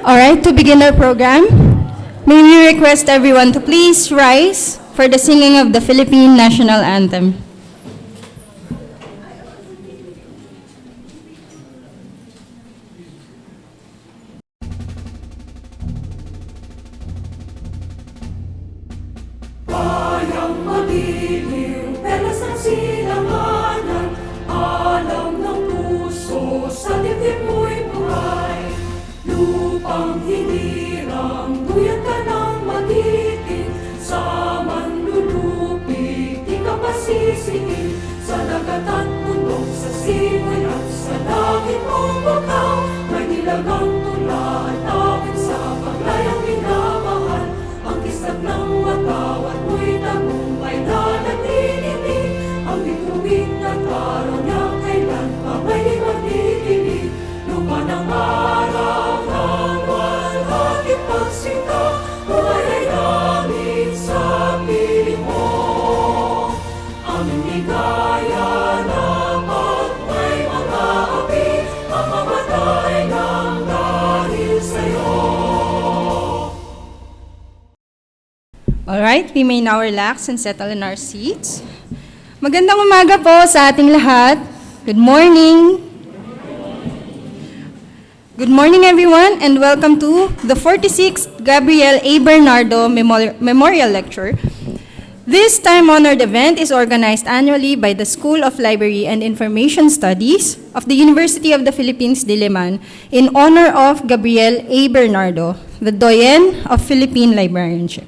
All right, to begin our program, may we request everyone to please rise for the singing of the Philippine National Anthem. Bayang magiliw, pelas ng silanganan, alam ng puso, sa dibdib mo'y buhay. Lupang hinirang, tuyat ka ng matitig, sa manlulupi, di ka pasisingin. Sa dagat at bundok, sa simoy at sa langit mong bakaw, may nilagang tula at awit sa paglayang minamahal. Ang kisag ng watawat mo'y tagumpay na nagtitinig, ang bituin at araw niya kailan pa may di magdidilig. Lupa ng araw ng walhati pagsika, buhay ay langit sa piling mo. Aming ligaya na pag may mga api, mamamatay ng dahil sa'yo. All right, we may now relax and settle in our seats. Magandang umaga po sa ating lahat. Good morning. Good morning, everyone, and welcome to the 46th Gabriel A. Bernardo Memorial Lecture. This time-honored event is organized annually by the School of Library and Information Studies of the University of the Philippines, Diliman, in honor of Gabriel A. Bernardo, the Doyen of Philippine Librarianship.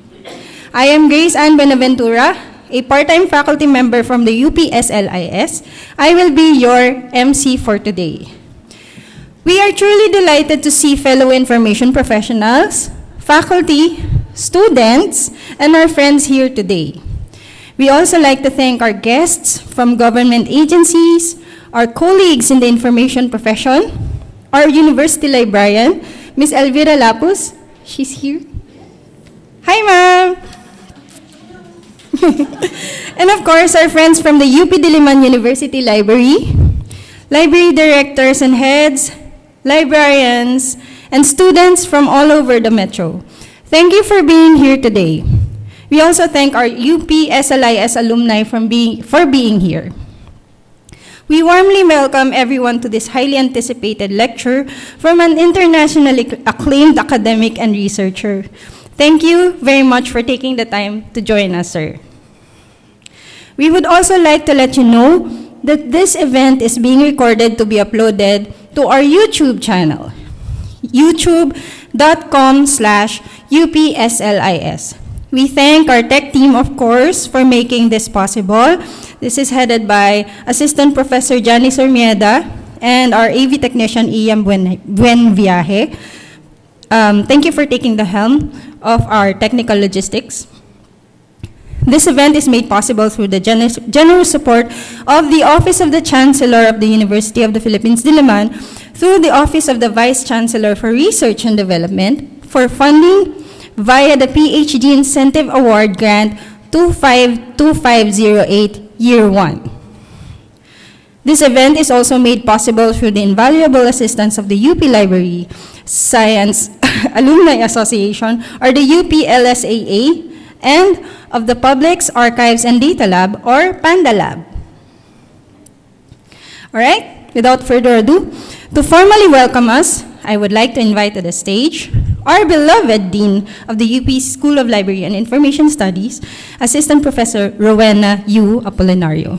I am Grace Ann Benaventura, a part-time faculty member from the UPSLIS. I will be your MC for today. We are truly delighted to see fellow information professionals, faculty, students, and our friends here today. We also like to thank our guests from government agencies, our colleagues in the information profession, our university librarian, Ms. Elvira Lapus. She's here. Hi, ma'am! And of course, our friends from the UP Diliman University Library, library directors and heads, librarians, and students from all over the metro. Thank you for being here today. We also thank our UPSLIS alumni for being here. We warmly welcome everyone to this highly anticipated lecture from an internationally acclaimed academic and researcher. Thank you very much for taking the time to join us, sir. We would also like to let you know that this event is being recorded to be uploaded to our YouTube channel, youtube.com/UPSLIS. We thank our tech team, of course, for making this possible. This is headed by Assistant Professor Janice Ormieda and our AV technician, Ian Buenviaje. Thank you for taking the helm of our technical logistics. This event is made possible through the generous support of the Office of the Chancellor of the University of the Philippines, Diliman, through the Office of the Vice Chancellor for Research and Development for funding via the PhD Incentive Award Grant 252508 Year 1. This event is also made possible through the invaluable assistance of the UP Library Science Alumni Association, or the UPLSAA, and of the Public's Archives and Data Lab, or PANDALab. All right, without further ado, to formally welcome us, I would like to invite to the stage our beloved Dean of the UP School of Library and Information Studies, Assistant Professor Rowena U. Apolinario.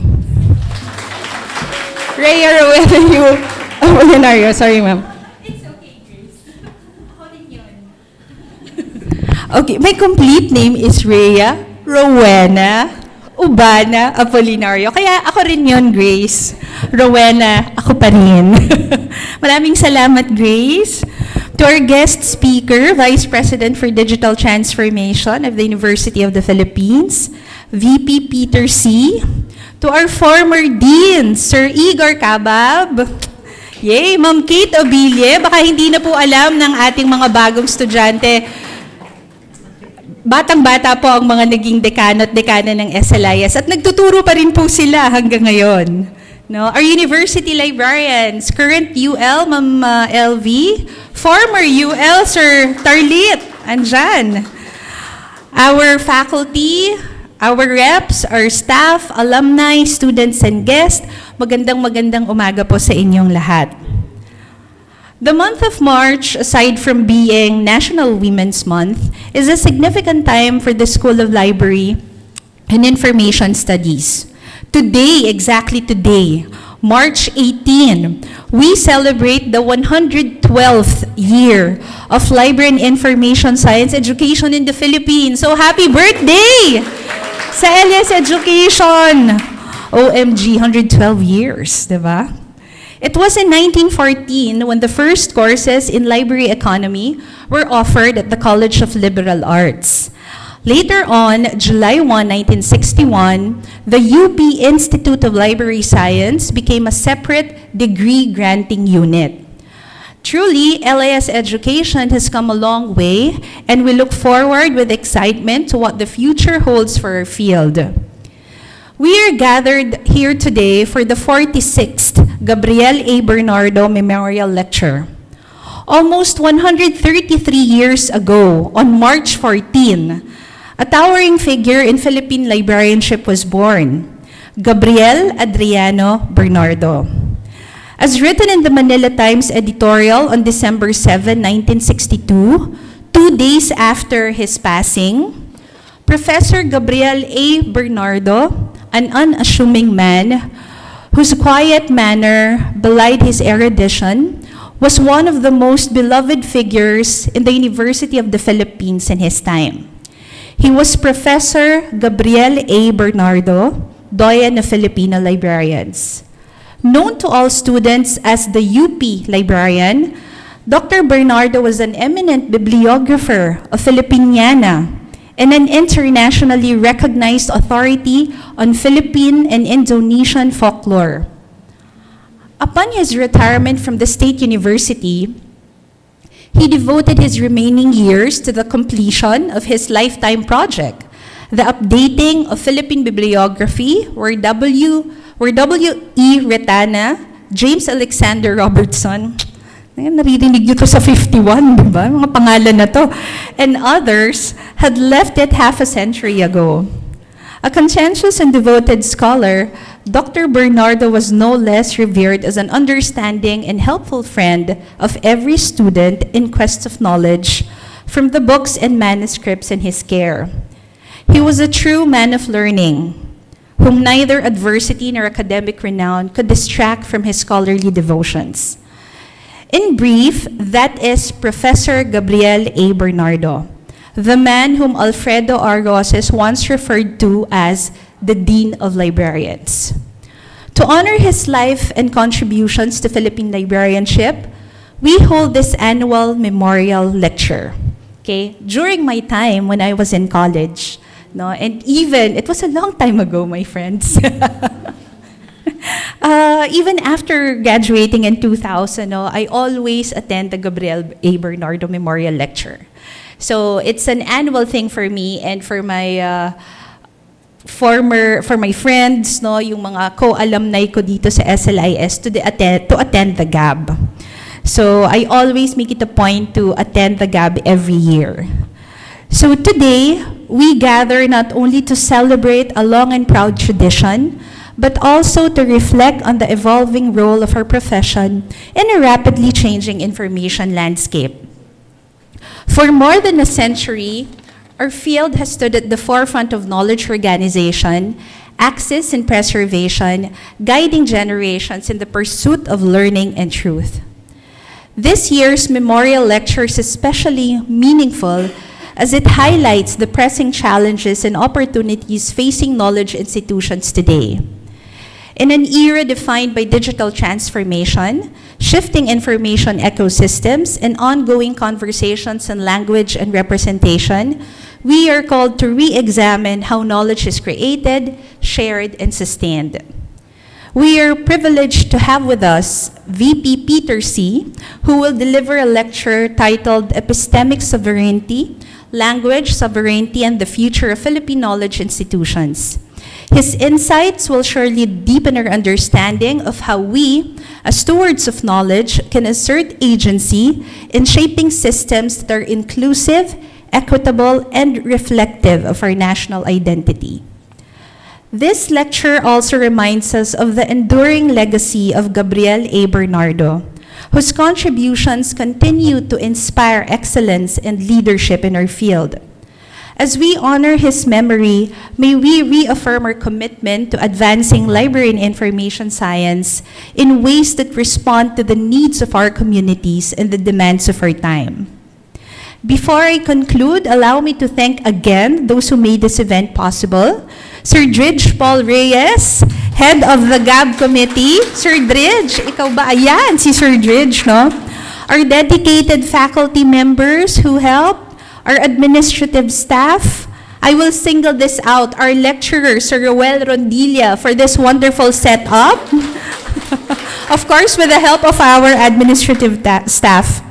Rhea Rowena U. Apolinario, sorry ma'am. It's okay, Grace. Ako din yun. Okay, my complete name is Rhea Rowena Ubana Apolinario. Kaya ako rin yun, Grace. Rowena, ako pa rin. Maraming salamat, Grace. To our guest speaker, Vice President for Digital Transformation of the University of the Philippines, VP Peter C. To our former Dean, Sir Igor Cabab. Yay, Ma'am Kate Obille. Baka hindi na po alam ng ating mga bagong estudyante. Batang-bata po ang mga naging dekano at dekana ng SLIS at nagtuturo pa rin po sila hanggang ngayon. No, our university librarians, current UL, Ma'am LV, former UL, Sir Tarlit, andyan. Our faculty, our reps, our staff, alumni, students, and guests, magandang umaga po sa inyong lahat. The month of March, aside from being National Women's Month, is a significant time for the School of Library and Information Studies. Today, exactly today, March 18, we celebrate the 112th year of Library and Information Science Education in the Philippines. So happy birthday sa LS Education! OMG, 112 years, di ba? It was in 1914 when the first courses in library economy were offered at the College of Liberal Arts. Later on, July 1, 1961, the UP Institute of Library Science became a separate degree-granting unit. Truly, LAS education has come a long way, and we look forward with excitement to what the future holds for our field. We are gathered here today for the 46th Gabriel A. Bernardo Memorial Lecture. Almost 133 years ago, on March 14, a towering figure in Philippine librarianship was born, Gabriel Adriano Bernardo. As written in the Manila Times editorial on December 7, 1962, 2 days after his passing, Professor Gabriel A. Bernardo, an unassuming man whose quiet manner belied his erudition, was one of the most beloved figures in the University of the Philippines in his time. He was Professor Gabriel A. Bernardo, Doyen of Filipino librarians. Known to all students as the UP librarian, Dr. Bernardo was an eminent bibliographer of Filipiniana and an internationally recognized authority on Philippine and Indonesian folklore. Upon his retirement from the State University, he devoted his remaining years to the completion of his lifetime project, the updating of Philippine bibliography, where W.E. Retana, James Alexander Robertson, naririnig nyo to sa 51, di ba? Mga pangalan na to. And others had left it half a century ago. A conscientious and devoted scholar, Dr. Bernardo was no less revered as an understanding and helpful friend of every student in quest of knowledge from the books and manuscripts in his care. He was a true man of learning, whom neither adversity nor academic renown could distract from his scholarly devotions. In brief, that is Professor Gabriel A. Bernardo, the man whom Alfredo R. Roses once referred to as the Dean of Librarians. To honor his life and contributions to Philippine librarianship, we hold this annual memorial lecture. Okay? During my time when I was in college, no, and even, it was a long time ago, my friends. Even after graduating in 2000, no, I always attend the Gabriel A. Bernardo Memorial Lecture. So it's an annual thing for me and for my for my friends, no, yung mga co-alumni ko dito sa SLIS to attend the GAB. So I always make it a point to attend the GAB every year. So today, we gather not only to celebrate a long and proud tradition, but also to reflect on the evolving role of our profession in a rapidly changing information landscape. For more than a century, our field has stood at the forefront of knowledge organization, access and preservation, guiding generations in the pursuit of learning and truth. This year's memorial lecture is especially meaningful as it highlights the pressing challenges and opportunities facing knowledge institutions today. In an era defined by digital transformation, shifting information ecosystems, and ongoing conversations on language and representation, we are called to re-examine how knowledge is created, shared, and sustained. We are privileged to have with us VP Peter C., who will deliver a lecture titled Epistemic Sovereignty, Language, Sovereignty, and the Future of Philippine Knowledge Institutions. His insights will surely deepen our understanding of how we, as stewards of knowledge, can assert agency in shaping systems that are inclusive, equitable, and reflective of our national identity. This lecture also reminds us of the enduring legacy of Gabriel A. Bernardo, whose contributions continue to inspire excellence and leadership in our field. As we honor his memory, may we reaffirm our commitment to advancing library and information science in ways that respond to the needs of our communities and the demands of our time. Before I conclude, allow me to thank again those who made this event possible. Sir Dridge Paul Reyes, Head of the GAB Committee. Sir Dridge, ikaw ba? Ayan, si Sir Dridge, no? Our dedicated faculty members who help, our administrative staff. I will single this out, our lecturer, Sir Roel Rondilla, for this wonderful setup. Of course, with the help of our administrative staff.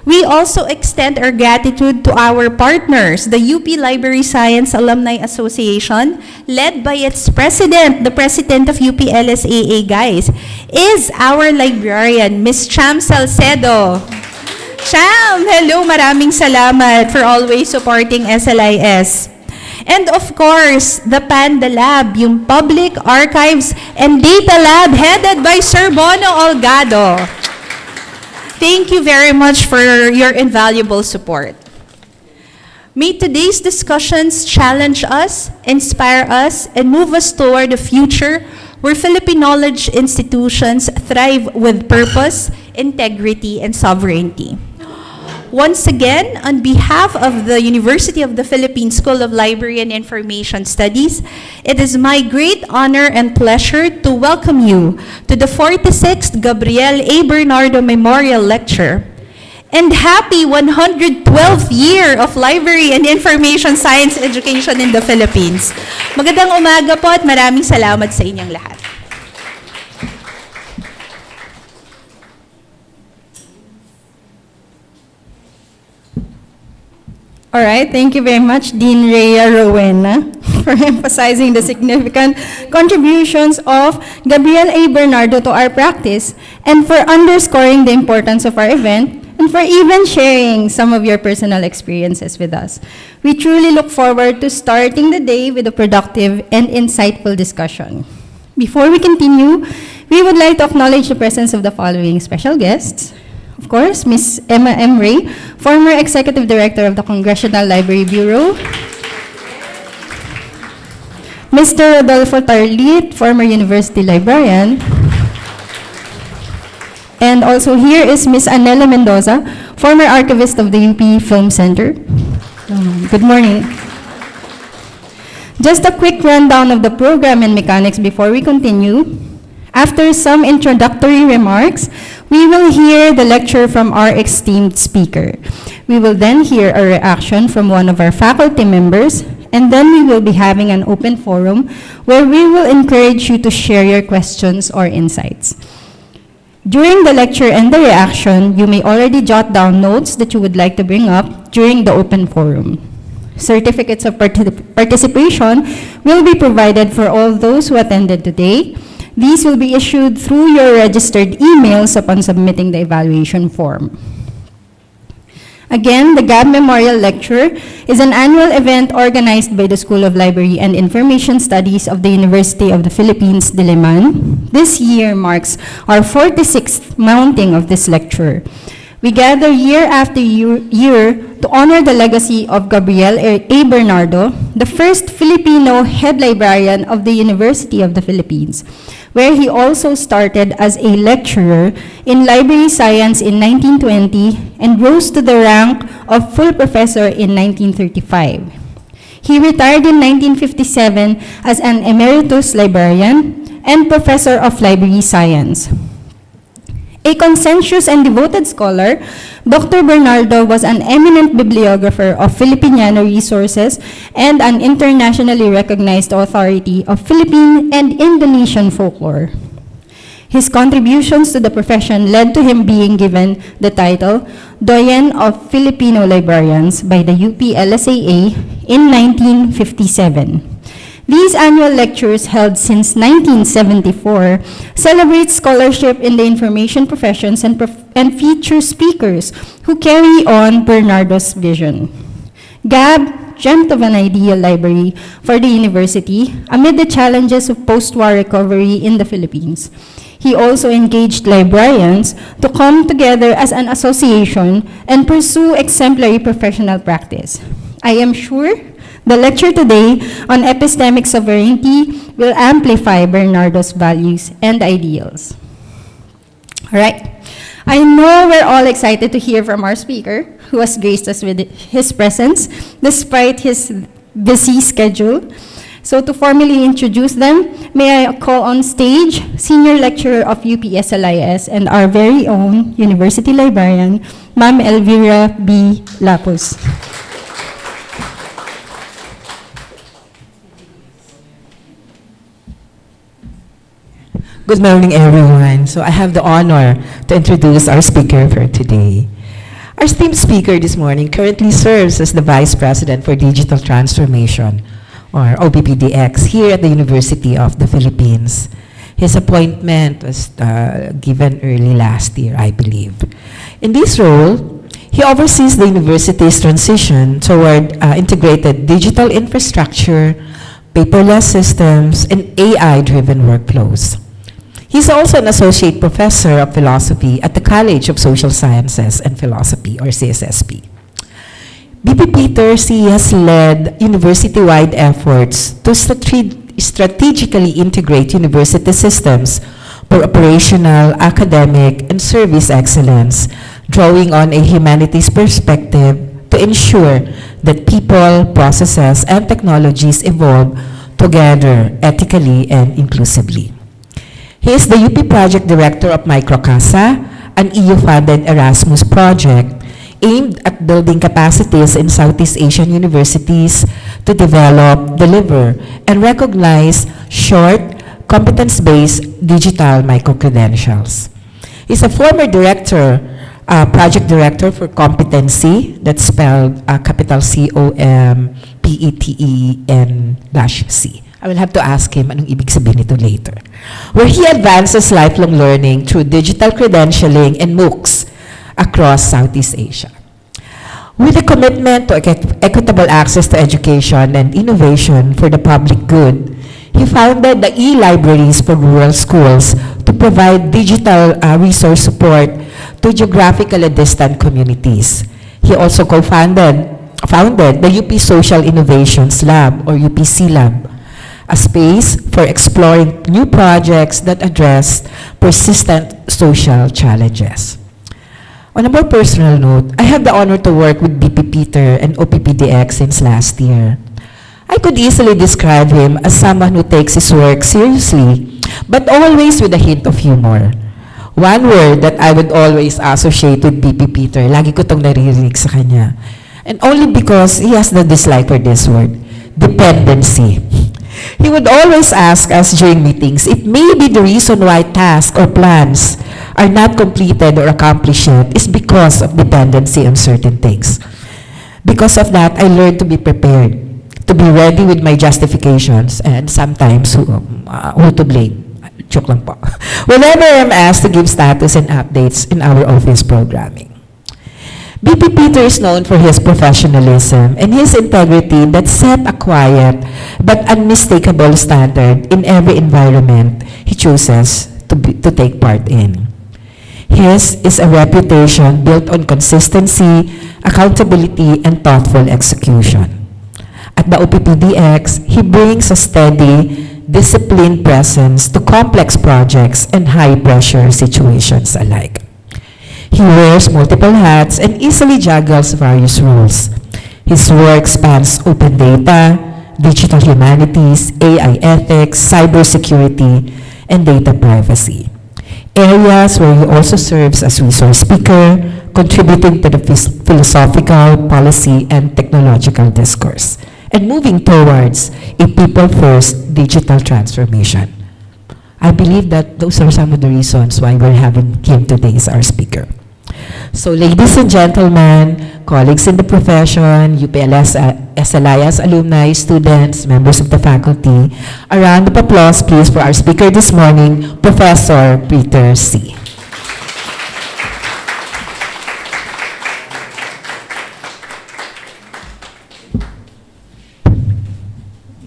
We also extend our gratitude to our partners, the UP Library Science Alumni Association, led by its president, the president of UPLSAA, guys, is our librarian, Ms. Cham Salcedo. Cham, hello, maraming salamat for always supporting SLIS. And of course, the PANDALab, yung Public Archives and Data Lab, headed by Sir Bono Olgado. Thank you very much for your invaluable support. May today's discussions challenge us, inspire us, and move us toward a future where Philippine knowledge institutions thrive with purpose, integrity, and sovereignty. Once again, on behalf of the University of the Philippines School of Library and Information Studies, it is my great honor and pleasure to welcome you to the 46th Gabriel A. Bernardo Memorial Lecture. And happy 112th year of Library and Information Science Education in the Philippines. Magandang umaga po at maraming salamat sa inyong lahat. All right, thank you very much, Dean Rhea Rowena, for emphasizing the significant contributions of Gabriel A. Bernardo to our practice and for underscoring the importance of our event and for even sharing some of your personal experiences with us. We truly look forward to starting the day with a productive and insightful discussion. Before we continue, we would like to acknowledge the presence of the following special guests. Of course, Ms. Emma M. Ray, former Executive Director of the Congressional Library Bureau. Mr. Rodolfo Tarlit, former University Librarian. And also here is Ms. Anela Mendoza, former Archivist of the UP Film Center. Good morning. Just a quick rundown of the program and mechanics before we continue. After some introductory remarks, we will hear the lecture from our esteemed speaker. We will then hear a reaction from one of our faculty members, and then we will be having an open forum where we will encourage you to share your questions or insights. During the lecture and the reaction, you may already jot down notes that you would like to bring up during the open forum. Certificates of participation will be provided for all those who attended today. These will be issued through your registered emails upon submitting the evaluation form. Again, the GAB Memorial Lecture is an annual event organized by the School of Library and Information Studies of the University of the Philippines, Diliman. This year marks our 46th mounting of this lecture. We gather year after year to honor the legacy of Gabriel A. Bernardo, the first Filipino head librarian of the University of the Philippines, where he also started as a lecturer in library science in 1920 and rose to the rank of full professor in 1935. He retired in 1957 as an emeritus librarian and professor of library science. A conscientious and devoted scholar, Dr. Bernardo was an eminent bibliographer of Filipiniano resources and an internationally recognized authority of Philippine and Indonesian folklore. His contributions to the profession led to him being given the title Doyen of Filipino Librarians by the UPLSAA in 1957. These annual lectures, held since 1974, celebrate scholarship in the information professions and feature speakers who carry on Bernardo's vision. GAB dreamt of an ideal library for the university amid the challenges of post-war recovery in the Philippines. He also engaged librarians to come together as an association and pursue exemplary professional practice. I am sure the lecture today on epistemic sovereignty will amplify Bernardo's values and ideals. All right. I know we're all excited to hear from our speaker, who has graced us with his presence despite his busy schedule. So to formally introduce them, may I call on stage Senior Lecturer of UPSLIS and our very own University Librarian, Ma'am Elvira B. Lapus. Good morning, everyone. So I have the honor to introduce our speaker for today. Our esteemed speaker this morning currently serves as the Vice President for Digital Transformation, or OBPDX, here at the University of the Philippines. His appointment was given early last year, I believe. In this role, he oversees the university's transition toward integrated digital infrastructure, paperless systems, and AI-driven workflows. He's also an associate professor of philosophy at the College of Social Sciences and Philosophy, or CSSP. BP Peters, he has led university-wide efforts to strategically integrate university systems for operational, academic, and service excellence, drawing on a humanities perspective to ensure that people, processes, and technologies evolve together ethically and inclusively. He is the UP Project Director of Microcasa, an EU-funded Erasmus project aimed at building capacities in Southeast Asian universities to develop, deliver, and recognize short, competence-based digital micro-credentials. He's a former project director for Competency, that's spelled capital COMPETEN-C. I will have to ask him anong ibig sabihin nito later. Where he advances lifelong learning through digital credentialing and MOOCs across Southeast Asia. With a commitment to equitable access to education and innovation for the public good, he founded the e-libraries for rural schools to provide digital resource support to geographically distant communities. He also founded the UP Social Innovations Lab, or UPC Lab, a space for exploring new projects that address persistent social challenges. On a more personal note, I have the honor to work with BP Peter and OPPDX since last year. I could easily describe him as someone who takes his work seriously, but always with a hint of humor. One word that I would always associate with BP Peter, lagi ko itong naririnig sa kanya, and only because he has the dislike for this word, dependency. He would always ask us during meetings if maybe the reason why tasks or plans are not completed or accomplished yet is because of dependency on certain things. Because of that, I learned to be prepared, to be ready with my justifications, and sometimes who to blame. Joke lang po. Whenever I'm asked to give status and updates in our office programming. BP Peter is known for his professionalism and his integrity that set a quiet but unmistakable standard in every environment he chooses to take part in. His is a reputation built on consistency, accountability, and thoughtful execution. At the OPPDX, he brings a steady, disciplined presence to complex projects and high-pressure situations alike. He wears multiple hats and easily juggles various roles. His work spans open data, digital humanities, AI ethics, cybersecurity, and data privacy. Areas where he also serves as resource speaker, contributing to the philosophical, policy, and technological discourse, and moving towards a people-first digital transformation. I believe that those are some of the reasons why we're having him today as our speaker. So ladies and gentlemen, colleagues in the profession, UPLSAA alumni, students, members of the faculty, a round of applause please for our speaker this morning, Professor Peter C.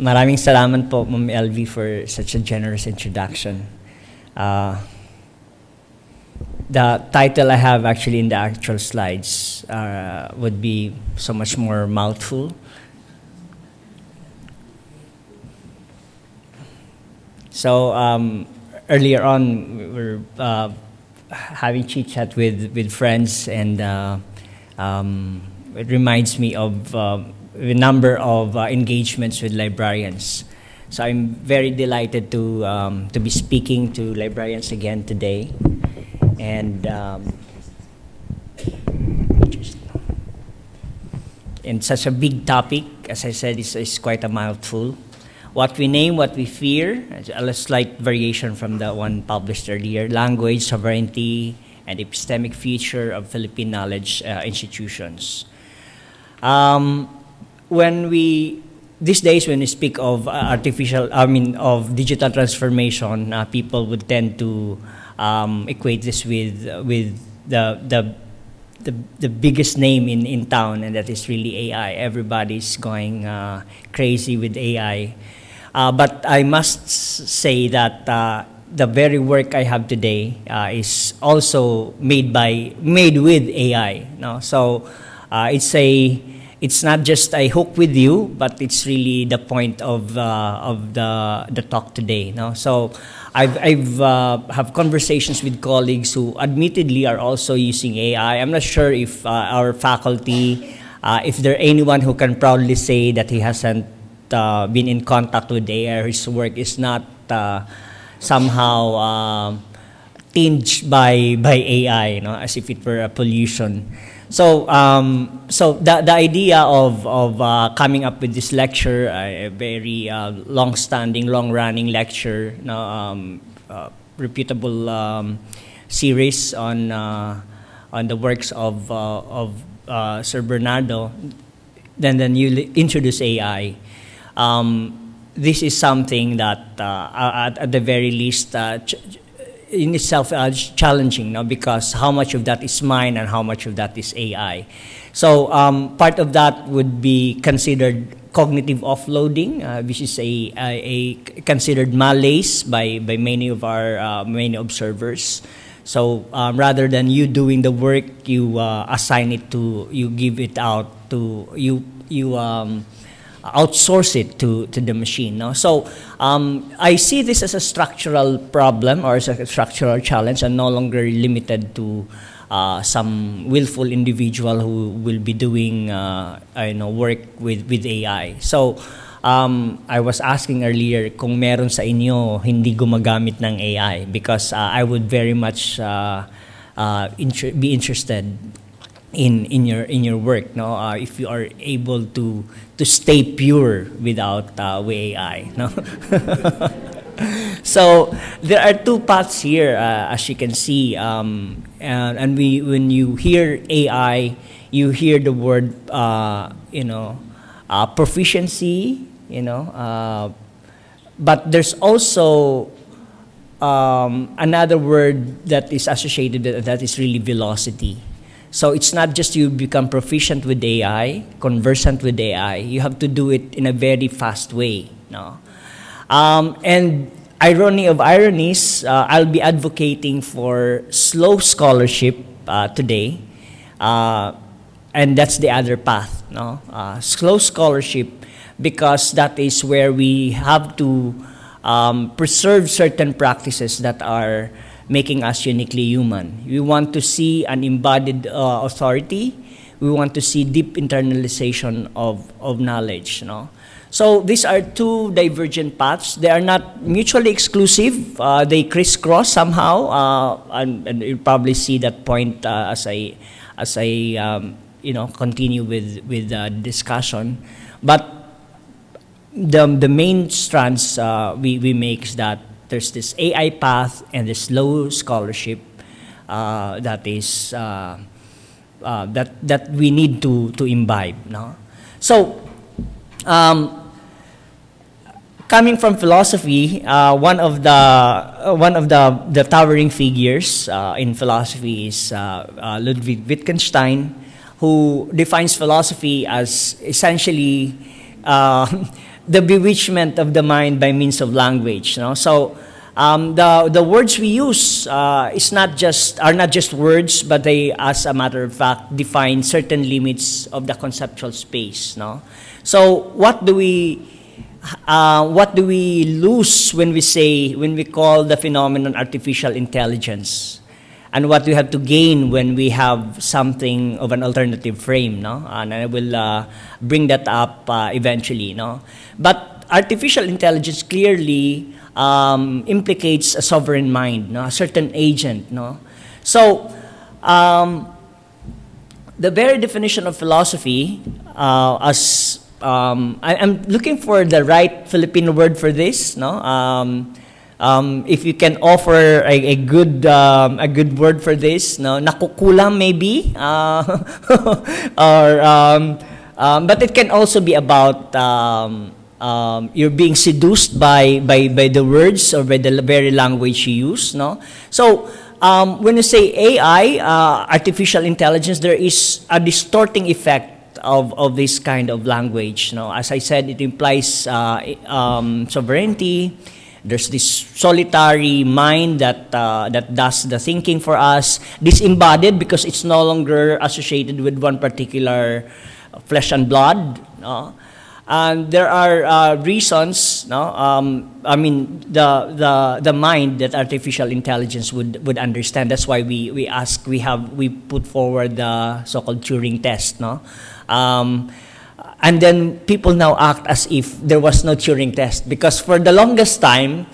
Maraming salamat po, Ma'am LV, for such a generous introduction. The title I have actually in the actual slides would be so much more mouthful. So earlier on, we were having chit-chat with friends, and it reminds me of a number of engagements with librarians. So I'm very delighted to be speaking to librarians again today. And such a big topic, as I said, is quite a mouthful. What we name, what we fear, a slight variation from the one published earlier, language, sovereignty, and epistemic future of Philippine knowledge institutions. These days when we speak of of digital transformation, people would tend to equate this with the biggest name in town, and that is really AI. Everybody's going crazy with AI. But I must say that the very work I have today is also made with AI. No? So it's not just a hook with you, but it's really the point of the talk today. No? So I've have conversations with colleagues who admittedly are also using AI. I'm not sure if our faculty, if there anyone who can proudly say that he hasn't been in contact with AI, or his work is not somehow tinged by AI, as if it were a pollution. So, the idea of coming up with this lecture, a very long-standing, long-running lecture, reputable series on the works of Sir Bernardo, then you introduce AI. This is something that, at the very least, in itself challenging, because how much of that is mine and how much of that is AI. So part of that would be considered cognitive offloading, which is a considered malaise by many of our many observers. So rather than you doing the work, you assign it to, you give it out to, you outsource it to the machine. No? So I see this as a structural problem, or as a structural challenge, and no longer limited to some willful individual who will be doing work with AI. So I was asking earlier kung meron sa inyo hindi gumagamit ng AI, because I would very much be interested in your work, if you are able to stay pure without AI, no? So there are two paths here, as you can see, and when you hear AI, you hear the word proficiency, but there's also another word that is associated with that is really velocity. So it's not just you become proficient with AI, conversant with AI. You have to do it in a very fast way. No? And irony of ironies, I'll be advocating for slow scholarship today, and that's the other path. No? Slow scholarship, because that is where we have to preserve certain practices that are making us uniquely human. We want to see an embodied authority. We want to see deep internalization of knowledge. So these are two divergent paths. They are not mutually exclusive. They crisscross somehow, and you'll probably see that point as I continue with the discussion. But the main strands we make is that There's this AI path and this low scholarship that is that we need to imbibe. No? So, coming from philosophy, one of the towering figures in philosophy is Ludwig Wittgenstein, who defines philosophy as essentially the bewitchment of the mind by means of language. You know? So the words we use are not just words, but they, as a matter of fact, define certain limits of the conceptual space. No? So what do we lose when we call the phenomenon artificial intelligence? And what we have to gain when we have something of an alternative frame, no? And I will bring that up eventually, no? But artificial intelligence clearly implicates a sovereign mind, no? A certain agent, no? So, the very definition of philosophy, I'm looking for the right Filipino word for this, no? If you can offer a good word for this, no, nakukulam maybe, but it can also be about you're being seduced by the words or by the very language you use, no. So when you say AI, artificial intelligence, there is a distorting effect of this kind of language, no. As I said, it implies sovereignty. There's this solitary mind that does the thinking for us, disembodied because it's no longer associated with one particular flesh and blood. No? And there are reasons. No? I mean, the mind that artificial intelligence would understand. That's why we put forward the so-called Turing test. No. And then people now act as if there was no Turing test, because for the longest time,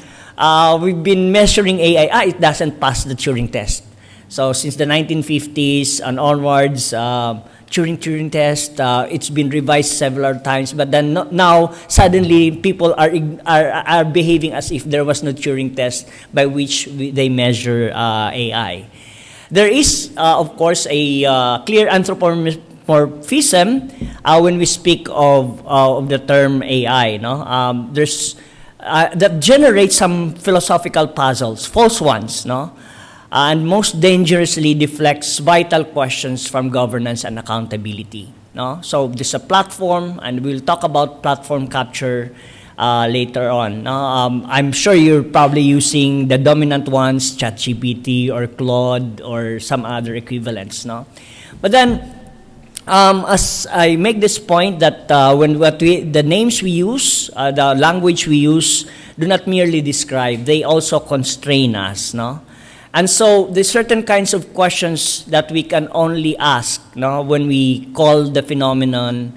we've been measuring AI. It doesn't pass the Turing test. So since the 1950s and onwards, Turing test, it's been revised several times. But then now, suddenly, people are behaving as if there was no Turing test by which they measure AI. There is, of course, a clear anthropomorphism when we speak of the term AI, no, there's that generates some philosophical puzzles, false ones, no, and most dangerously deflects vital questions from governance and accountability, no. So there's a platform, and we'll talk about platform capture later on. No? I'm sure you're probably using the dominant ones, ChatGPT or Claude or some other equivalents, no, but then. As I make this point that the names we use, the language we use, do not merely describe; they also constrain us, no. And so there's certain kinds of questions that we can only ask, no, when we call the phenomenon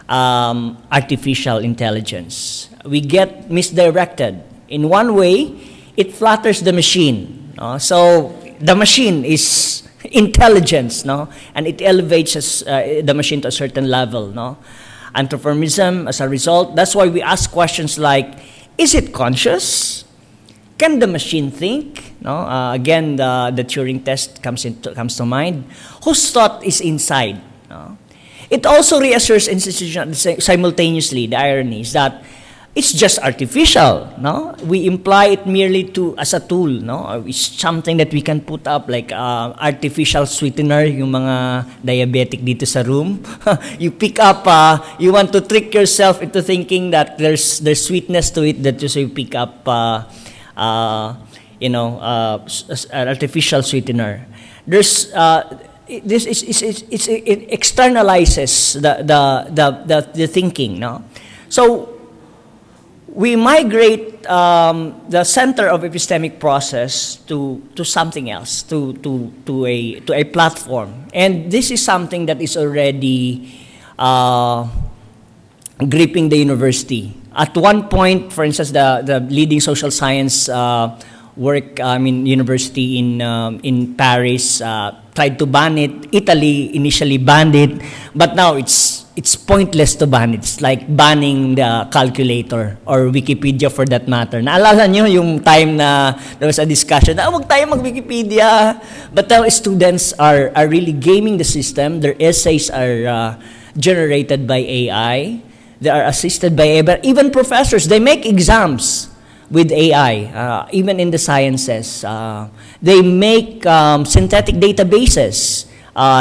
artificial intelligence. We get misdirected. In one way, it flatters the machine. No? So the machine is intelligence, no, and it elevates the machine to a certain level, no. Anthropomorphism, as a result, that's why we ask questions like, is it conscious? Can the machine think? No, again, the Turing test comes to mind. Whose thought is inside? No? It also reassures institutions simultaneously. The irony is that it's just artificial, no? We imply it merely as a tool, no? It's something that we can put up like artificial sweetener, yung mga diabetic dito sa room. You pick up, you want to trick yourself into thinking that there's sweetness to it, that you pick up, an artificial sweetener. There's it externalizes the thinking, no? So we migrate the center of epistemic process to something else, to a platform, and this is something that is already gripping the university. At one point, for instance, the leading social science university in Paris tried to ban it. Italy initially banned it, but now it's it's pointless to ban it. It's like banning the calculator or Wikipedia for that matter. Naalala nyo yung time na there was a discussion na wag tayo mag-Wikipedia. But now students are really gaming the system. Their essays are generated by AI. They are assisted by AI. But even professors, they make exams with AI, even in the sciences. They make synthetic databases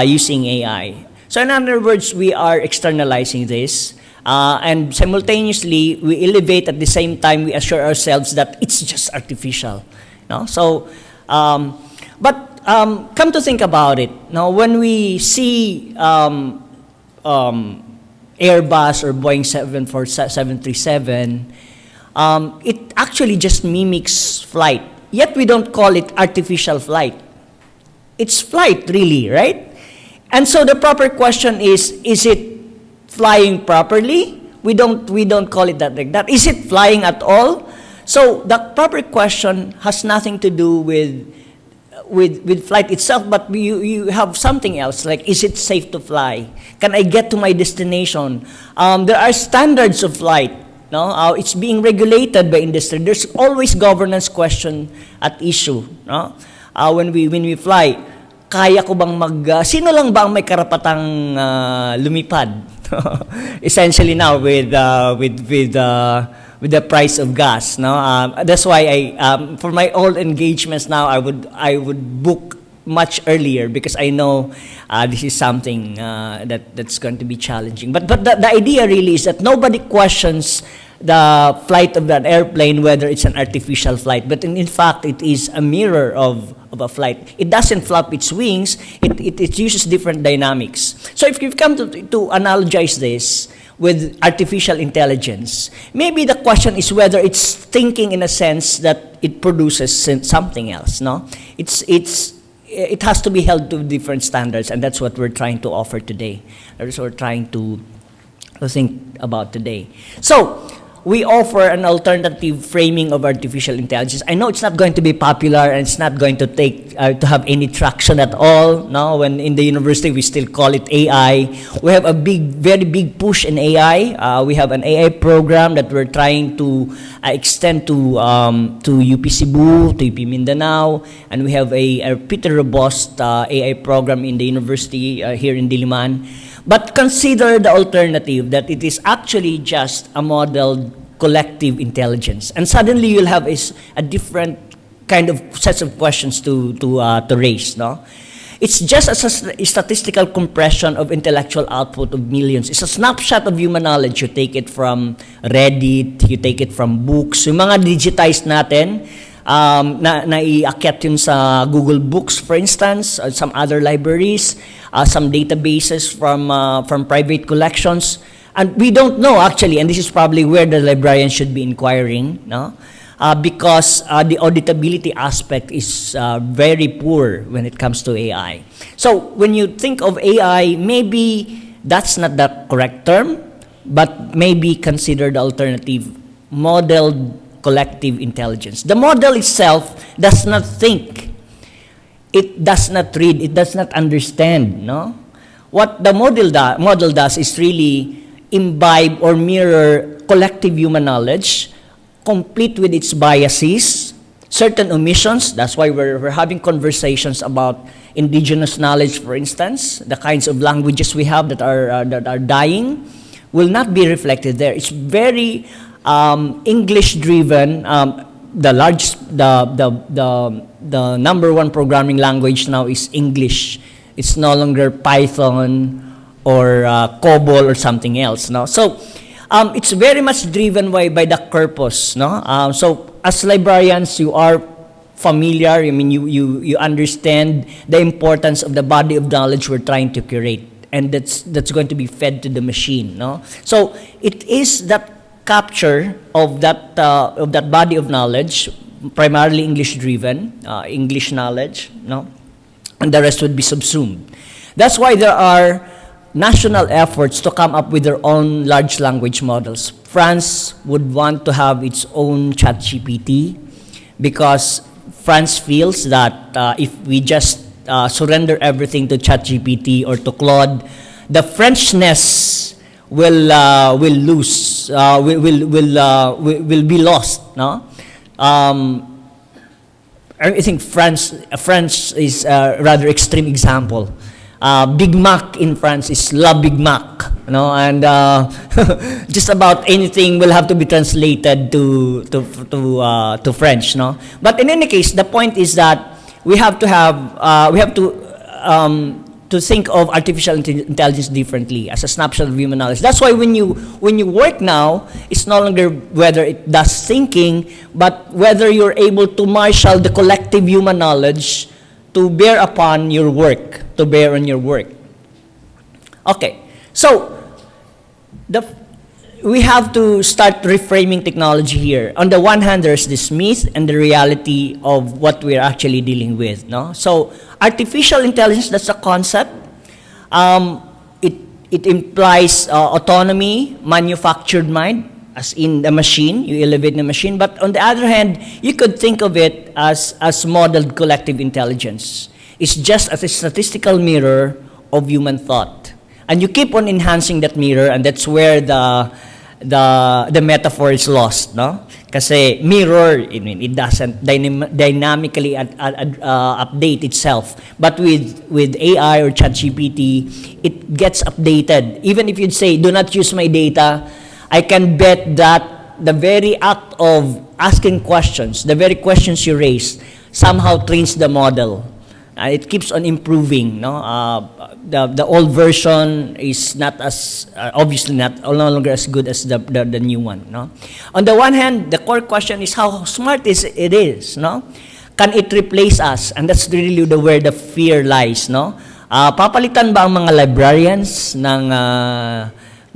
using AI. So in other words, we are externalizing this, and simultaneously, we elevate at the same time, we assure ourselves that it's just artificial. No? So, come to think about it, now, when we see Airbus or Boeing 737, it actually just mimics flight, yet we don't call it artificial flight. It's flight, really, right? And so the proper question is it flying properly? We don't call it that like that. Is it flying at all? So the proper question has nothing to do with flight itself, but you have something else, like is it safe to fly? Can I get to my destination? There are standards of flight. No? It's being regulated by industry. There's always governance question at issue. No? When we fly, kaya ko bang sino lang ba ang may karapatang lumipad? Essentially now with the price of gas, no? That's why for my old engagements now I would book much earlier because I know this is something that's going to be challenging. But the idea really is that nobody questions the flight of that airplane, whether it's an artificial flight, but in fact it is a mirror of a flight. It doesn't flap its wings, it uses different dynamics. So if you've come to analogize this with artificial intelligence, maybe the question is whether it's thinking in a sense that it produces something else, no? It has to be held to different standards, and that's what we're trying to offer today. That's what we're trying to think about today. So, we offer an alternative framing of artificial intelligence. I know it's not going to be popular and it's not going to take to have any traction at all. No, when in the university we still call it AI. We have a very big push in AI. We have an AI program that we're trying to extend to UP Cebu, to UP Mindanao, and we have a pretty robust AI program in the university here in Diliman. But consider the alternative, that it is actually just a modeled collective intelligence. And suddenly you'll have a different kind of sets of questions to raise. No? It's just a statistical compression of intellectual output of millions. It's a snapshot of human knowledge. You take it from Reddit, you take it from books. Yung mga digitized natin, na-iakyat yun sa Google Books, for instance, some other libraries, some databases from private collections. And we don't know, actually, and this is probably where the librarian should be inquiring, no? Because the auditability aspect is very poor when it comes to AI. So when you think of AI, maybe that's not the correct term, but maybe consider the alternative, modeled collective intelligence. The model itself does not think. It does not read. It does not understand. No? What the model does is really imbibe or mirror collective human knowledge, complete with its biases, certain omissions. That's why we're having conversations about indigenous knowledge, for instance. The kinds of languages we have that are dying will not be reflected there. It's very English-driven. The number one programming language now is English. It's no longer Python or COBOL or something else. No, so it's very much driven by the corpus. No, so as librarians, you are familiar. I mean, you understand the importance of the body of knowledge we're trying to curate, and that's going to be fed to the machine. No, so it is that capture of that body of knowledge, primarily English-driven, English knowledge, no, and the rest would be subsumed. That's why there are national efforts to come up with their own large language models. France would want to have its own ChatGPT because France feels that if we just surrender everything to ChatGPT or to Claude, the Frenchness will lose, will be lost. No, I think France is a rather extreme example. Big Mac in France is La Big Mac, and just about anything will have to be translated to French, no. But in any case, the point is that we have to think of artificial intelligence differently as a snapshot of human knowledge. That's why when you work now, it's no longer whether it does thinking, but whether you're able to marshal the collective human knowledge to bear upon your work, to bear on your work. Okay, so we have to start reframing technology here. On the one hand, there's this myth and the reality of what we're actually dealing with. No, so artificial intelligence, that's a concept. It implies autonomy, manufactured mind, as in the machine, you elevate the machine. But on the other hand, you could think of it as modeled collective intelligence. It's just as a statistical mirror of human thought. And you keep on enhancing that mirror, and that's where the metaphor is lost, no? Kasi mirror, it doesn't dynamically update itself. But with AI or ChatGPT, it gets updated. Even if you'd say, do not use my data, I can bet that the very act of asking questions, the very questions you raise, somehow trains the model. It keeps on improving. No, the old version is not as obviously no longer as good as the new one. No, on the one hand, the core question is how smart it is. No, can it replace us? And that's really where the fear lies. No, papalitan ba ang mga librarians ng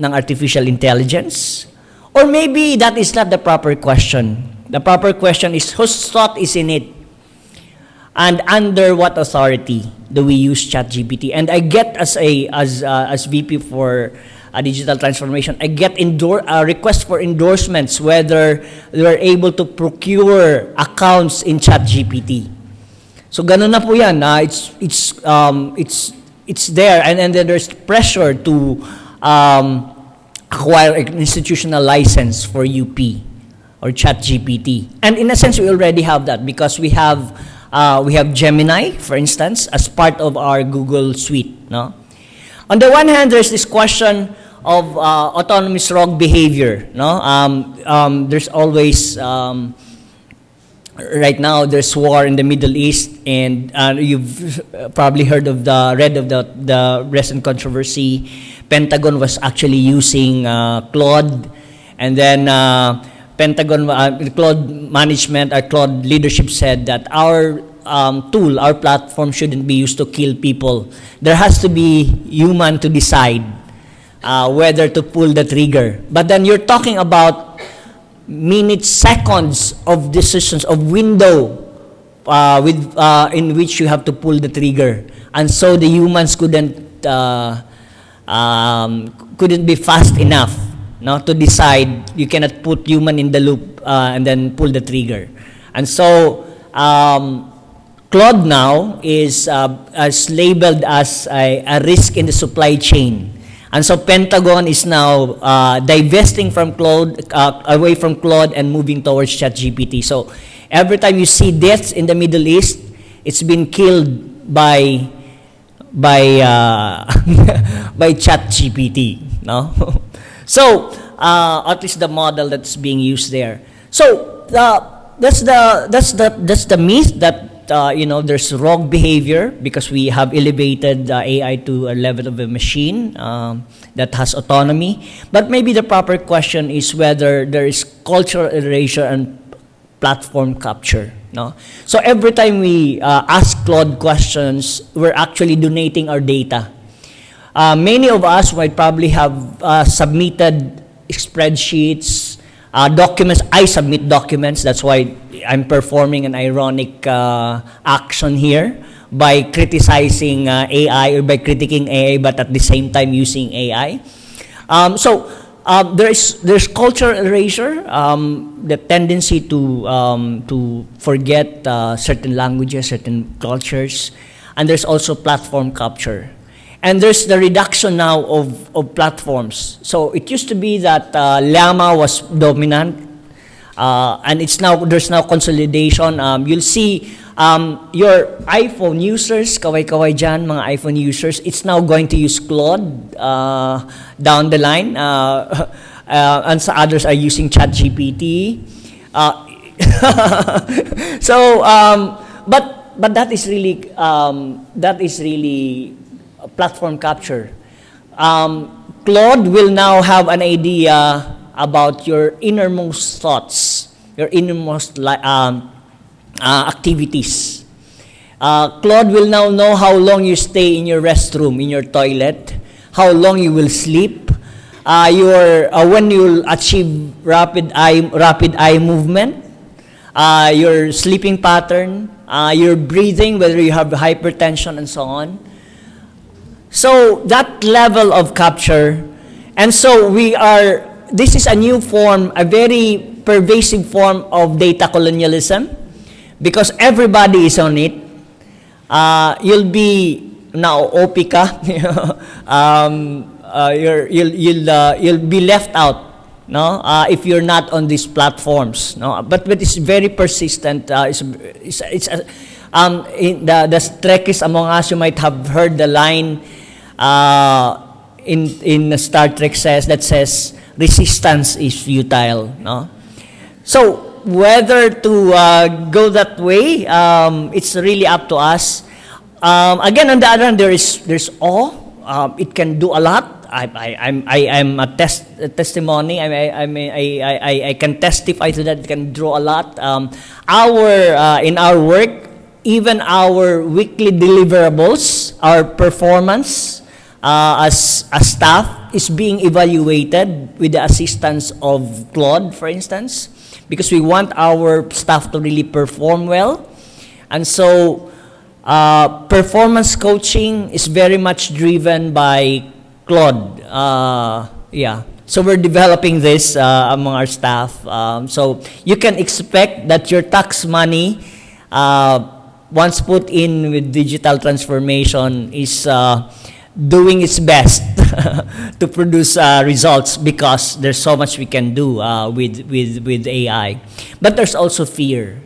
artificial intelligence? Or maybe that is not the proper question. The proper question is whose thought is in it? And under what authority do we use ChatGPT? And I get as VP for digital transformation, I get requests for endorsements whether we're able to procure accounts in ChatGPT. So ganun na po yan. It's there, and then there's pressure to acquire an institutional license for UP or ChatGPT. And in a sense, we already have that because we have Gemini, for instance, as part of our Google suite. No? On the one hand, there's this question of autonomous rogue behavior. No? There's always right now there's war in the Middle East, and you've probably read of the recent controversy. Pentagon was actually using Claude, and then Pentagon, Claude management, or Claude leadership said that our tool, our platform shouldn't be used to kill people. There has to be human to decide whether to pull the trigger. But then you're talking about minutes, seconds of decisions, of window in which you have to pull the trigger. And so the humans couldn't be fast enough. No, to decide. You cannot put human in the loop and then pull the trigger. And so Claude now is labeled as a risk in the supply chain. And so Pentagon is now divesting from Claude, away from Claude, and moving towards ChatGPT. So every time you see deaths in the Middle East, it's been killed by ChatGPT. No. So, at least the model that's being used there. So, that's the myth that there's rogue behavior because we have elevated AI to a level of a machine that has autonomy. But maybe the proper question is whether there is cultural erasure and platform capture. No? So every time we ask Claude questions, we're actually donating our data. Many of us might probably have submitted spreadsheets, documents. I submit documents. That's why I'm performing an ironic action here by criticizing AI or by critiquing AI, but at the same time using AI. There's cultural erasure, the tendency to forget certain languages, certain cultures, and there's also platform capture. And there's the reduction now of platforms. So it used to be that Llama was dominant, and there's now consolidation. You'll see your iPhone users, kaway-kaway dyan, mga iPhone users, it's now going to use Claude down the line, and some others are using ChatGPT. So, but that is really platform capture. Claude will now have an idea about your innermost thoughts, your innermost activities. Claude will now know how long you stay in your restroom, in your toilet, how long you will sleep, when you will achieve rapid eye movement, your sleeping pattern, your breathing, whether you have hypertension and so on. So that level of capture, and so this is a new form, a very pervasive form of data colonialism, because everybody is on it. You'll be now OP ka, you'll be left out, no? If you're not on these platforms, no? But it's very persistent. The Trekkies among us, you might have heard the line in Star Trek says resistance is futile, no? So whether to go that way, it's really up to us. Again, on the other hand, there's awe. It can do a lot. I'm a testimony. I can testify to that. It can draw a lot. In our work, even our weekly deliverables, our performance as a staff is being evaluated with the assistance of Claude, for instance, because we want our staff to really perform well. And so performance coaching is very much driven by Claude. So we're developing this among our staff. So you can expect that your tax money, once put in with digital transformation, is doing its best to produce results, because there's so much we can do with AI. But there's also fear.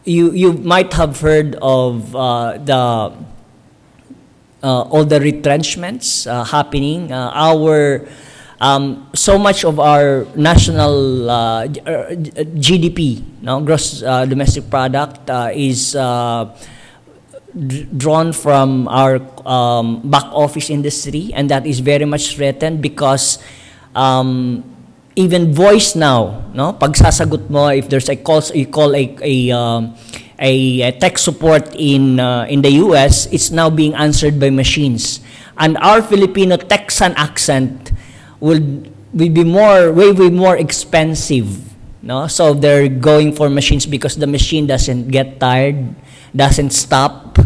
You might have heard of all the retrenchments happening. So much of our national GDP, no, gross domestic product, is drawn from our back office industry, and that is very much threatened because even voice now, no, pagsasagot mo, if there's a call, you call a tech support in the US, it's now being answered by machines, and our Filipino Texan accent will be way more expensive, no? So they're going for machines because the machine doesn't get tired, doesn't stop.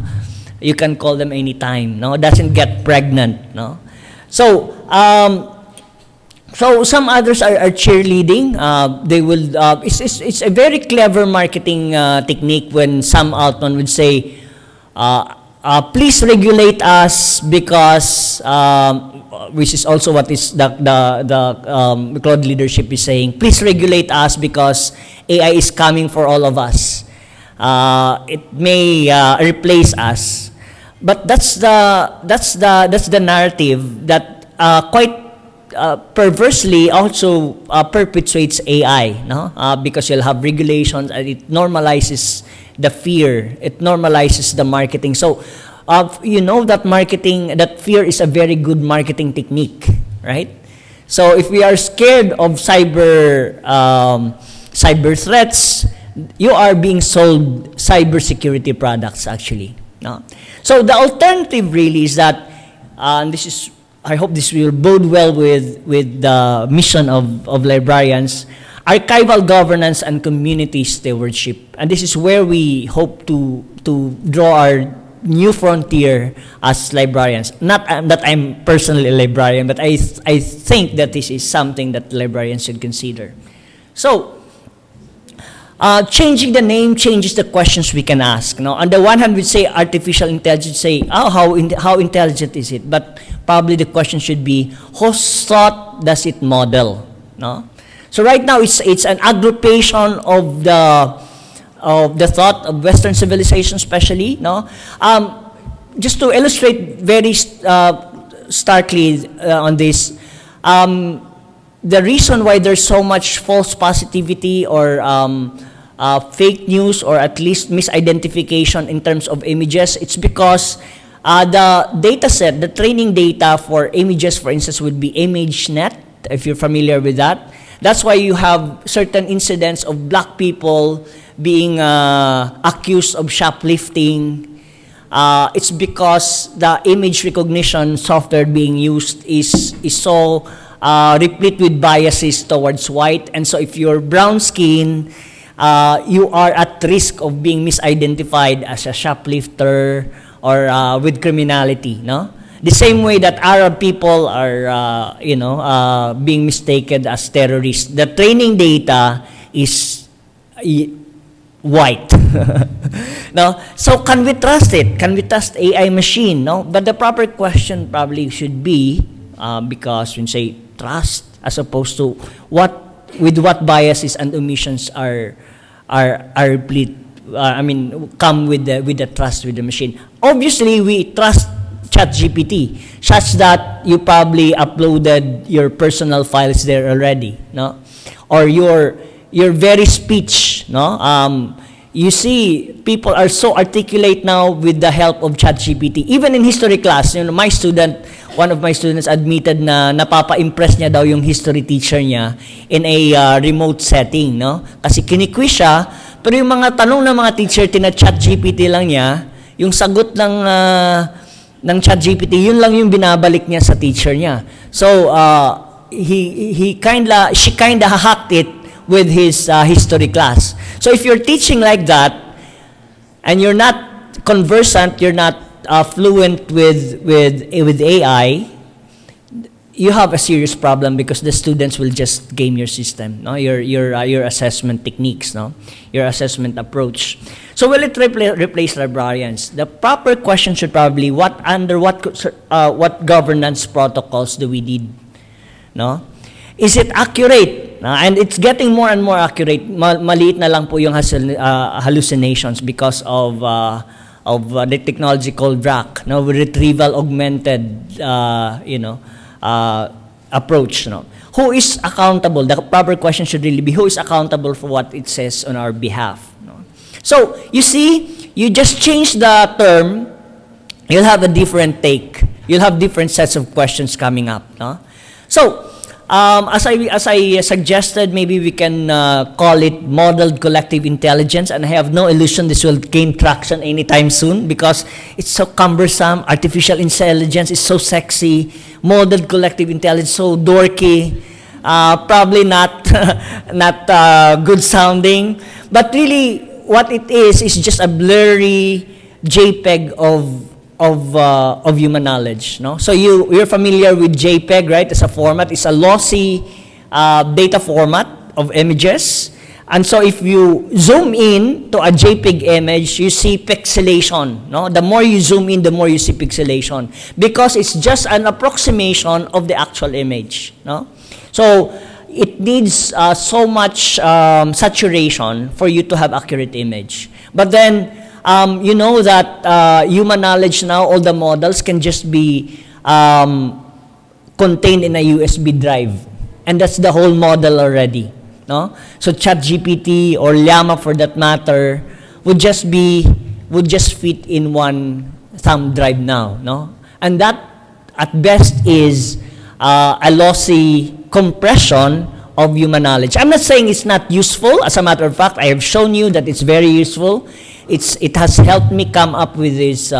You can call them anytime, no? Doesn't get pregnant, no? So so some others are cheerleading. They will. It's a very clever marketing technique when Sam Altman would say, "Please regulate us because," which is also what is the Claude leadership is saying. Please regulate us because AI is coming for all of us. It may replace us, but that's the narrative that quite perversely also perpetuates AI, no? Because you'll have regulations, and it normalizes the fear. It normalizes the marketing. So, you know that that fear is a very good marketing technique, right? So if we are scared of cyber threats, you are being sold cybersecurity products, actually, no? So the alternative really is that, and this is, I hope this will bode well with the mission of librarians, archival governance and community stewardship. And this is where we hope to draw our new frontier as librarians. Not that I'm personally a librarian, but I think that this is something that librarians should consider. So, changing the name changes the questions we can ask. No? On the one hand, we say artificial intelligence, say, oh, how intelligent is it? But probably the question should be, whose thought does it model? No? So right now, it's an aggregation of the thought of Western civilization, especially. No? Just to illustrate very starkly on this, the reason why there's so much false positivity or fake news, or at least misidentification in terms of images, it's because the data set, the training data for images, for instance, would be ImageNet, if you're familiar with that. That's why you have certain incidents of black people being accused of shoplifting. It's because the image recognition software being used is so replete with biases towards white, and so if you're brown skin, you are at risk of being misidentified as a shoplifter or with criminality. No, the same way that Arab people are, being mistaken as terrorists. The training data is white. No, so can we trust it? Can we trust AI machine? No, but the proper question probably should be, because when say trust, as opposed to with what biases and omissions are replete. Come with the trust with the machine. Obviously, we trust ChatGPT, such that you probably uploaded your personal files there already, no, or your very speech, no. You see, people are so articulate now with the help of ChatGPT. Even in history class, one of my students admitted na napapa-impress niya daw yung history teacher niya in a remote setting, no? Kasi kini-quiz siya, pero yung mga tanong ng mga teacher, tina-ChatGPT lang niya, yung sagot ng ChatGPT, yun lang yung binabalik niya sa teacher niya. So, she kinda hacked it with his history class. So if you're teaching like that, and you're not conversant, you're not fluent with AI, you have a serious problem, because the students will just game your system, no, your assessment techniques, no, your assessment approach. So will it replace librarians? The proper question should probably what governance protocols do we need, no? Is it accurate? And it's getting more and more accurate. Maliit na lang po yung hallucinations because of the technology called RAC, no, retrieval augmented, approach. No, who is accountable? The proper question should really be, who is accountable for what it says on our behalf? No? So you see, you just change the term, you'll have a different take. You'll have different sets of questions coming up. No? So. As I suggested, maybe we can call it modeled collective intelligence, and I have no illusion this will gain traction anytime soon, because it's so cumbersome. Artificial intelligence is so sexy. Modeled collective intelligence, so dorky. Probably not good sounding. But really, what it is just a blurry JPEG of human knowledge, no? So you're familiar with JPEG, right? As a format, it's a lossy data format of images. And so if you zoom in to a JPEG image, you see pixelation, no? The more you zoom in, the more you see pixelation, because it's just an approximation of the actual image, no? So it needs so much saturation for you to have accurate image. But then you know that human knowledge now, all the models can just be contained in a USB drive. And that's the whole model already. No? So ChatGPT or Llama, for that matter, would just fit in one thumb drive now. No? And that, at best, is a lossy compression of human knowledge. I'm not saying it's not useful. As a matter of fact, I have shown you that it's very useful. It has helped me come up with this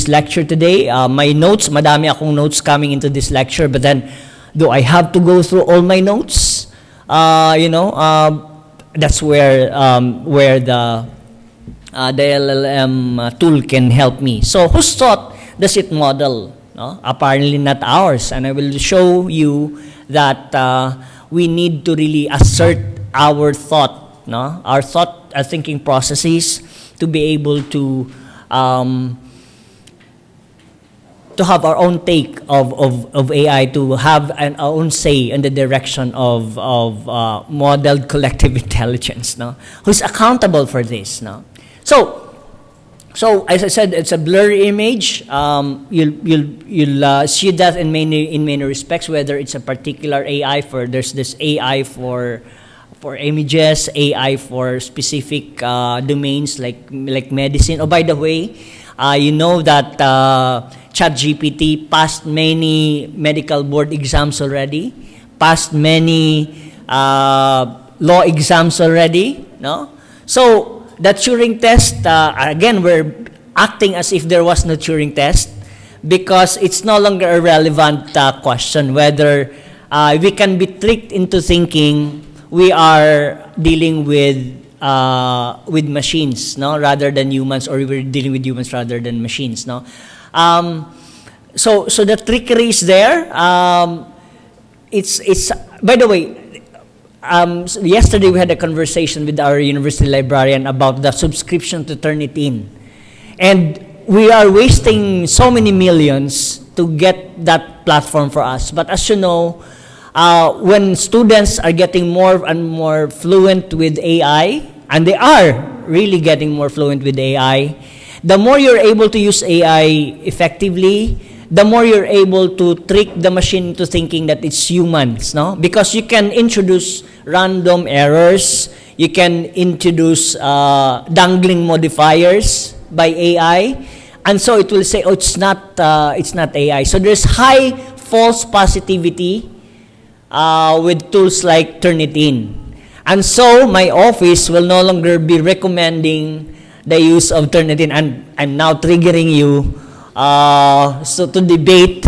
lecture today. My notes, madami akong notes coming into this lecture, but then, do I have to go through all my notes? That's where the LLM tool can help me. So whose thought does it model? No? Apparently not ours. And I will show you that we need to really assert our thought no? Our thinking processes, to be able to have our own take of AI, to have our own say in the direction of modeled collective intelligence, no? Who's accountable for this, no? So as I said, it's a blurry image. You'll see that in many respects, whether it's a particular AI there's this AI for images, AI for specific domains like medicine. Oh, by the way, you know that ChatGPT passed many medical board exams already, passed many law exams already, no? So the Turing test, again, we're acting as if there was no Turing test, because it's no longer a relevant question whether we can be tricked into thinking we are dealing with machines, no, rather than humans, or we're dealing with humans rather than machines, no. So the trickery is there. It's by the way. So yesterday we had a conversation with our university librarian about the subscription to Turnitin. And we are wasting so many millions to get that platform for us. But as you know, when students are getting more and more fluent with AI, and they are really getting more fluent with AI, the more you're able to use AI effectively, the more you're able to trick the machine into thinking that it's humans, no? Because you can introduce random errors, you can introduce dangling modifiers by AI, and so it will say, oh, it's not AI. So there's high false positivity with tools like Turnitin. And so my office will no longer be recommending the use of Turnitin, and I'm now triggering you so to debate.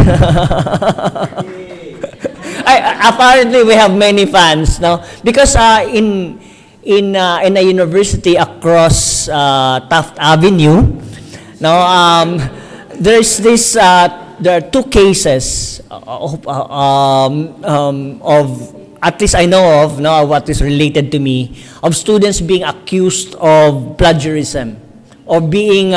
Apparently, we have many fans, no? Because in a university across Taft Avenue, no, there's this. There are two cases of at least I know of, no, what is related to me, of students being accused of plagiarism, or being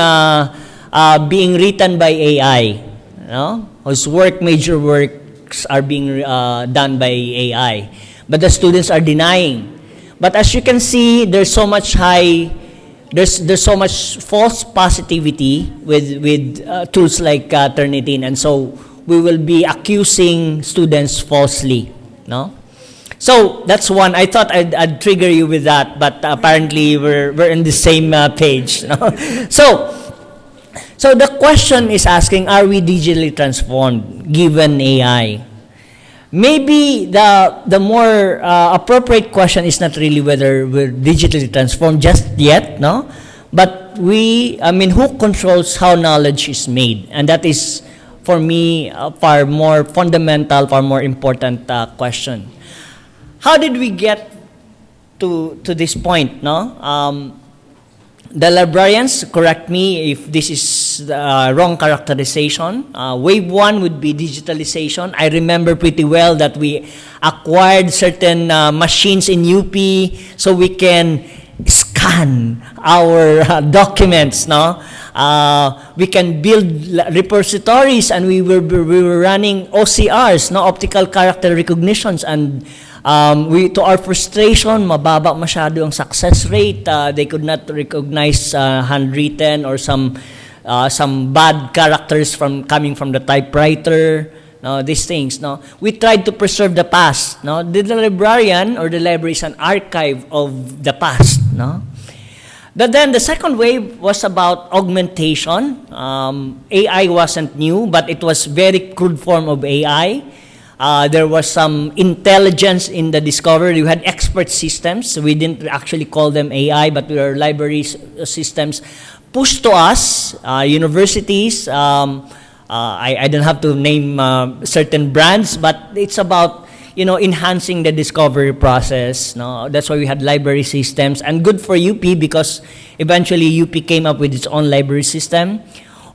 written by AI, no? Whose major works are being done by AI, but the students are denying. But as you can see, there's so much false positivity with tools like Turnitin, and so we will be accusing students falsely, no? So that's one. I thought I'd trigger you with that, but apparently we're in the same page, no? So the question is asking, are we digitally transformed given AI? Maybe the more appropriate question is not really whether we're digitally transformed just yet, no? But who controls how knowledge is made? And that is, for me, a far more fundamental, far more important question. How did we get to this point, no? The librarians, correct me if this is the wrong characterization. Wave one would be digitalization. I remember pretty well that we acquired certain machines in UP so we can scan our documents, no? We can build repositories, and we were running OCRs, no, optical character recognitions, and to our frustration, mababa masyado ang success rate. They could not recognize handwritten or some bad characters coming from the typewriter. No, these things. No, we tried to preserve the past. No, the librarian or the library is an archive of the past. No, but then the second wave was about augmentation. AI wasn't new, but it was very crude form of AI. There was some intelligence in the discovery. You had expert systems. We didn't actually call them AI, but we were library systems pushed to us, universities. I don't have to name certain brands, but it's about, enhancing the discovery process. No? That's why we had library systems. And good for UP, because eventually UP came up with its own library system.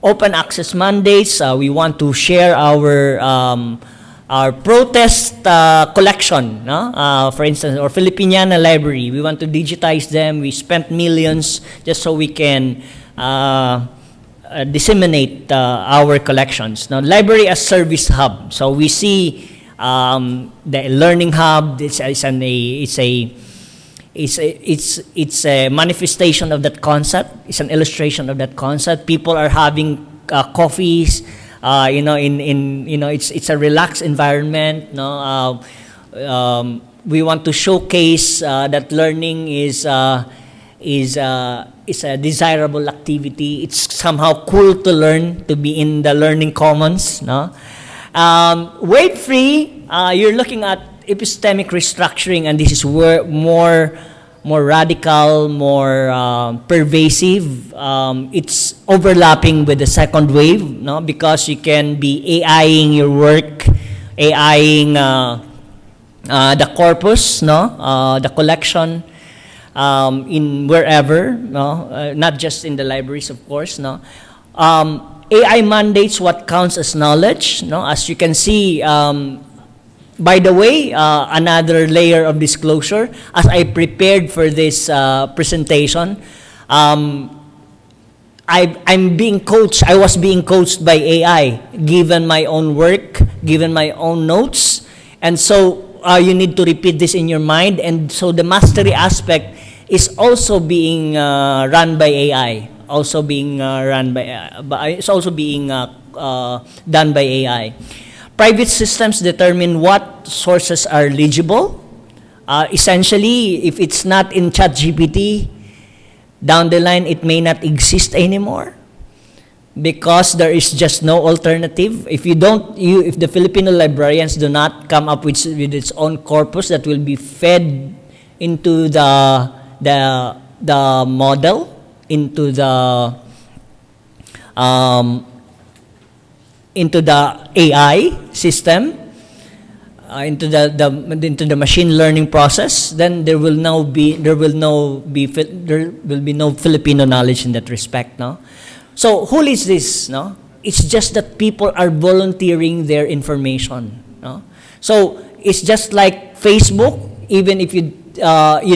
Open access mandates. We want to share our our protest collection, no? For instance, or Filipiniana Library. We want to digitize them. We spent millions just so we can disseminate our collections. Now, library as service hub. So we see the learning hub. It's a manifestation of that concept. It's an illustration of that concept. People are having coffees. It's a relaxed environment. No, we want to showcase that learning is a desirable activity. It's somehow cool to learn, to be in the learning commons. No, wave free. You're looking at epistemic restructuring, and this is more radical, more pervasive. It's overlapping with the second wave, no? Because you can be AIing your work, AIing the corpus, no? The collection in wherever, no? Not just in the libraries, of course, no? AI mandates what counts as knowledge, no? As you can see. By the way, another layer of disclosure, as I prepared for this presentation, I'm being coached, I was being coached by AI, given my own work, given my own notes, and so you need to repeat this in your mind, and so the mastery aspect is also being run by AI, also being it's also being done by AI. Private systems determine what sources are legible. Essentially, if it's not in ChatGPT, down the line it may not exist anymore because there is just no alternative. If the Filipino librarians do not come up with its own corpus that will be fed into the model, into the AI system, into the machine learning process, then there will be no Filipino knowledge in that respect, no. So who leads this, no? It's just that people are volunteering their information, no. So it's just like Facebook. Even if you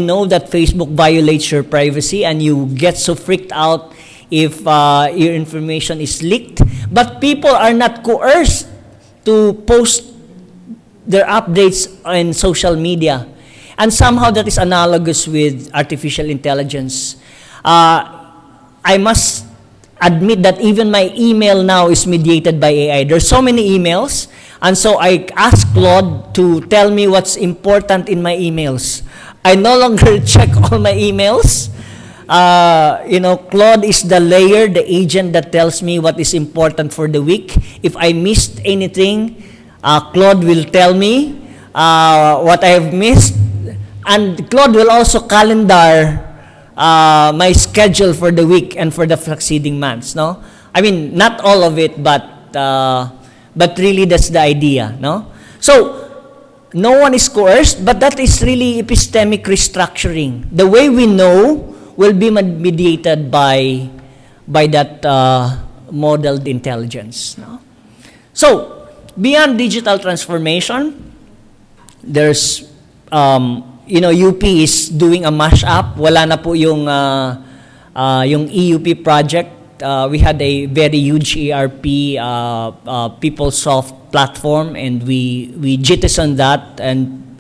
know that Facebook violates your privacy and you get so freaked out if your information is leaked, but people are not coerced to post their updates on social media. And somehow that is analogous with artificial intelligence. I must admit that even my email now is mediated by AI. There's so many emails, and so I asked Claude to tell me what's important in my emails. I no longer check all my emails. Claude is the layer, the agent that tells me what is important for the week. If I missed anything, Claude will tell me what I have missed. And Claude will also calendar my schedule for the week and for the succeeding months, no? I mean, not all of it, but really that's the idea, no? So, no one is coerced, but that is really epistemic restructuring. The way we know will be mediated by that modeled intelligence. No? So, beyond digital transformation, there's, UP is doing a mashup. Wala na po yung EUP project. We had a very huge ERP, PeopleSoft platform, and we jettisoned that and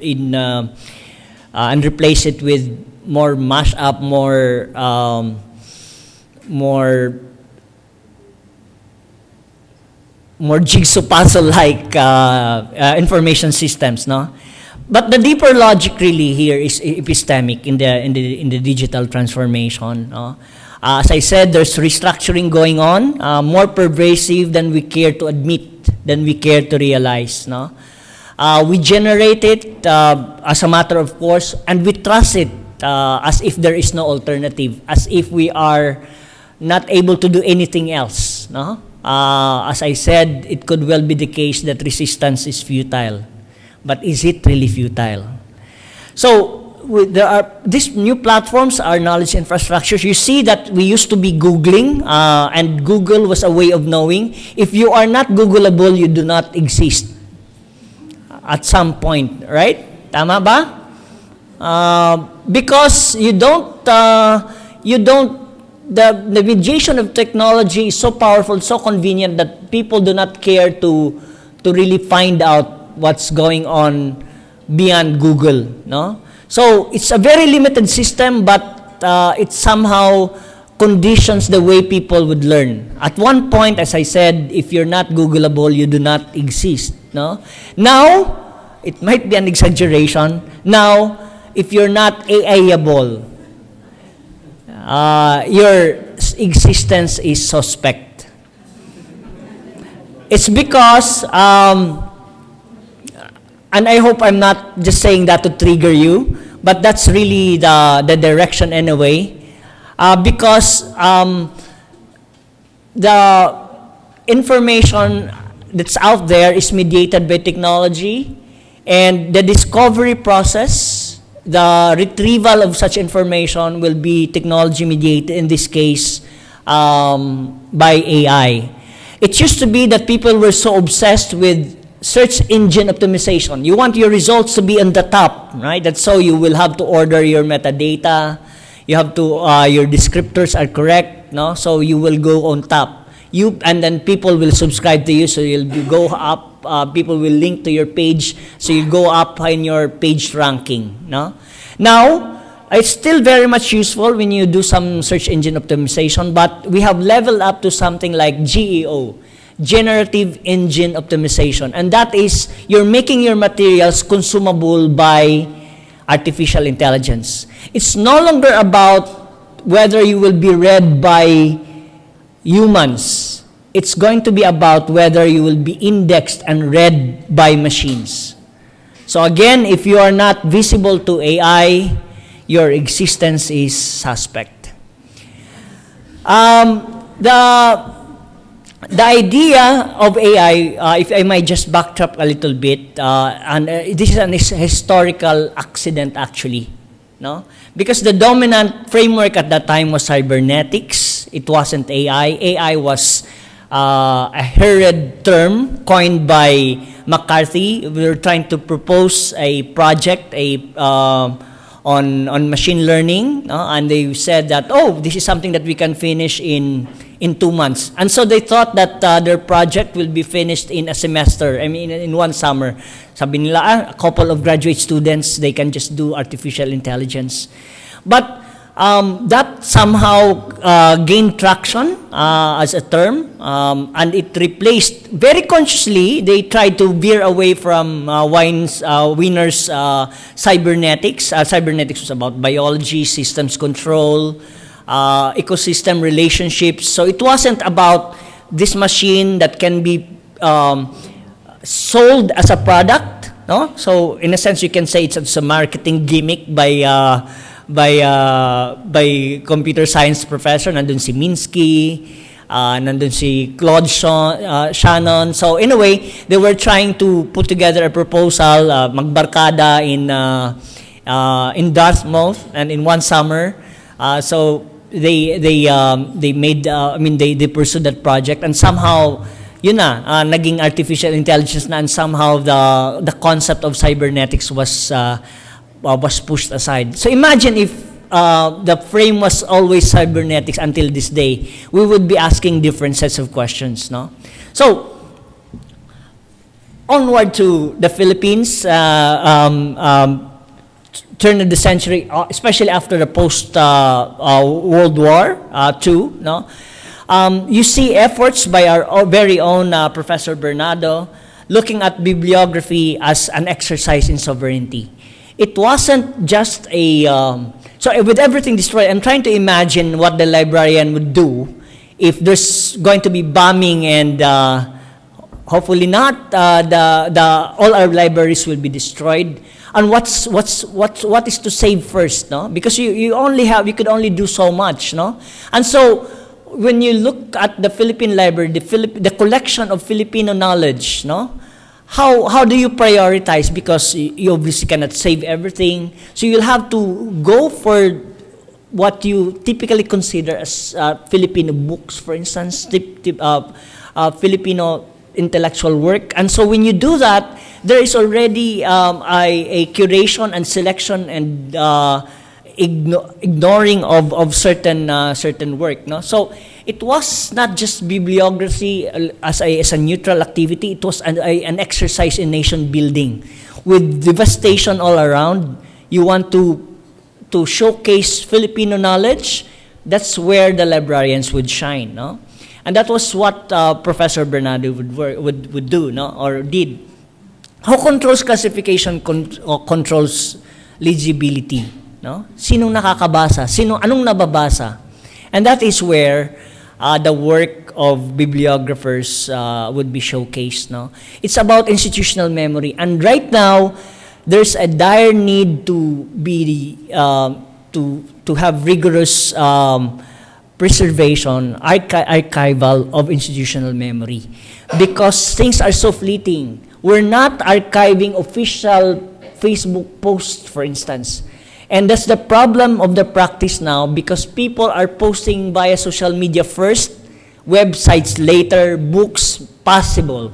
replace it with more mashup, more jigsaw puzzle like information systems, no? But the deeper logic really here is epistemic in the digital transformation, no? As I said, there's restructuring going on, more pervasive than we care to admit, than we care to realize, no? We generate it as a matter of course, and we trust it as if there is no alternative, as if we are not able to do anything else, no? As I said, it could well be the case that resistance is futile. But is it really futile? So, these new platforms are knowledge infrastructures. You see that we used to be Googling, and Google was a way of knowing. If you are not Googleable, you do not exist. at some point, right? Tama ba? Because the mediation of technology is so powerful, so convenient that people do not care to really find out what's going on beyond Google, no? So it's a very limited system, but it somehow conditions the way people would learn. At one point, as I said, if you're not Googleable, you do not exist, no? Now, it might be an exaggeration. Now, if you're not AI-able, your existence is suspect. It's because, and I hope I'm not just saying that to trigger you, but that's really the direction anyway. Because the information that's out there is mediated by technology, and the discovery process, the retrieval of such information will be technology mediated, in this case, by AI. It used to be that people were so obsessed with search engine optimization. You want your results to be on the top, right? That's so you will have to order your metadata. You have to, your descriptors are correct, no? So you will go on top. And then people will subscribe to you, so you'll go up. People will link to your page, so you go up in your page ranking, no? Now, it's still very much useful when you do some search engine optimization, but we have leveled up to something like GEO, Generative Engine Optimization. And that is, you're making your materials consumable by artificial intelligence. It's no longer about whether you will be read by humans. It's going to be about whether you will be indexed and read by machines. So again, if you are not visible to AI, your existence is suspect. The idea of AI, if I might just backtrack a little bit, and this is an historical accident actually, no? Because the dominant framework at that time was cybernetics. It wasn't AI. AI was a heralded term coined by McCarthy. We were trying to propose a project, on machine learning, no? And they said that, oh, this is something that we can finish in 2 months. And so they thought that their project will be finished in a semester, I mean, in one summer. Sabi nila, a couple of graduate students, they can just do artificial intelligence. But that somehow gained traction as a term, and it replaced, very consciously, they tried to veer away from Wiener's cybernetics. Cybernetics was about biology, systems control, ecosystem relationships. So it wasn't about this machine that can be sold as a product, no? So in a sense, you can say it's a marketing gimmick by computer science professor. Nandun si Minsky, nandun si Claude Shannon. So in a way, they were trying to put together a proposal, magbarkada in Dartmouth and in one summer. So they made, they pursued that project, and somehow, yun na, naging artificial intelligence na, and somehow the concept of cybernetics was pushed aside. So imagine if the frame was always cybernetics until this day, we would be asking different sets of questions, no? So, onward to the Philippines, turn of the century, especially after the post-World War II, no? You see efforts by our very own Professor Bernardo looking at bibliography as an exercise in sovereignty. It wasn't just a... so with everything destroyed, I'm trying to imagine what the librarian would do if there's going to be bombing and hopefully not, all our libraries will be destroyed. And what is to save first, no? Because you could only do so much, no? And so when you look at the Philippine library, the collection of Filipino knowledge, no? How do you prioritize? Because you obviously cannot save everything. So you'll have to go for what you typically consider as Filipino books, for instance, Filipino intellectual work. And so when you do that, there is already a curation and selection and ignoring of certain work. No? So it was not just bibliography as a neutral activity. It was an exercise in nation building. With devastation all around, you want to showcase Filipino knowledge. That's where the librarians would shine. No? And that was what Professor Bernardo would do, no? Or did. Who controls classification or controls legibility? No? Sinong nakakabasa? Anong nababasa? And that is where the work of bibliographers would be showcased. No? It's about institutional memory. And right now, there's a dire need to be to have rigorous preservation, archival of institutional memory, because things are so fleeting. We're not archiving official Facebook posts, for instance. And that's the problem of the practice now, because people are posting via social media first, websites later, books possible.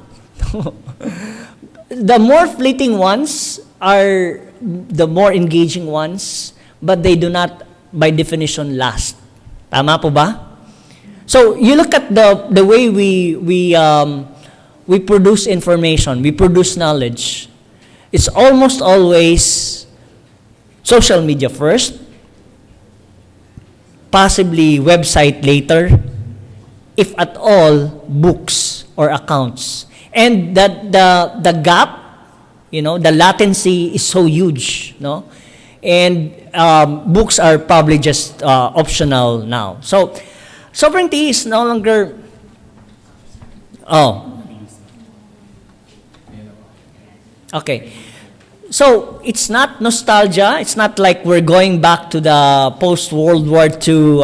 The more fleeting ones are the more engaging ones, but they do not, by definition, last. Tama po ba? So you look at the way we produce information, we produce knowledge. It's almost always social media first, possibly website later, if at all, books or accounts. And that the gap, the latency is so huge, no? And books are probably just optional now. So sovereignty is no longer. Okay. So it's not nostalgia. It's not like we're going back to the post-World War II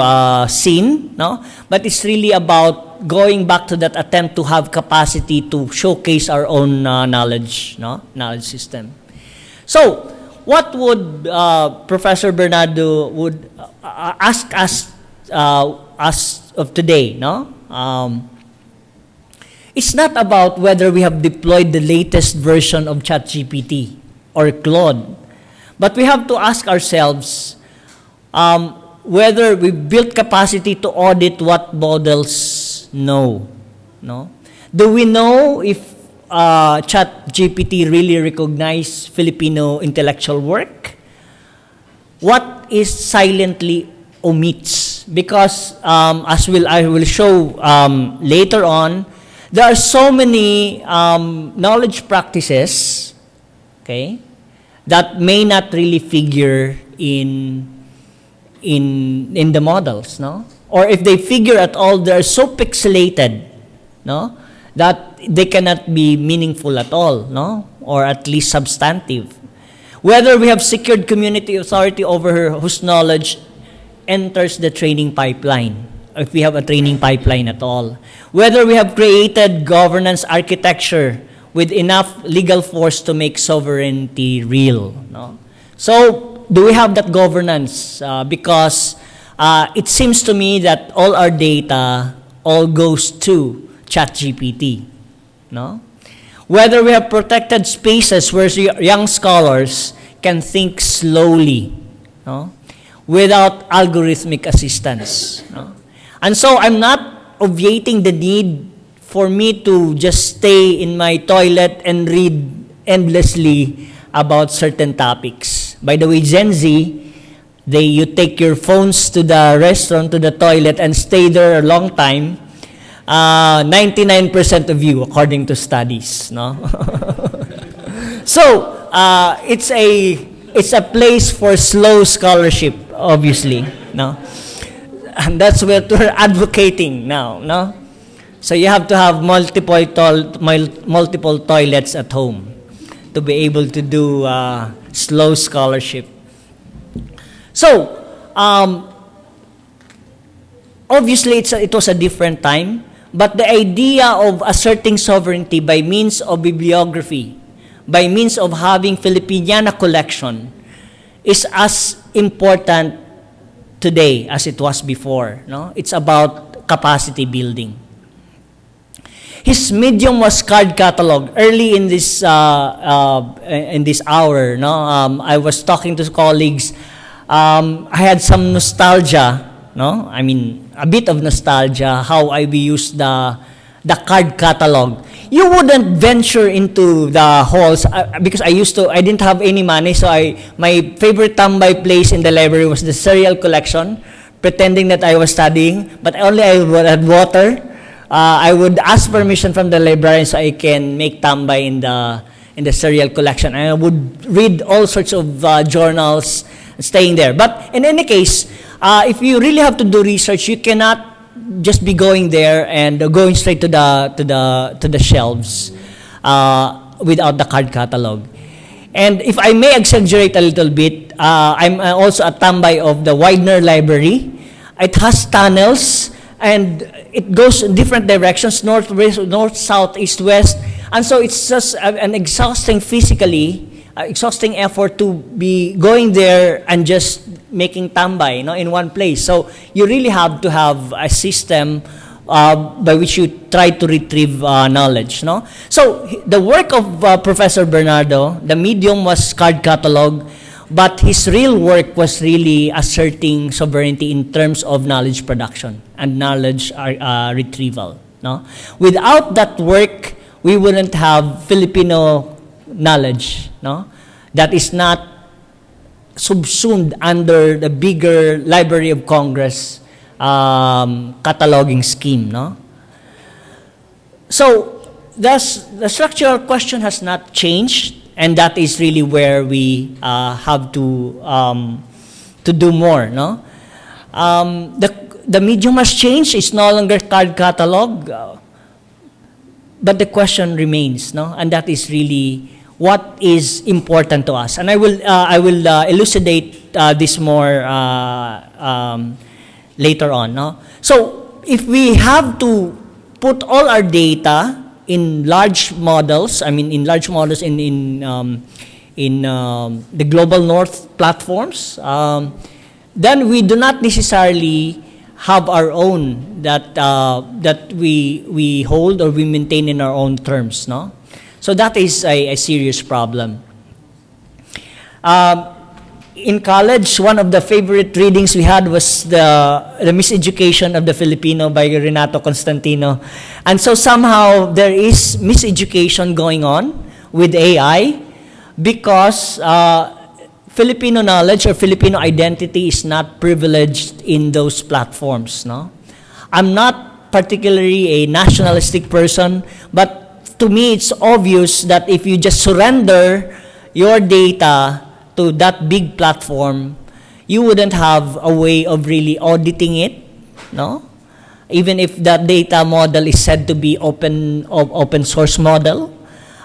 scene, no? But it's really about going back to that attempt to have capacity to showcase our own knowledge, no? Knowledge system. So what would Professor Bernardo would ask us as of today, no? It's not about whether we have deployed the latest version of ChatGPT or Claude, but we have to ask ourselves whether we built capacity to audit what models know. No? Do we know if ChatGPT really recognizes Filipino intellectual work? What is silently omits? Because as I will show later on, there are so many knowledge practices, okay, that may not really figure in the models, no? Or if they figure at all, they're so pixelated, no, that they cannot be meaningful at all, no, or at least substantive. Whether we have secured community authority over whose knowledge enters the training pipeline, if we have a training pipeline at all. Whether we have created governance architecture with enough legal force to make sovereignty real. No? So, do we have that governance? Because it seems to me that all our data all goes to ChatGPT. No? Whether we have protected spaces where young scholars can think slowly, no? Without algorithmic assistance. No? And so I'm not obviating the need for me to just stay in my toilet and read endlessly about certain topics. By the way, Gen Z, you take your phones to the restaurant, to the toilet, and stay there a long time. 99% of you, according to studies, no? So it's a place for slow scholarship, obviously, no? And that's what we're advocating now, no? So you have to have multiple toilets at home to be able to do slow scholarship. So, obviously it was a different time, but the idea of asserting sovereignty by means of bibliography, by means of having Filipiniana collection, is as important today as it was before. No? It's about capacity building. His medium was card catalog. Early in this hour, no, I was talking to colleagues. I had some nostalgia, no, I mean a bit of nostalgia how I used the card catalog. You wouldn't venture into the halls because I didn't have any money, so my favorite tambay place in the library was the cereal collection, pretending that I was studying, but only I had water. I would ask permission from the librarian so I can make tambay in the cereal collection. And I would read all sorts of journals staying there. But in any case, if you really have to do research, you cannot just be going there and going straight to the shelves without the card catalog. And if I may exaggerate a little bit, I'm also a tambay of the Widener Library. It has tunnels and it goes in different directions, north, south, east, west. And so it's just an exhausting exhausting effort to be going there and just making tambay, in one place. So you really have to have a system by which you try to retrieve knowledge, no? So the work of Professor Bernardo, the medium was card catalog, but his real work was really asserting sovereignty in terms of knowledge production and knowledge retrieval, no? Without that work, we wouldn't have Filipino knowledge, no? That is not subsumed under the bigger Library of Congress cataloging scheme, no? So the structural question has not changed, and that is really where we have to do more, no? The medium has changed; it's no longer card catalog, but the question remains, no? And that is really what is important to us. And I will elucidate this more later on, no? So if we have to put all our data in large models, in the global north platforms, then we do not necessarily have our own that we hold or we maintain in our own terms, no? So that is a serious problem. In college, one of the favorite readings we had was the Miseducation of the Filipino by Renato Constantino. And so somehow there is miseducation going on with AI because Filipino knowledge or Filipino identity is not privileged in those platforms, no? I'm not particularly a nationalistic person, but to me it's obvious that if you just surrender your data to that big platform, you wouldn't have a way of really auditing it, no? Even if that data model is said to be open source model,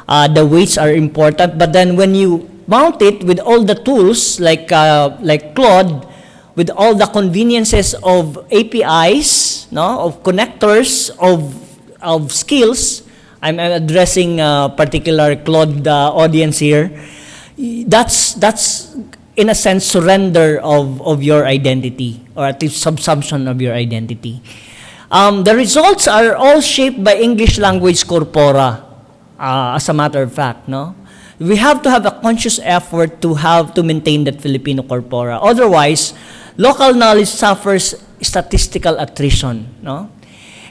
the weights are important. But then when you mount it with all the tools like Claude, with all the conveniences of APIs, no, of connectors, of skills, I'm addressing a particular Claude audience here. That's in a sense surrender of your identity, or at least subsumption of your identity. The results are all shaped by English language corpora, as a matter of fact, no? We have to have a conscious effort to maintain that Filipino corpora. Otherwise, local knowledge suffers statistical attrition, no?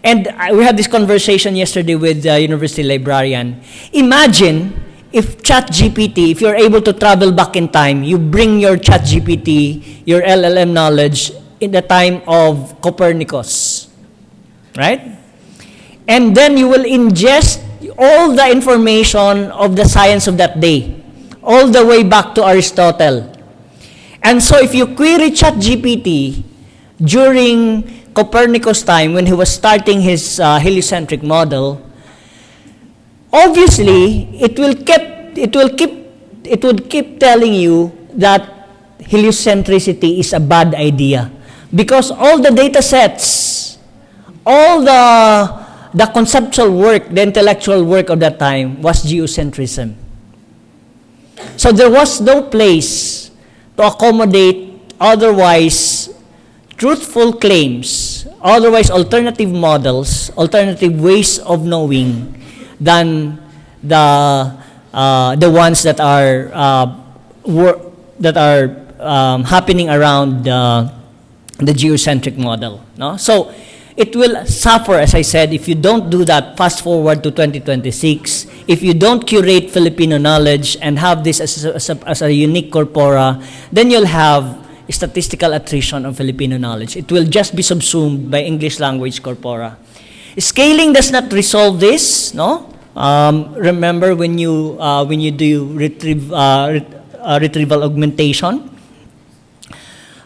And we had this conversation yesterday with the university librarian. Imagine if ChatGPT, if you're able to travel back in time, you bring your ChatGPT, your LLM knowledge in the time of Copernicus, right? And then you will ingest all the information of the science of that day, all the way back to Aristotle. And so if you query ChatGPT during Copernicus' time, when he was starting his heliocentric model, obviously it would keep telling you that heliocentricity is a bad idea, because all the data sets, all the conceptual work, the intellectual work of that time was geocentrism. So there was no place to accommodate otherwise truthful claims otherwise alternative models, alternative ways of knowing than the ones that are happening around the geocentric model. No? So it will suffer, as I said, if you don't do that. Fast forward to 2026, if you don't curate Filipino knowledge and have this as a unique corpora, then you'll have statistical attrition of Filipino knowledge. It will just be subsumed by English language corpora. Scaling does not resolve this. No. Remember when you do retrieval augmentation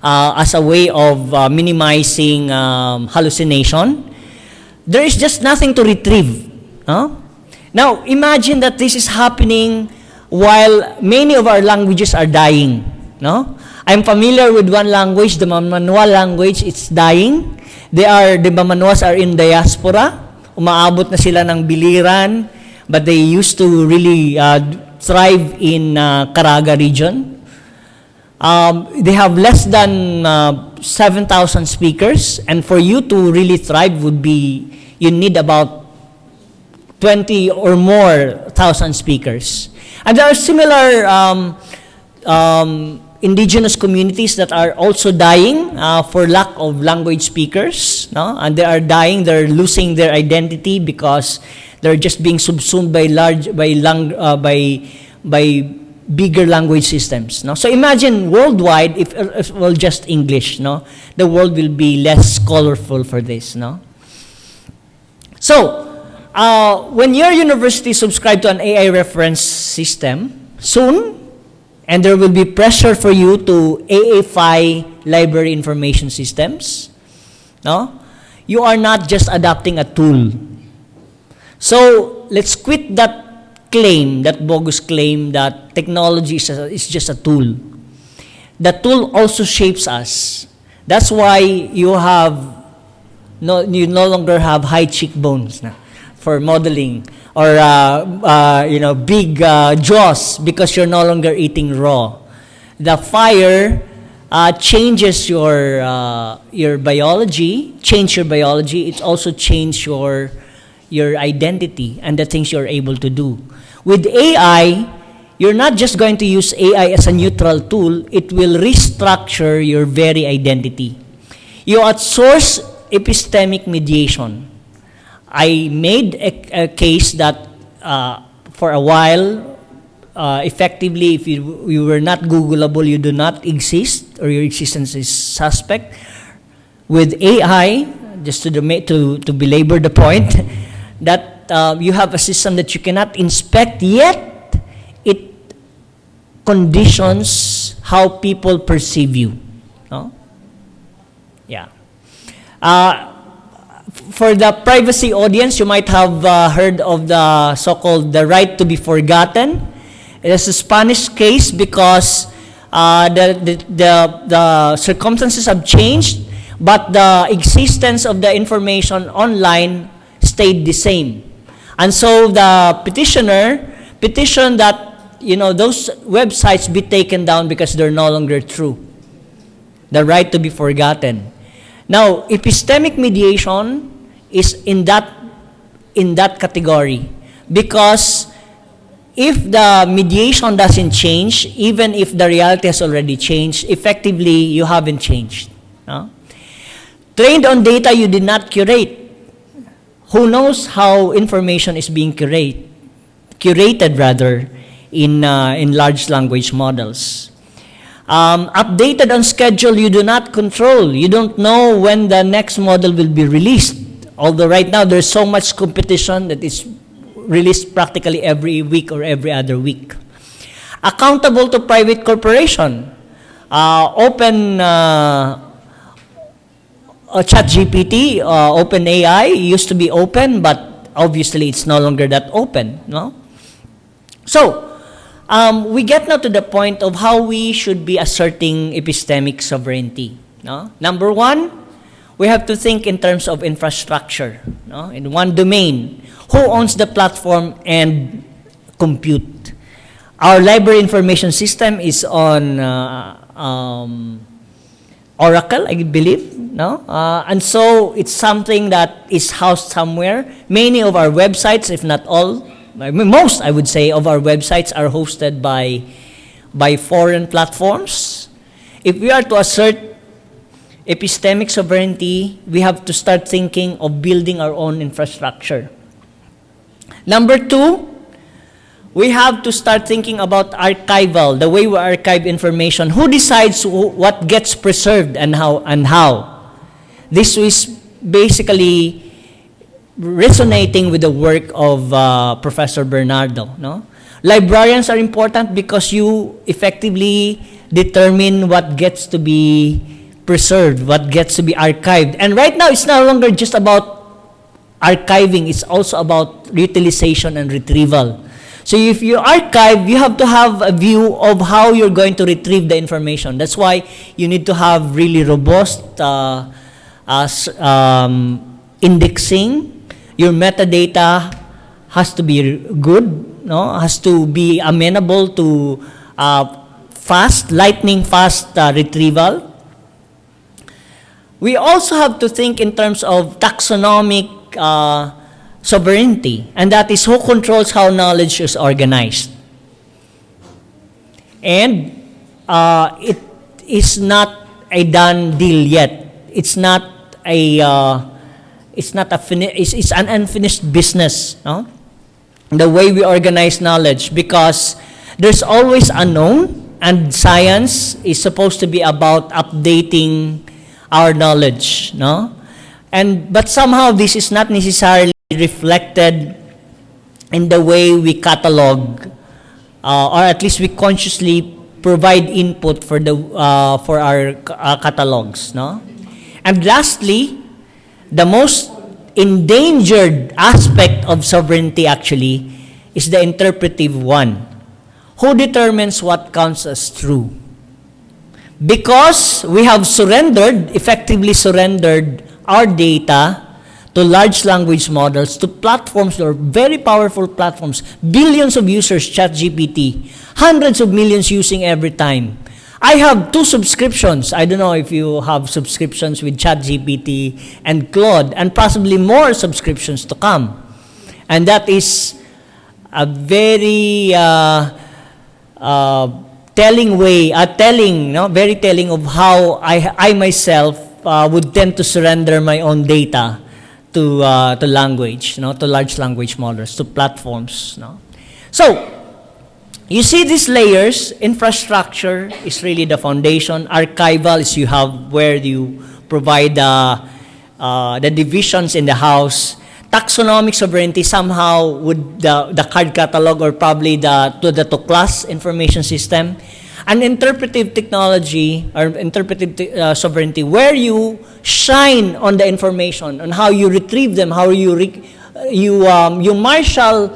as a way of minimizing hallucination, there is just nothing to retrieve. Now, imagine that this is happening while many of our languages are dying. No? I'm familiar with one language, the Mamanwa language, it's dying. The Mamanwas are in diaspora. Umaabot na sila ng biliran, but they used to really thrive in Caraga region. They have less than 7,000 speakers, and for you to really thrive you need about 20 or more thousand speakers. And there are similar indigenous communities that are also dying for lack of language speakers, no? And they are dying, they're losing their identity because they're just being subsumed by bigger language systems. No? So imagine worldwide, if well, just English, no? The world will be less colorful for this. No? So, when your university subscribe to an AI reference system, soon, and there will be pressure for you to AAFI library information systems, no? You are not just adopting a tool. So, let's quit that claim, that bogus claim that technology is just a tool. The tool also shapes us. That's why you no longer have high cheekbones for modeling, or big jaws because you're no longer eating raw. The fire changes your biology. It also changes your identity and the things you're able to do. With AI, you're not just going to use AI as a neutral tool. It will restructure your very identity. You outsource epistemic mediation. I made a case that for a while, effectively, if you were not Googleable, you do not exist, or your existence is suspect. With AI, just to belabor the point, that you have a system that you cannot inspect, yet it conditions how people perceive you. No? Yeah. For the privacy audience, you might have heard of the so-called the right to be forgotten. It is a Spanish case because the circumstances have changed, but the existence of the information online stayed the same. And so the petitioner petitioned that those websites be taken down because they're no longer true. The right to be forgotten. Now, epistemic mediation is in that category, because if the mediation doesn't change, even if the reality has already changed, effectively you haven't changed. No? Trained on data you did not curate. Who knows how information is being curated rather in large language models. Updated on schedule you do not control. You don't know when the next model will be released. Although right now there's so much competition that it's released practically every week or every other week. Accountable to private corporation. ChatGPT, OpenAI used to be open, but obviously it's no longer that open. No? So, we get now to the point of how we should be asserting epistemic sovereignty. No? Number one, we have to think in terms of infrastructure. No? In one domain, who owns the platform and compute? Our library information system is on Oracle, I believe, no? And so it's something that is housed somewhere. Many of our websites, if not all, most, I would say, of our websites are hosted by foreign platforms. If we are to assert epistemic sovereignty, we have to start thinking of building our own infrastructure. Number two, we have to start thinking about archival, the way we archive information. Who decides what gets preserved and how? This is basically resonating with the work of Professor Bernardo. No? Librarians are important because you effectively determine what gets to be preserved, what gets to be archived. And right now, it's no longer just about archiving, it's also about utilization and retrieval. So if you archive, you have to have a view of how you're going to retrieve the information. That's why you need to have really robust indexing. Your metadata has to be good, no? Has to be amenable to lightning fast retrieval. We also have to think in terms of taxonomic sovereignty, and that is who controls how knowledge is organized. And it is not a done deal yet. It's not it's an unfinished business, no? The way we organize knowledge, because there's always unknown, and science is supposed to be about updating our knowledge, no? But somehow this is not necessarily reflected in the way we catalog, or at least we consciously provide input for our catalogs, no? And lastly, the most endangered aspect of sovereignty actually is the interpretive one. Who determines what counts as true? Because we have effectively surrendered our data to large language models, to platforms that are very powerful platforms, billions of users, ChatGPT, hundreds of millions using every time. I have 2 subscriptions. I don't know if you have subscriptions with ChatGPT and Claude, and possibly more subscriptions to come. And that is a very very telling of how I myself would tend to surrender my own data to language, to large language models, to platforms. So, you see these layers. Infrastructure is really the foundation. Archival is you have where you provide the divisions in the house. Taxonomic sovereignty somehow would the card catalog, or probably the class information system. An interpretive technology, or interpretive sovereignty, where you shine on the information, on how you retrieve them, how you marshal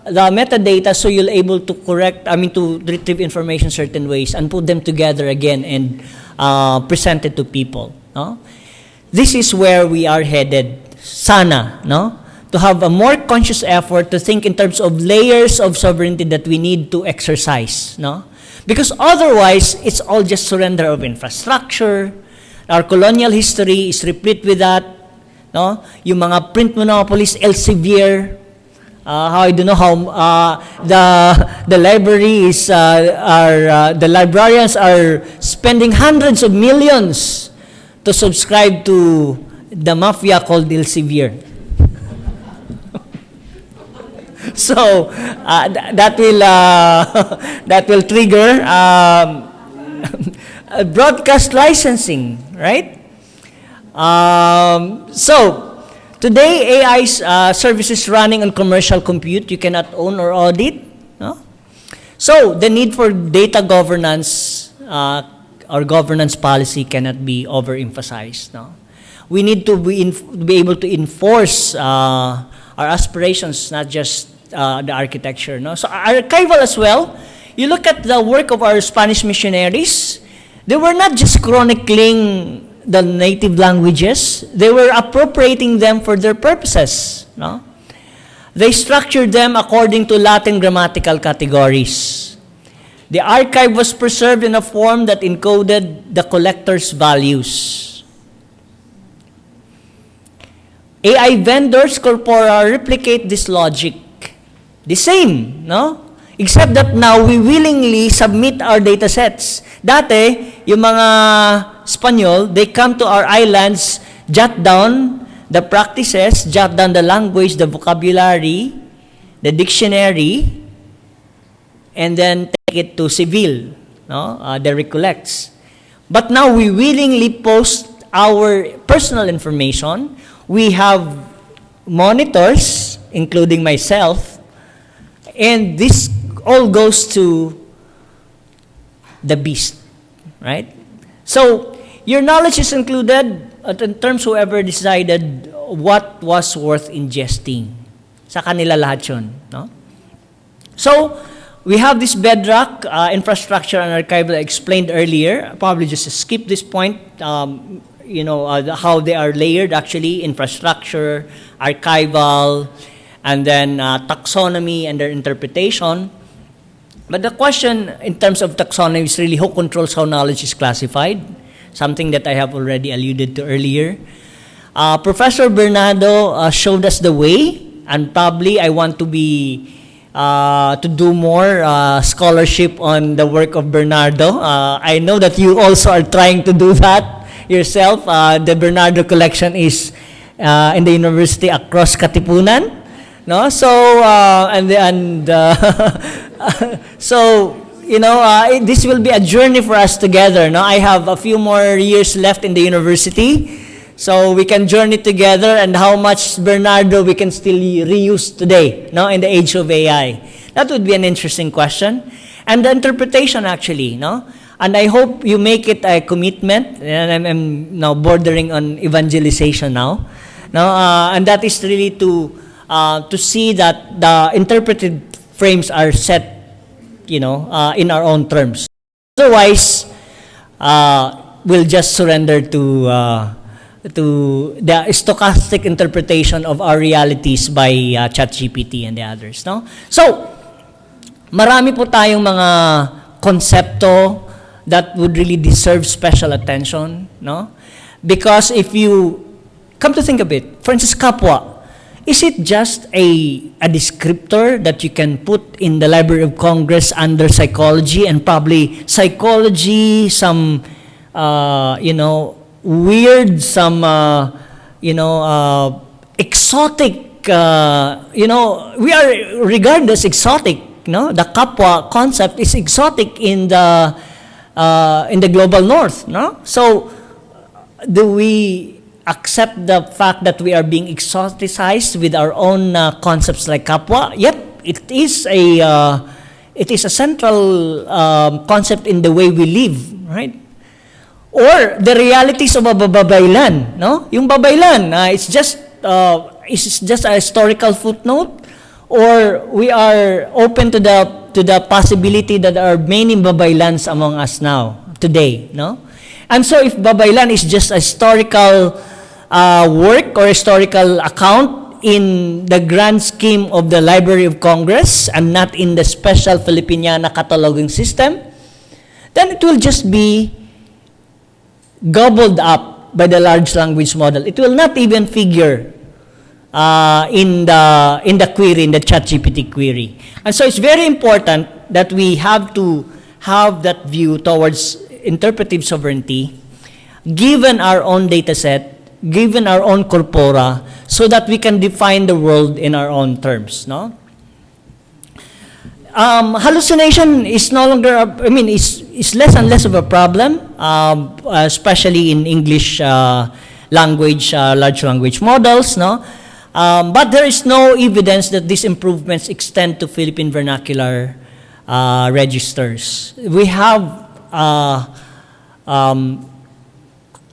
the metadata, so you're able to to retrieve information certain ways and put them together again and present it to people. No? This is where we are headed. Sana, no? To have a more conscious effort to think in terms of layers of sovereignty that we need to exercise, no? Because otherwise, it's all just surrender of infrastructure. Our colonial history is replete with that, no? Yung mga print monopolies, Elsevier, I don't know how the library is the librarians are spending hundreds of millions to subscribe to the mafia called Elsevier. So that will trigger broadcast licensing, right? So today, AI services running on commercial compute you cannot own or audit. No? So the need for data governance or governance policy cannot be overemphasized. No? We need to be able to enforce our aspirations, not just the architecture. No? So archival as well. You look at the work of our Spanish missionaries, they were not just chronicling the native languages, they were appropriating them for their purposes. No? They structured them according to Latin grammatical categories. The archive was preserved in a form that encoded the collector's values. AI vendors corpora replicate this logic. The same, no? Except that now we willingly submit our data sets. Dati, yung mga Spanyol, they come to our islands, jot down the practices, jot down the language, the vocabulary, the dictionary, and then take it to Seville, no? The recollects. But now we willingly post our personal information. We have monitors, including myself, and this all goes to the beast, right? So, your knowledge is included in terms whoever decided what was worth ingesting. Sa kanila lahat yun, no? So, we have this bedrock infrastructure and archival I explained earlier. I'll probably just skip this point. How they are layered actually, infrastructure, archival, and then taxonomy and their interpretation. But the question in terms of taxonomy is really who controls how knowledge is classified, something that I have already alluded to earlier. Professor Bernardo showed us the way, and probably I want to do more scholarship on the work of Bernardo. I know that you also are trying to do that yourself. The Bernardo collection is in the university across Katipunan, no? So this will be a journey for us together. No, I have a few more years left in the university, so we can journey together. And how much Bernardo we can still reuse today, no, in the age of AI? That would be an interesting question. And the interpretation, actually, no. And I hope you make it a commitment. And I'm now bordering on evangelization now, no. And that is really to see that the interpreted frames are set, in our own terms. Otherwise, we'll just surrender to the stochastic interpretation of our realities by ChatGPT and the others, no? So, marami po tayong mga konsepto that would really deserve special attention, no? Because if you come to think of it, for instance, kapwa, is it just a descriptor that you can put in the Library of Congress under psychology, and probably psychology, some, weird, some, exotic, we are regarded as exotic, no? The kapwa concept is exotic in the global north, no? So, do we accept the fact that we are being exoticized with our own concepts like kapwa? Yep, it is a central concept in the way we live, right? Or the realities of a babaylan, no? Yung babaylan, it's just a historical footnote, or we are open to the possibility that there are many babaylans among us now today, no? And so, if babaylan is just a historical work or historical account in the grand scheme of the Library of Congress and not in the special Filipiniana cataloging system, then it will just be gobbled up by the large language model. It will not even figure in the query, in the ChatGPT query. And so it's very important that we have to have that view towards interpretive sovereignty, given our own data set, given our own corpora, so that we can define the world in our own terms, no? Hallucination is no longer, is less and less of a problem, especially in English language, large language models, no? But there is no evidence that these improvements extend to Philippine vernacular registers. We have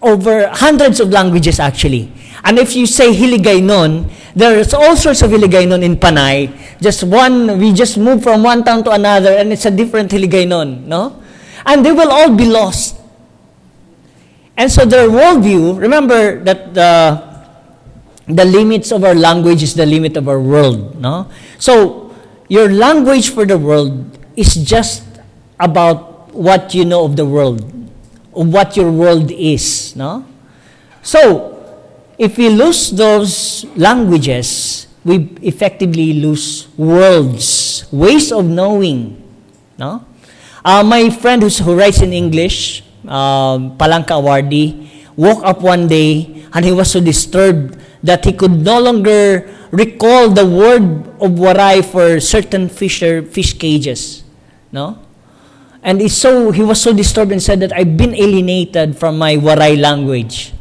over hundreds of languages actually. And if you say Hiligaynon, there's all sorts of Hiligaynon in Panay. We just move from one town to another and it's a different Hiligaynon, no? And they will all be lost. And so their worldview, remember that the limits of our language is the limit of our world, no? So your language for the world is just about what you know of the world, of what your world is, no? So, if we lose those languages, we effectively lose worlds, ways of knowing, no? My friend who writes in English, Palangka awardee, woke up one day and he was so disturbed that he could no longer recall the word of waray for certain fish cages, no? And he was so disturbed and said that I've been alienated from my waray language.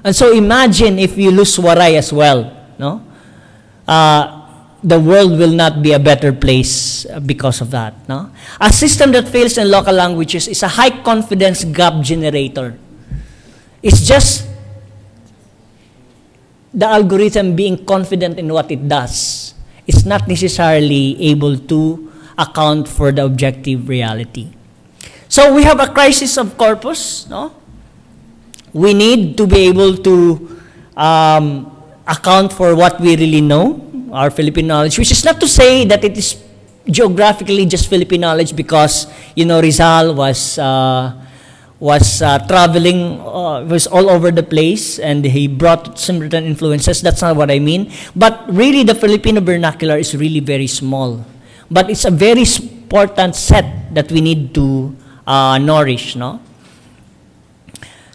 And so imagine if you lose waray as well, no? The world will not be a better place because of that, no? A system that fails in local languages is a high confidence gap generator. It's just the algorithm being confident in what it does. It's not necessarily able to account for the objective reality. So we have a crisis of corpus, no? We need to be able to account for what we really know, our Philippine knowledge, which is not to say that it is geographically just Philippine knowledge because, Rizal was traveling, was all over the place, and he brought certain influences. That's not what I mean. But really, the Filipino vernacular is really very small. But it's a very important set that we need to nourish, no?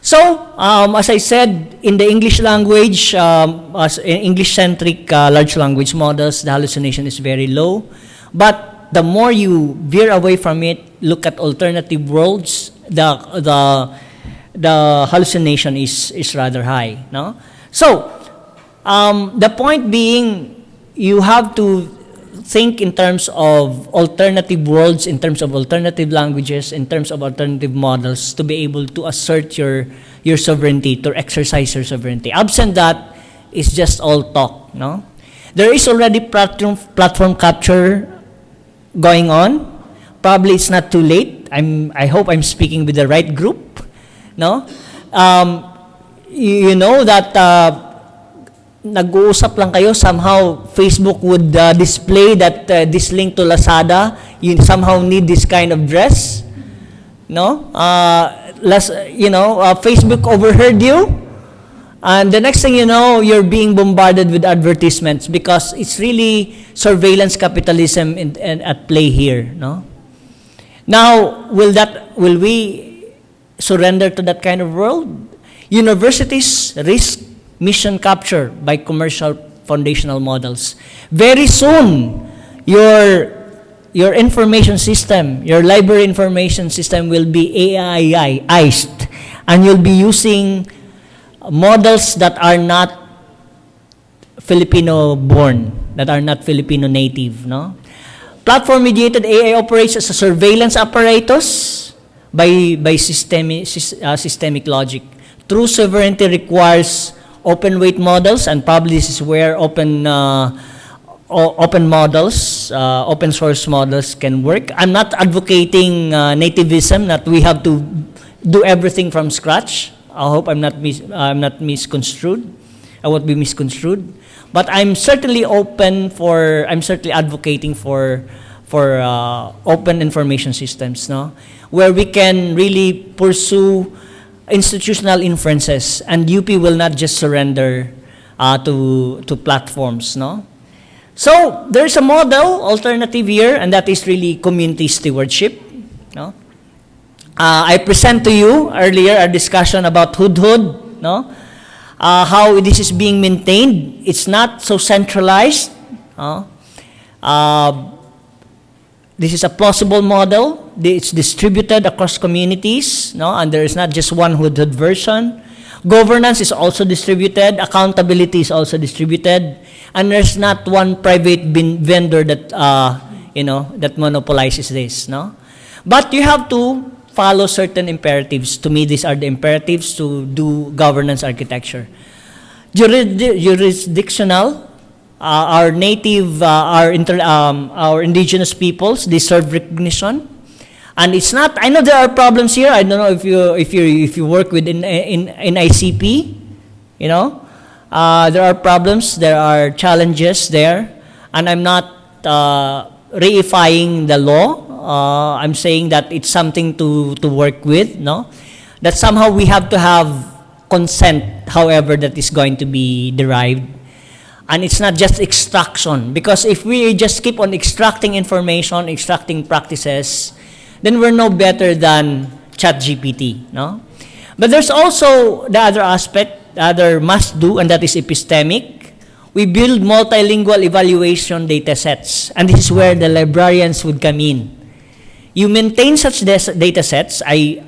So, as I said, in the English language, as in English-centric large language models, the hallucination is very low. But the more you veer away from it, look at alternative worlds, the hallucination is rather high, no? So, the point being, you have to think in terms of alternative worlds, in terms of alternative languages, in terms of alternative models to be able to assert your sovereignty, to exercise your sovereignty. Absent that, it's just all talk, no? There is already platform capture going on. Probably it's not too late. I hope I'm speaking with the right group, no? You know that nag-uusap lang kayo, somehow Facebook would display that this link to Lazada, you somehow need this kind of dress, no? Facebook overheard you, and the next thing you know, you're being bombarded with advertisements because it's really surveillance capitalism at play here, no? Now, will we surrender to that kind of world? Universities risk mission capture by commercial foundational models. Very soon, your information system, your library information system will be AI-ized, and you'll be using models that are not Filipino-born, that are not Filipino-native, no? Platform-mediated AI operates as a surveillance apparatus by systemic logic. True sovereignty requires open weight models, and probably this is where open source models can work. I'm not advocating nativism, that we have to do everything from scratch. I hope I'm not misconstrued. I won't be misconstrued. But I'm certainly advocating for open information systems, no? Where we can really pursue institutional inferences, and UP will not just surrender to platforms, no? So there's a model alternative here, and that is really community stewardship, no? I present to you earlier a discussion about Hudhud, no? How this is being maintained. It's not so centralized. This is a plausible model. It's distributed across communities, no? And there is not just one Hudhud version. Governance is also distributed. Accountability is also distributed. And there's not one private vendor that that monopolizes this, no? But you have to follow certain imperatives. To me, these are the imperatives to do governance architecture. Jurisdictional. Our native, our indigenous peoples deserve recognition, and it's not. I know there are problems here. I don't know if you work with in ICP, there are problems, there are challenges there, and I'm not reifying the law I'm saying that it's something to work with, no? That somehow we have to have consent, however that is going to be derived. And it's not just extraction, because if we just keep on extracting information, extracting practices, then we're no better than ChatGPT, no? But there's also the other aspect, the other must do, and that is epistemic. We build multilingual evaluation data sets, and this is where the librarians would come in. You maintain such data sets. I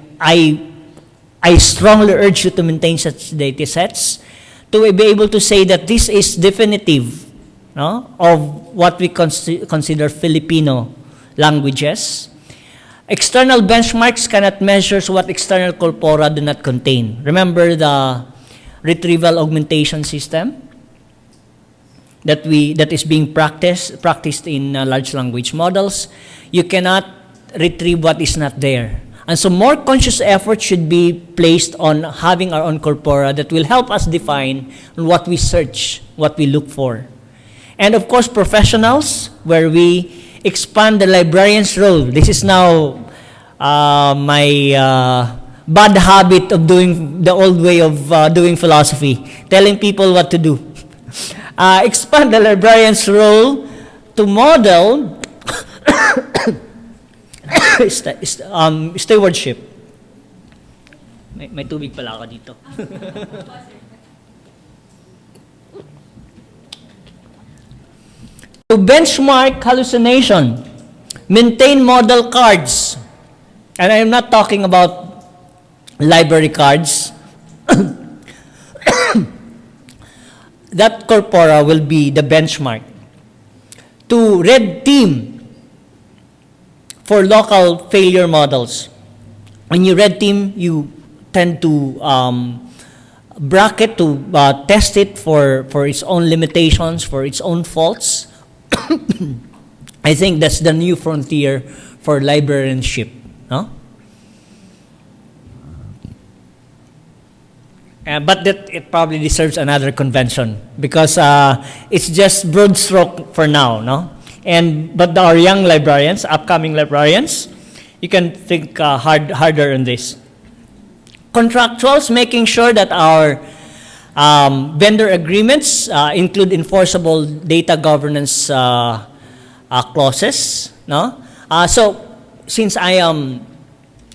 strongly urge you to maintain such data sets to be able to say that this is definitive, no, of what we consider Filipino languages. External benchmarks cannot measure what external corpora do not contain. Remember the retrieval augmentation system that is being practiced in large language models. You cannot retrieve what is not there. And so more conscious effort should be placed on having our own corpora that will help us define what we search, what we look for. And of course, professionals, where we expand the librarian's role. This is now my bad habit of doing the old way of doing philosophy, telling people what to do. Expand the librarian's role to model stewardship. May tubig pala ako dito. To benchmark hallucination, maintain model cards. And I am not talking about library cards. That corpora will be the benchmark. To red team for local failure models. When you red team, you tend to bracket to test it for its own limitations, for its own faults. I think that's the new frontier for librarianship. No? But that it probably deserves another convention because it's just broad stroke for now, no? But our young librarians, upcoming librarians, you can think harder on this. Contractuals, making sure that our vendor agreements include enforceable data governance clauses, no? So since I am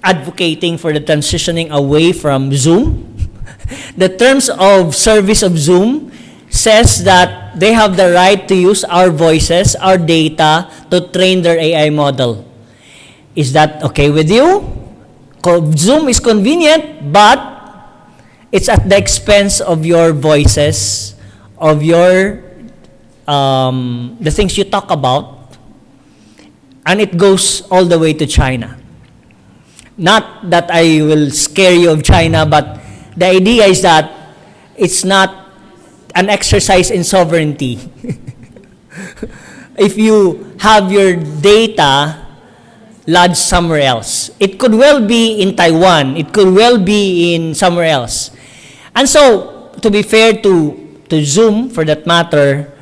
advocating for the transitioning away from Zoom, the terms of service of Zoom says that they have the right to use our voices, our data, to train their AI model. Is that okay with you? Zoom is convenient, but it's at the expense of your voices, of your the things you talk about, and it goes all the way to China. Not that I will scare you of China, but the idea is that it's not an exercise in sovereignty. If you have your data lodged somewhere else, it could well be in Taiwan, it could well be in somewhere else. And so, to be fair to Zoom, for that matter,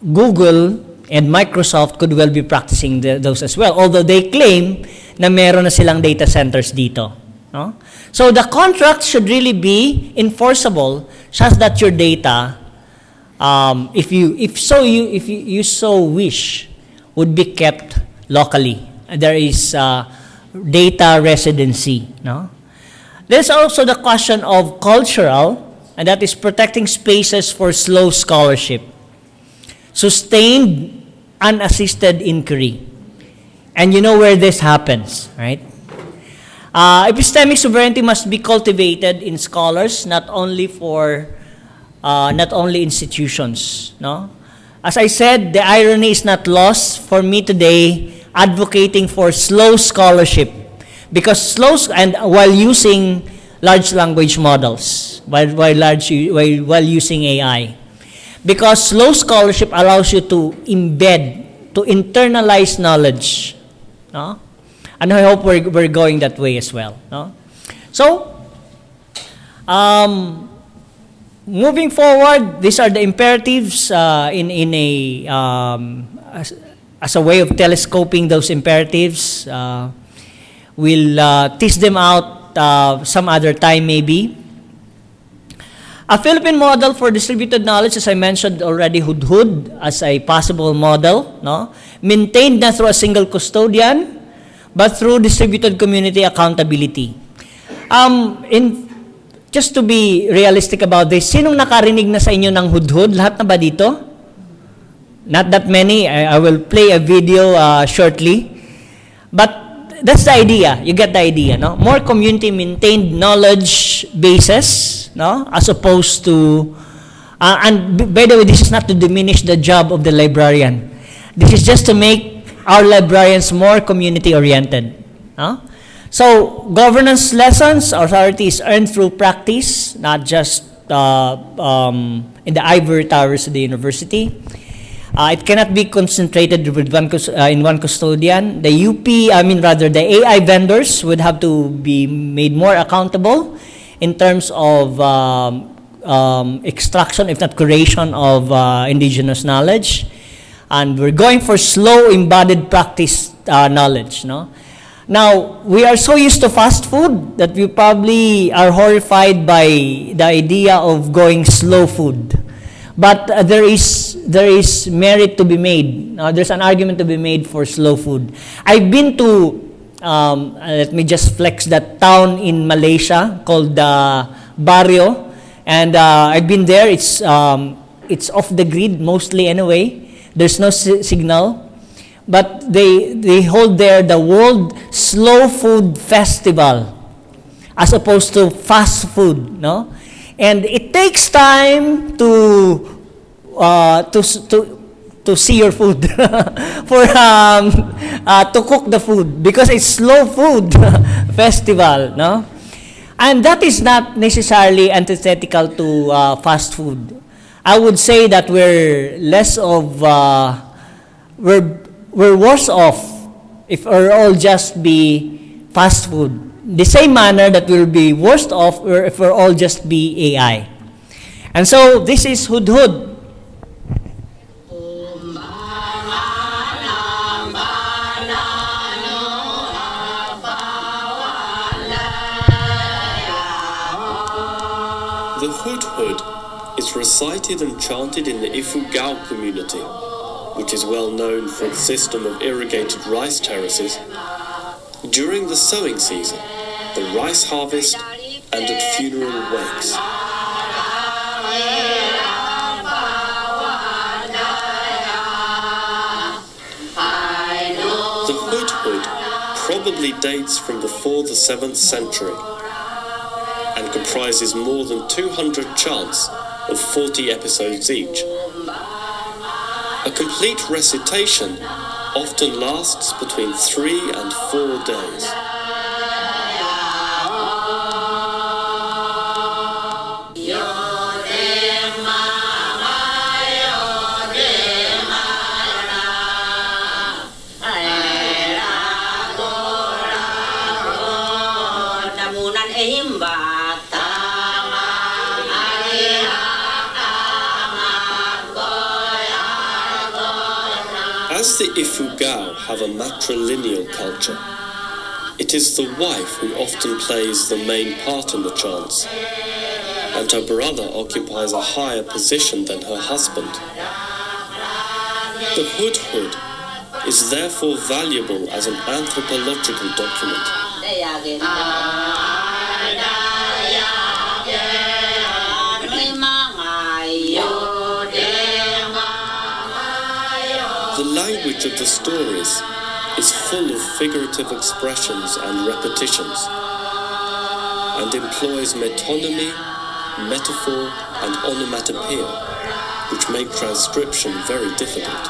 Google and Microsoft could well be practicing those as well, although they claim na meron na silang data centers dito. No? So the contract should really be enforceable such that your data, if you so wish, would be kept locally. There is data residency. No? There's also the question of cultural, and that is protecting spaces for slow scholarship, sustained, unassisted inquiry. And you know where this happens, right? Epistemic sovereignty must be cultivated in scholars, not only institutions. No, as I said, the irony is not lost for me today, advocating for slow scholarship, because while using large language models, while using AI, because slow scholarship allows you to embed, to internalize knowledge. No? And I hope we're going that way as well. No? So, moving forward, these are the imperatives in a as a way of telescoping those imperatives. We'll tease them out some other time maybe. A Philippine model for distributed knowledge, as I mentioned already, Hudhud as a possible model, no? Maintained not through a single custodian, but through distributed community accountability. Just to be realistic about this, sinong nakarinig na sa inyo ng Hudhud? Lahat na ba dito? Not that many. I will play a video shortly. But that's the idea. You get the idea, no? More community-maintained knowledge bases, no? As opposed to, and by the way, this is not to diminish the job of the librarian. This is just to make our librarians more community-oriented, no? So, governance lessons, authority is earned through practice, not just in the ivory towers of the university. It cannot be concentrated with in one custodian. The the AI vendors would have to be made more accountable in terms of extraction, if not curation, of indigenous knowledge. And we're going for slow embodied practice knowledge, no? Now, we are so used to fast food that we probably are horrified by the idea of going slow food. But there is merit to be made. There's an argument to be made for slow food. I've been to, let me just flex that town in Malaysia called Barrio. And I've been there. It's off the grid mostly anyway. There's no signal. But they hold there the World Slow Food Festival as opposed to fast food, no? And it takes time to see your food for to cook the food because it's slow food festival, no? And that is not necessarily antithetical to fast food. I would say that we're less of we're worse off if we'll all just be fast food. The same manner that we'll be worse off if we'll all just be AI. And so this is Hudhud. The Hudhud is recited and chanted in the Ifugao community, which is well known for its system of irrigated rice terraces, during the sowing season, the rice harvest, and at funeral wakes. The Hudhud probably dates from before the 7th century and comprises more than 200 chants of 40 episodes each. A complete recitation often lasts between 3 and 4 days. As the Ifugao have a matrilineal culture, it is the wife who often plays the main part in the chants, and her brother occupies a higher position than her husband. The Hudhud is therefore valuable as an anthropological document. The language of the stories is full of figurative expressions and repetitions, and employs metonymy, metaphor, and onomatopoeia, which make transcription very difficult.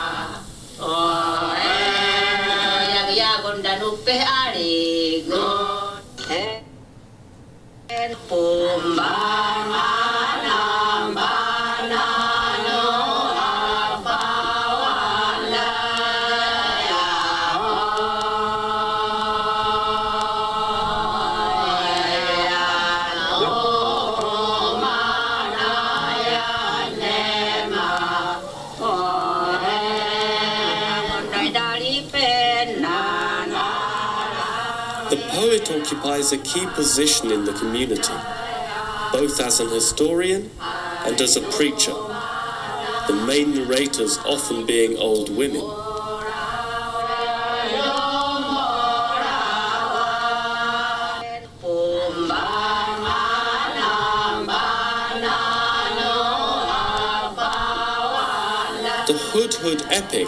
occupies a key position in the community, both as an historian and as a preacher, the main narrators often being old women. The Hudhud epic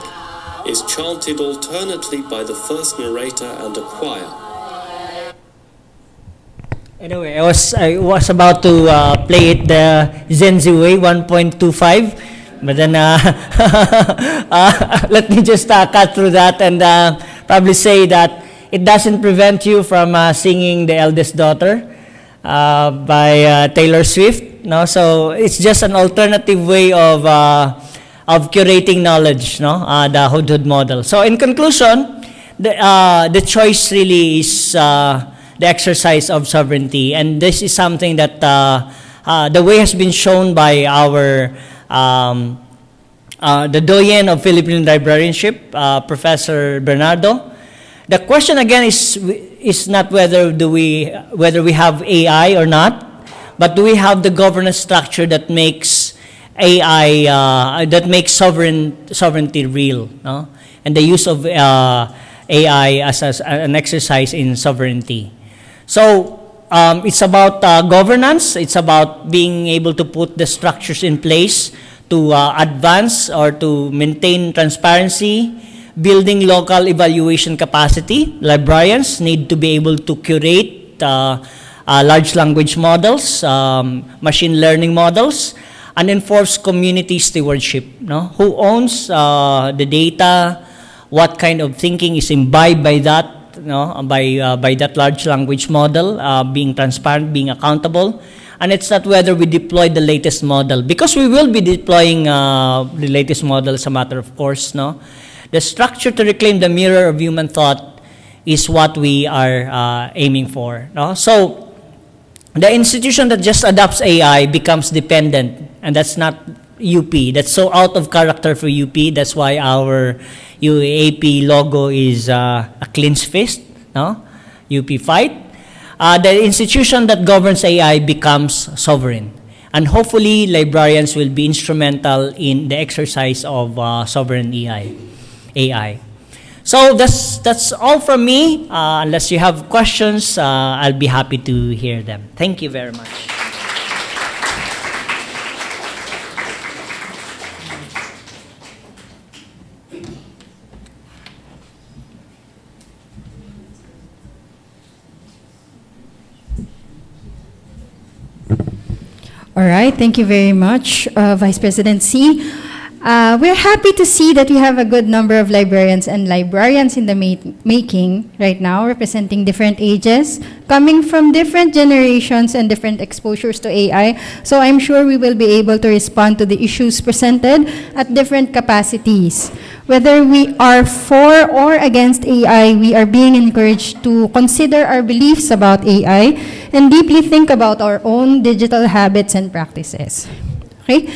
is chanted alternately by the first narrator and a choir. Anyway, I was about to play it the Gen Z way 1.25, but then let me just cut through that and probably say that it doesn't prevent you from singing The Eldest Daughter by Taylor Swift. No, so it's just an alternative way of curating knowledge. No, the Hudhud model. So in conclusion, the choice really is the exercise of sovereignty, and this is something that the way has been shown by our the doyen of Philippine librarianship, Professor Bernardo. The question again is not whether we have AI or not, but do we have the governance structure that makes AI that makes sovereignty real, no? And the use of AI as an exercise in sovereignty. So it's about governance. It's about being able to put the structures in place to advance or to maintain transparency, building local evaluation capacity. Librarians need to be able to curate large language models, machine learning models, and enforce community stewardship. No? Who owns the data? What kind of thinking is imbibed by that? By that large language model, being transparent, being accountable. And it's not whether we deploy the latest model, because we will be deploying the latest model as a matter of course. No, the structure to reclaim the mirror of human thought is what we are aiming for. No, so the institution that just adopts AI becomes dependent, and that's not UP. That's so out of character for UP. That's why our UAP logo is a clenched fist, no? UP fight. The institution that governs AI becomes sovereign. And hopefully, librarians will be instrumental in the exercise of sovereign AI. So that's all from me. Unless you have questions, I'll be happy to hear them. Thank you very much. All right, thank you very much, Vice President C. We're happy to see that we have a good number of librarians and librarians in the making right now, representing different ages, coming from different generations and different exposures to AI. So I'm sure we will be able to respond to the issues presented at different capacities. Whether we are for or against AI, we are being encouraged to consider our beliefs about AI and deeply think about our own digital habits and practices. Okay?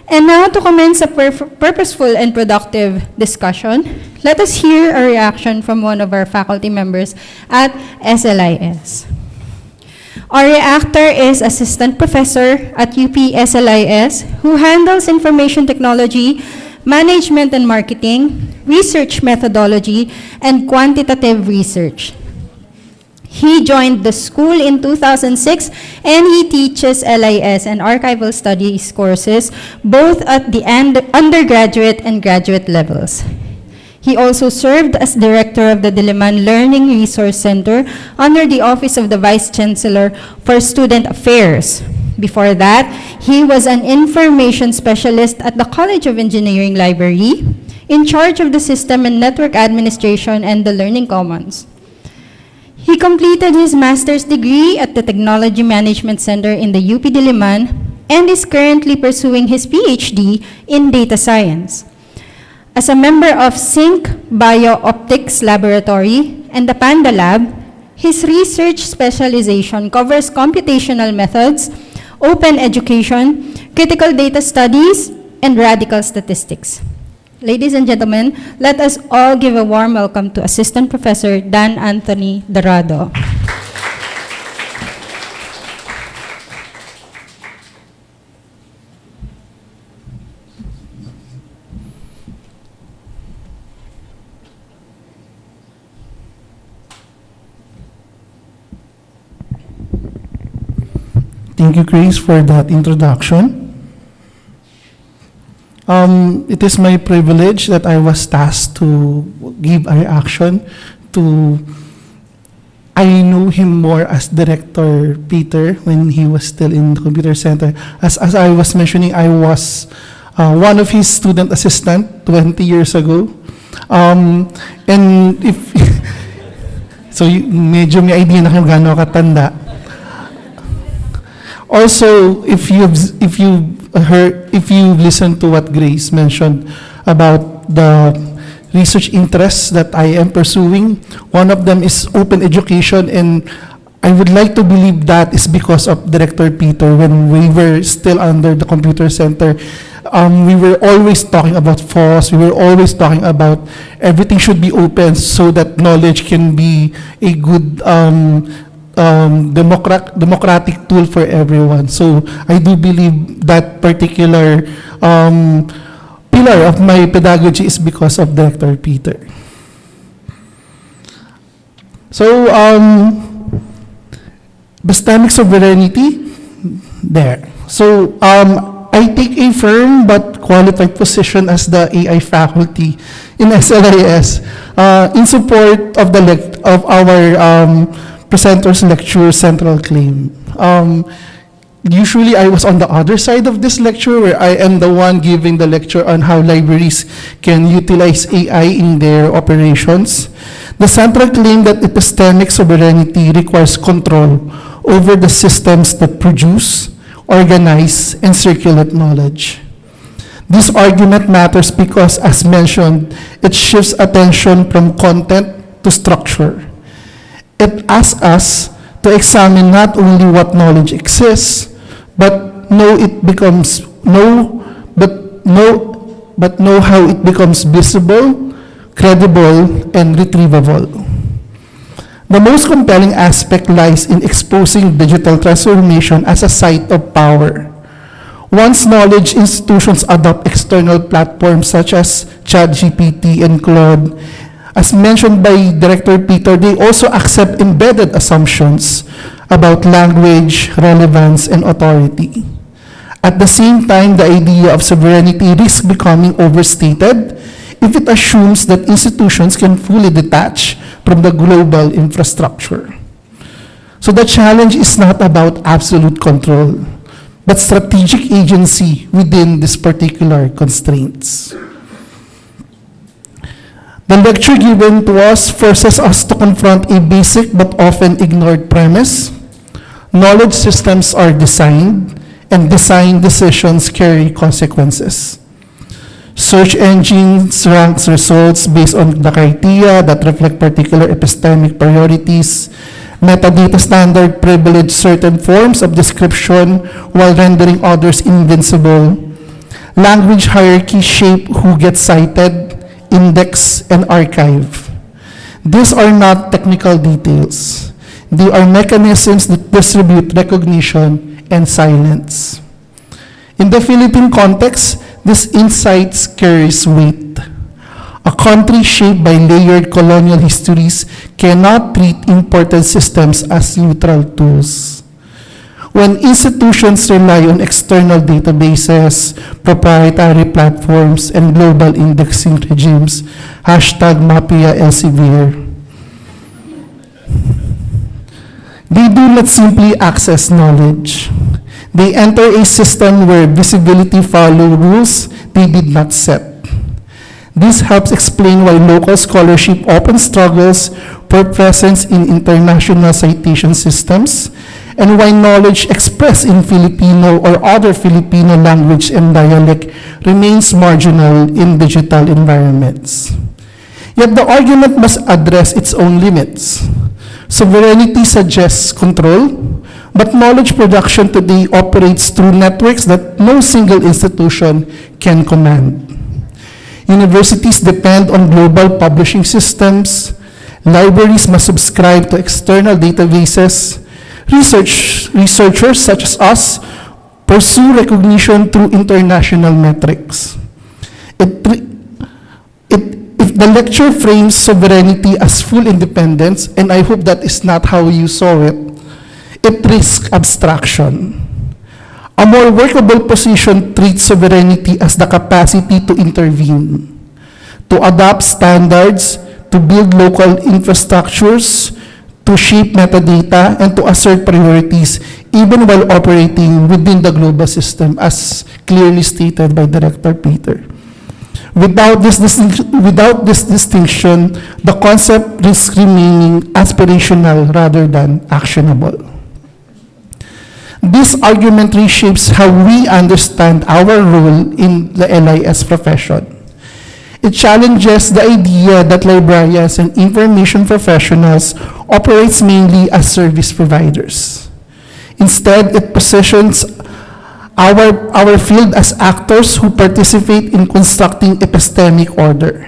And now to commence a purposeful and productive discussion, let us hear a reaction from one of our faculty members at SLIS. Our reactor is Assistant Professor at UPSLIS who handles information technology, management and marketing, research methodology, and quantitative research. He joined the school in 2006 and he teaches LIS and archival studies courses both at the undergraduate and graduate levels. He also served as director of the Diliman Learning Resource Center under the Office of the Vice Chancellor for Student Affairs. Before that, he was an information specialist at the College of Engineering Library, in charge of the System and Network Administration and the Learning Commons. He completed his master's degree at the Technology Management Center in the UP Diliman and is currently pursuing his PhD in data science. As a member of Sync Bio-Optics Laboratory and the PANDALab, his research specialization covers computational methods, open education, critical data studies, and radical statistics. Ladies and gentlemen, let us all give a warm welcome to Assistant Professor Dan Anthony Dorado. Thank you, Grace, for that introduction. It is my privilege that I was tasked to give a reaction to. I knew him more as Director Peter when he was still in the computer center. As I was mentioning, I was one of his student assistant 20 years ago. And if so, medyo may idea na kayo gaano katanda. Also, if you've listened to what Grace mentioned about the research interests that I am pursuing, one of them is open education, and I would like to believe that is because of Director Peter. When we were still under the computer center, we were always talking about FOSS, we were always talking about everything should be open so that knowledge can be a good democratic tool for everyone. So I do believe that particular pillar of my pedagogy is because of Director Peter. So, epistemic sovereignty, there. So, I take a firm but qualified position as the AI faculty in SLIS in support of our presenter's lecture central claim. Usually I was on the other side of this lecture, where I am the one giving the lecture on how libraries can utilize AI in their operations. The central claim that epistemic sovereignty requires control over the systems that produce, organize, and circulate knowledge. This argument matters because, as mentioned, it shifts attention from content to structure. It asks us to examine not only what knowledge exists, but know how it becomes visible, credible, and retrievable. The most compelling aspect lies in exposing digital transformation as a site of power. Once knowledge institutions adopt external platforms such as ChatGPT and Claude, as mentioned by Director Peter, they also accept embedded assumptions about language, relevance, and authority. At the same time, the idea of sovereignty risks becoming overstated if it assumes that institutions can fully detach from the global infrastructure. So the challenge is not about absolute control, but strategic agency within these particular constraints. The lecture given to us forces us to confront a basic but often ignored premise. Knowledge systems are designed, and design decisions carry consequences. Search engines rank results based on the criteria that reflect particular epistemic priorities. Metadata standard privilege certain forms of description while rendering others invincible. Language hierarchy shape who gets cited, index, and archive. These are not technical details. They are mechanisms that distribute recognition and silence. In the Philippine context, these insights carries weight. A country shaped by layered colonial histories cannot treat important systems as neutral tools. When institutions rely on external databases, proprietary platforms, and global indexing regimes, #Mapia Elsevier, they do not simply access knowledge. They enter a system where visibility follows rules they did not set. This helps explain why local scholarship often struggles for presence in international citation systems, and why knowledge expressed in Filipino or other Filipino language and dialect remains marginal in digital environments. Yet the argument must address its own limits. Sovereignty suggests control, but knowledge production today operates through networks that no single institution can command. Universities depend on global publishing systems. Libraries must subscribe to external databases. Researchers such as us pursue recognition through international metrics. If the lecture frames sovereignty as full independence, and I hope that is not how you saw it, it risks abstraction. A more workable position treats sovereignty as the capacity to intervene, to adopt standards, to build local infrastructures, to shape metadata, and to assert priorities, even while operating within the global system, as clearly stated by Director Peter. Without this distinction, the concept risks remaining aspirational rather than actionable. This argument reshapes how we understand our role in the LIS profession. It challenges the idea that librarians and information professionals operates mainly as service providers. Instead, it positions our field as actors who participate in constructing epistemic order.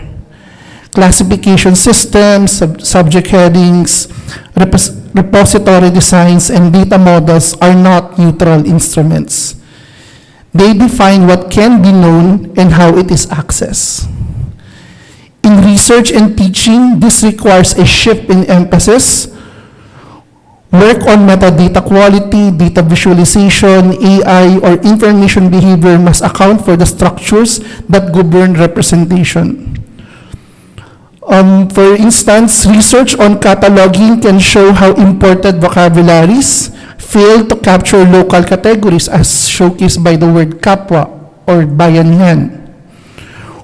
Classification systems, subject headings, repository designs, and data models are not neutral instruments. They define what can be known and how it is accessed. In research and teaching, this requires a shift in emphasis. Work on metadata quality, data visualization, AI, or information behavior must account for the structures that govern representation. For instance, research on cataloging can show how imported vocabularies fail to capture local categories as showcased by the word kapwa or bayanihan.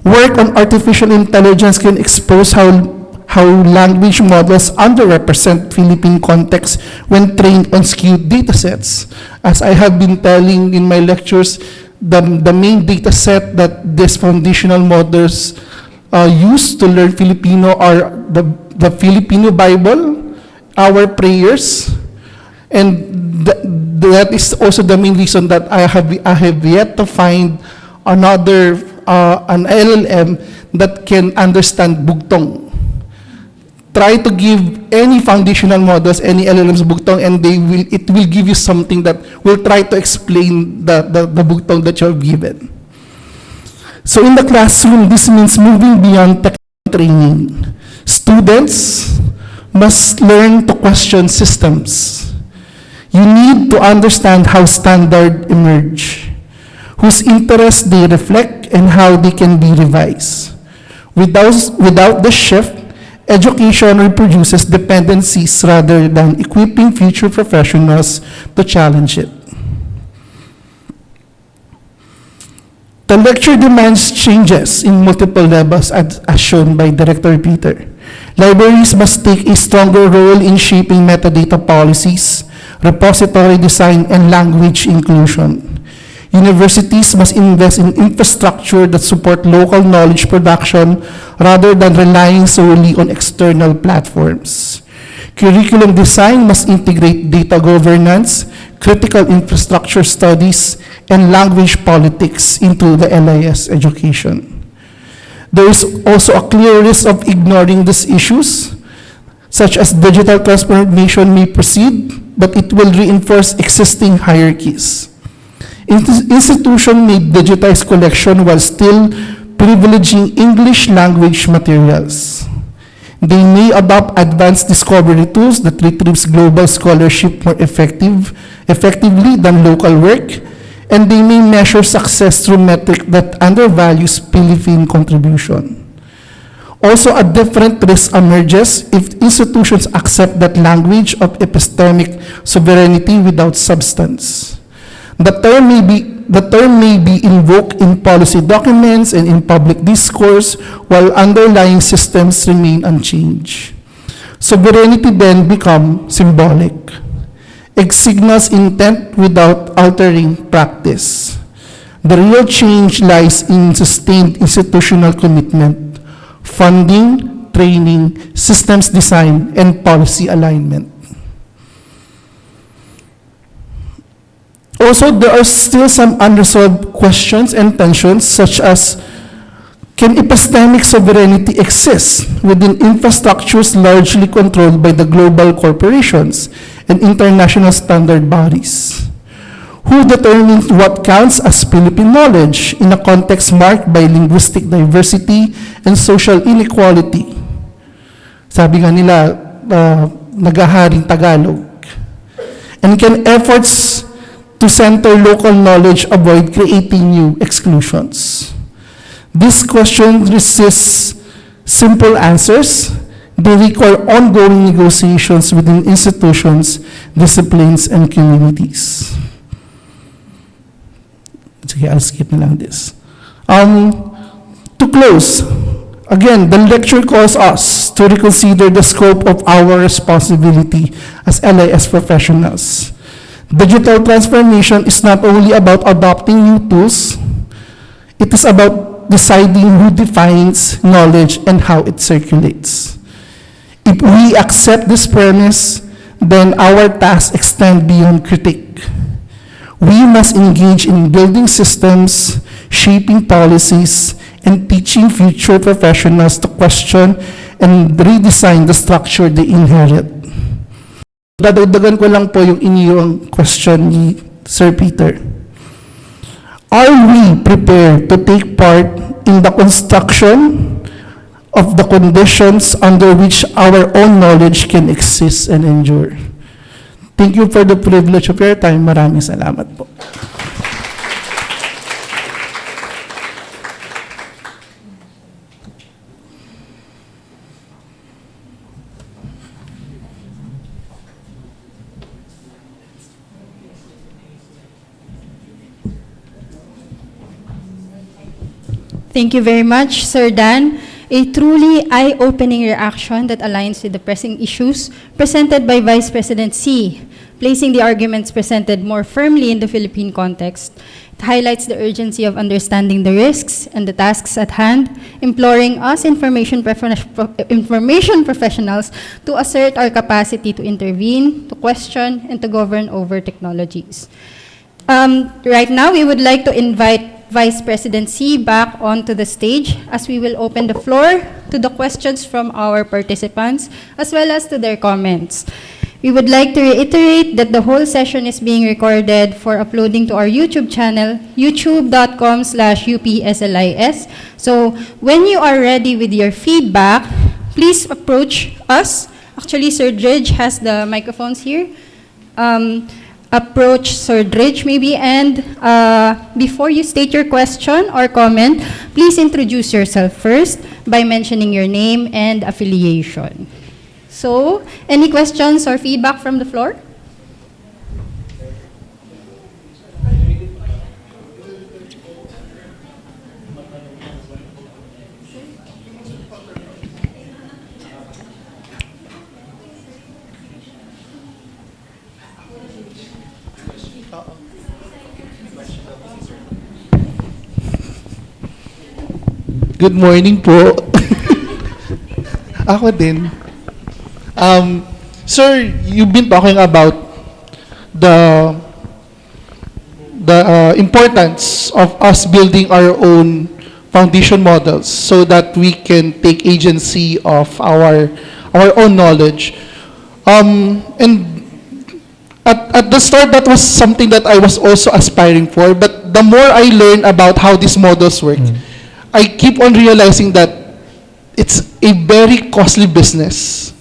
Work on artificial intelligence can expose how language models underrepresent Philippine context when trained on skewed datasets. As I have been telling in my lectures, the main dataset that these foundational models use to learn Filipino are the Filipino Bible, our prayers, and that is also the main reason that I have yet to find another an LLM that can understand bugtong. Try to give any foundational models, any LLMs bugtong, and it will give you something that will try to explain the bugtong that you have given. So in the classroom, this means moving beyond technical training. Students must learn to question systems. You need to understand how standards emerge, whose interests they reflect, and how they can be revised. Without the shift, education reproduces dependencies rather than equipping future professionals to challenge it. The lecture demands changes in multiple levels as shown by Director Peter. Libraries must take a stronger role in shaping metadata policies, repository design, and language inclusion. Universities must invest in infrastructure that support local knowledge production rather than relying solely on external platforms. Curriculum design must integrate data governance, critical infrastructure studies, and language politics into the LIS education. There is also a clear risk of ignoring these issues, such as digital transformation may proceed, but it will reinforce existing hierarchies. Institution may digitize collection while still privileging English language materials. They may adopt advanced discovery tools that retrieves global scholarship more effectively than local work, and they may measure success through metric that undervalues Philippine contribution. Also, a different risk emerges if institutions accept that language of epistemic sovereignty without substance. The term may be invoked in policy documents and in public discourse while underlying systems remain unchanged. Sovereignty then becomes symbolic. It signals intent without altering practice. The real change lies in sustained institutional commitment, funding, training, systems design, and policy alignment. Also, there are still some unresolved questions and tensions, such as, can epistemic sovereignty exist within infrastructures largely controlled by the global corporations and international standard bodies? Who determines what counts as Philippine knowledge in a context marked by linguistic diversity and social inequality? Sabi nga nila, nagaharing Tagalog. And can efforts To center local knowledge, avoid creating new exclusions. This question resists simple answers. They require ongoing negotiations within institutions, disciplines, and communities. Sige, I'll skip na lang this. To close, again, the lecture calls us to reconsider the scope of our responsibility as LIS professionals. Digital transformation is not only about adopting new tools, it is about deciding who defines knowledge and how it circulates. If we accept this premise, then our tasks extend beyond critique. We must engage in building systems, shaping policies, and teaching future professionals to question and redesign the structure they inherit. Dadagdagan ko lang po yung inyong question ni Sir Peter. Are we prepared to take part in the construction of the conditions under which our own knowledge can exist and endure? Thank you for the privilege of your time. Maraming salamat po. Thank you very much, Sir Dan. A truly eye-opening reaction that aligns with the pressing issues presented by Vice President Sy, placing the arguments presented more firmly in the Philippine context. It highlights the urgency of understanding the risks and the tasks at hand, imploring us information professionals to assert our capacity to intervene, to question, and to govern over technologies. Right now, we would like to invite Vice President Sy back onto the stage as we will open the floor to the questions from our participants as well as to their comments. We would like to reiterate that the whole session is being recorded for uploading to our YouTube channel, youtube.com/UPSLIS. So when you are ready with your feedback, please approach us. Actually, Sir Dridge has the microphones here. Approach Sir Dridge maybe, and before you state your question or comment, please introduce yourself first by mentioning your name and affiliation. So, any questions or feedback from the floor? Good morning po. Ako din. Sir, you've been talking about the importance of us building our own foundation models so that we can take agency of our own knowledge. And at the start, that was something that I was also aspiring for. But the more I learn about how these models work, I keep on realizing that it's a very costly business.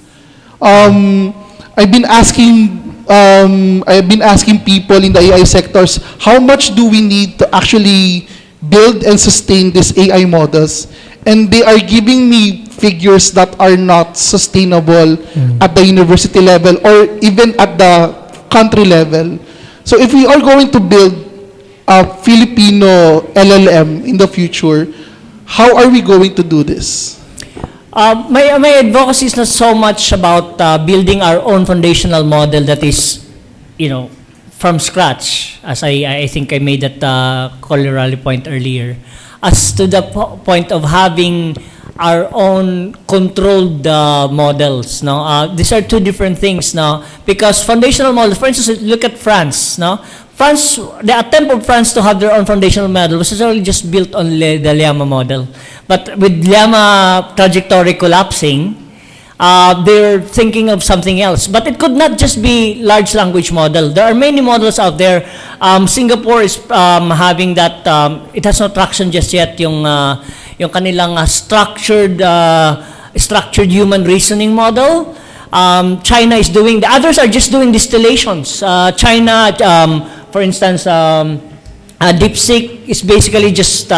I've been asking people in the AI sectors, how much do we need to actually build and sustain these AI models? And they are giving me figures that are not sustainable at the university level or even at the country level. So if we are going to build a Filipino LLM in the future, how are we going to do this? My advocacy is not so much about building our own foundational model that is, from scratch, as I think I made that corollary point earlier, as to the point of having our own controlled models. No, these are two different things. No, because foundational models, for instance, look at France. No, France, the attempt of France to have their own foundational model was actually just built on the Llama model. But with Llama trajectory collapsing, they're thinking of something else. But it could not just be large language model. There are many models out there. Singapore is having that. It has no traction just yet. Yung kanilang structured human reasoning model. China is doing. The others are just doing distillations. China, For instance, DeepSeek is basically just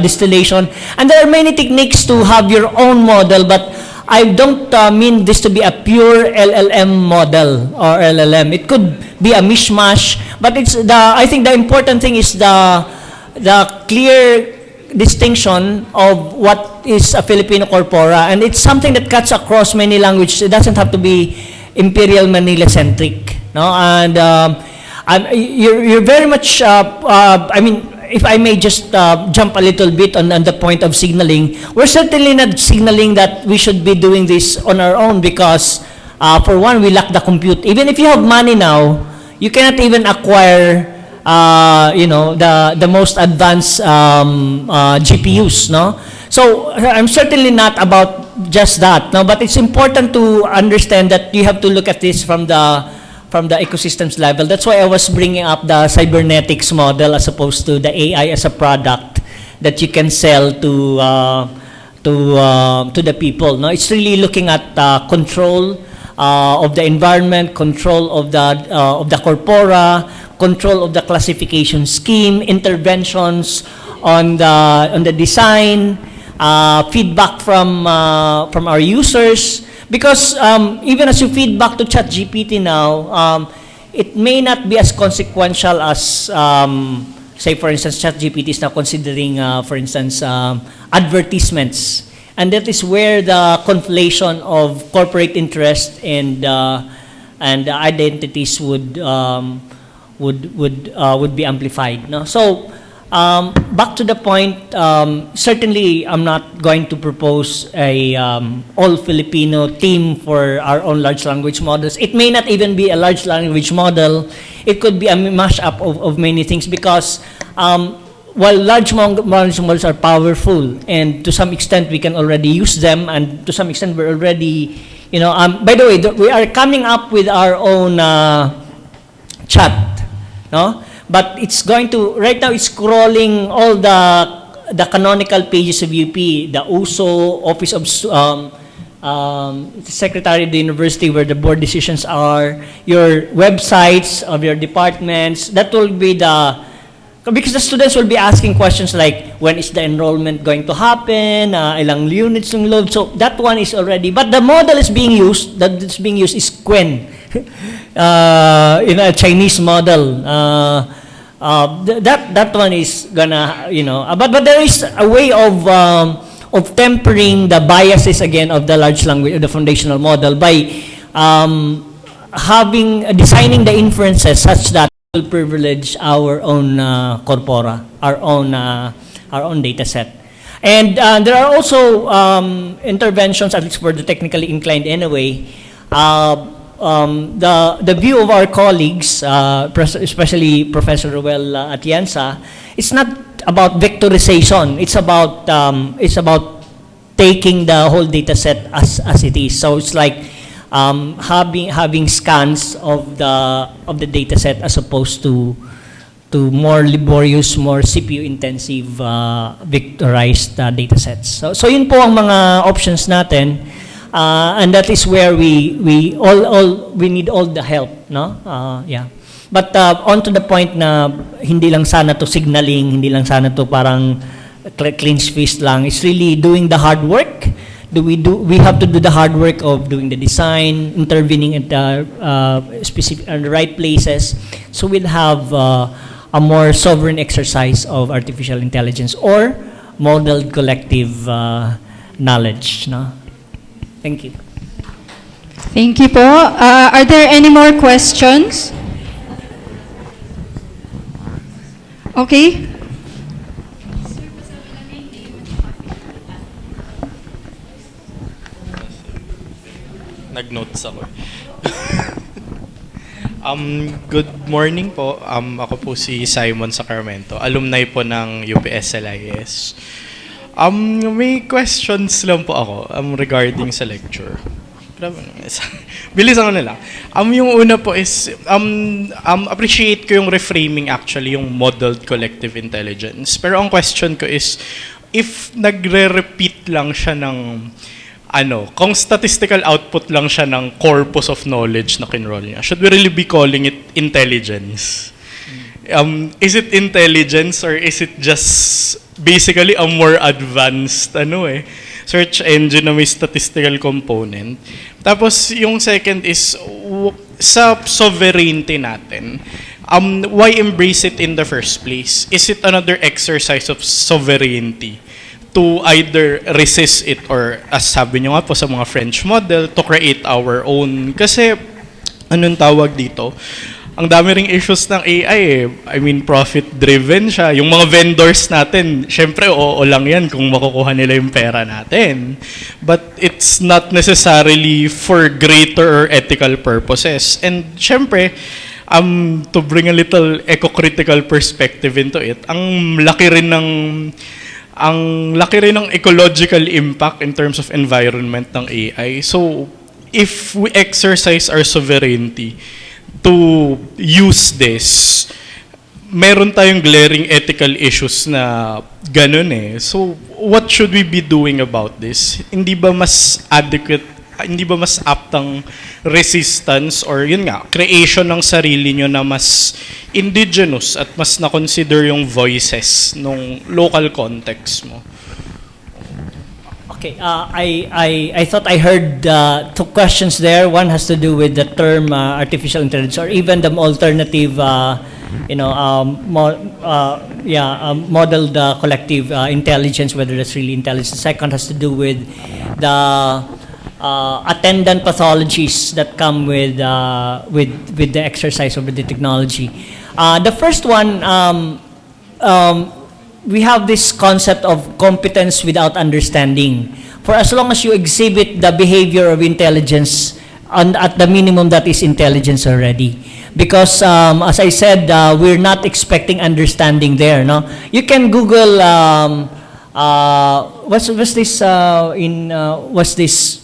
distillation. And there are many techniques to have your own model, but I don't mean this to be a pure LLM model or LLM. It could be a mishmash, but I think the important thing is the clear distinction of what is a Filipino corpora, and it's something that cuts across many languages. It doesn't have to be Imperial Manila centric, no? And you're very much. I mean, if I may just jump a little bit on the point of signaling, we're certainly not signaling that we should be doing this on our own because, for one, we lack the compute. Even if you have money now, you cannot even acquire, the most advanced GPUs, no? So I'm certainly not about just that, no. But it's important to understand that you have to look at this from the ecosystems level. That's why I was bringing up the cybernetics model as opposed to the AI as a product that you can sell to the people. No, it's really looking at control of the environment, control of the corpora, control of the classification scheme, interventions on the design, feedback from our users. Because even as you feed back to ChatGPT now, it may not be as consequential as, say, for instance, ChatGPT is now considering, for instance, advertisements. And that is where the conflation of corporate interest and identities would be amplified. No? So, back to the point, certainly I'm not going to propose a all-Filipino team for our own large language models. It may not even be a large language model. It could be a mashup of many things because while large language models are powerful and to some extent we can already use them and to some extent we're already, by the way, we are coming up with our own chat, no? But it's going to, right now it's scrolling all the canonical pages of UP, the USO, Office of Secretary of the University where the board decisions are, your websites of your departments. That will be because the students will be asking questions like, when is the enrollment going to happen, ilang units ng load. So that one is already, but the model is being used, is Quen. A Chinese model. That one is gonna, but there is a way of tempering the biases again of the large language, of the foundational model by designing the inferences such that will privilege our own corpora, our own data set. And there are also interventions, at least for the technically inclined anyway. The view of our colleagues, especially Professor Ruel Atienza, it's not about vectorization. It's about taking the whole data set as it is. So it's like having scans of the data set as opposed to more laborious, more CPU intensive vectorized data sets. So yun po ang mga options natin. And that is where we need all the help, no? Yeah. But on to the point na hindi lang sana to signaling, hindi lang sana to parang cleanse fist lang. It's really doing the hard work. We have to do the hard work of doing the design, intervening at the right places. So we'll have a more sovereign exercise of artificial intelligence or modeled collective knowledge, no? Thank you. Thank you po. Are there any more questions? Okay. Nag-notes ako. Good morning po. Ako po si Simon Sacramento, alumni po ng UPSLIS. May questions lang po ako regarding sa lecture. Bilisan ko na lang. Yung una po is, appreciate ko yung reframing actually, yung modeled collective intelligence. Pero ang question ko is, if nagre-repeat lang siya ng, kung statistical output lang siya ng corpus of knowledge na kinroll niya, should we really be calling it intelligence? Is it intelligence or is it just basically a more advanced search engine na may statistical component? Tapos yung second is sa sovereignty natin. Why embrace it in the first place? Is it another exercise of sovereignty to either resist it or, as sabi nyo nga po sa mga French model, to create our own? Kasi, anong tawag dito? Ang dami ring issues ng AI eh. I mean, profit-driven siya. Yung mga vendors natin, syempre, oo lang yan kung makukuha nila yung pera natin. But it's not necessarily for greater or ethical purposes. And syempre, to bring a little eco-critical perspective into it, ang laki rin ng ecological impact in terms of environment ng AI. So, if we exercise our sovereignty to use this, meron tayong glaring ethical issues na ganun eh. So, what should we be doing about this? Hindi ba mas aptang resistance or yun nga, creation ng sarili nyo na mas indigenous at mas na-consider yung voices nung local context mo? Okay, I thought I heard two questions there. One has to do with the term artificial intelligence, or even the alternative, modeled collective intelligence, whether that's really intelligence. The second has to do with the attendant pathologies that come with the exercise of the technology. The first one, we have this concept of competence without understanding. For as long as you exhibit the behavior of intelligence, and at the minimum that is intelligence already. Because as I said, we're not expecting understanding there. No, you can Google what's this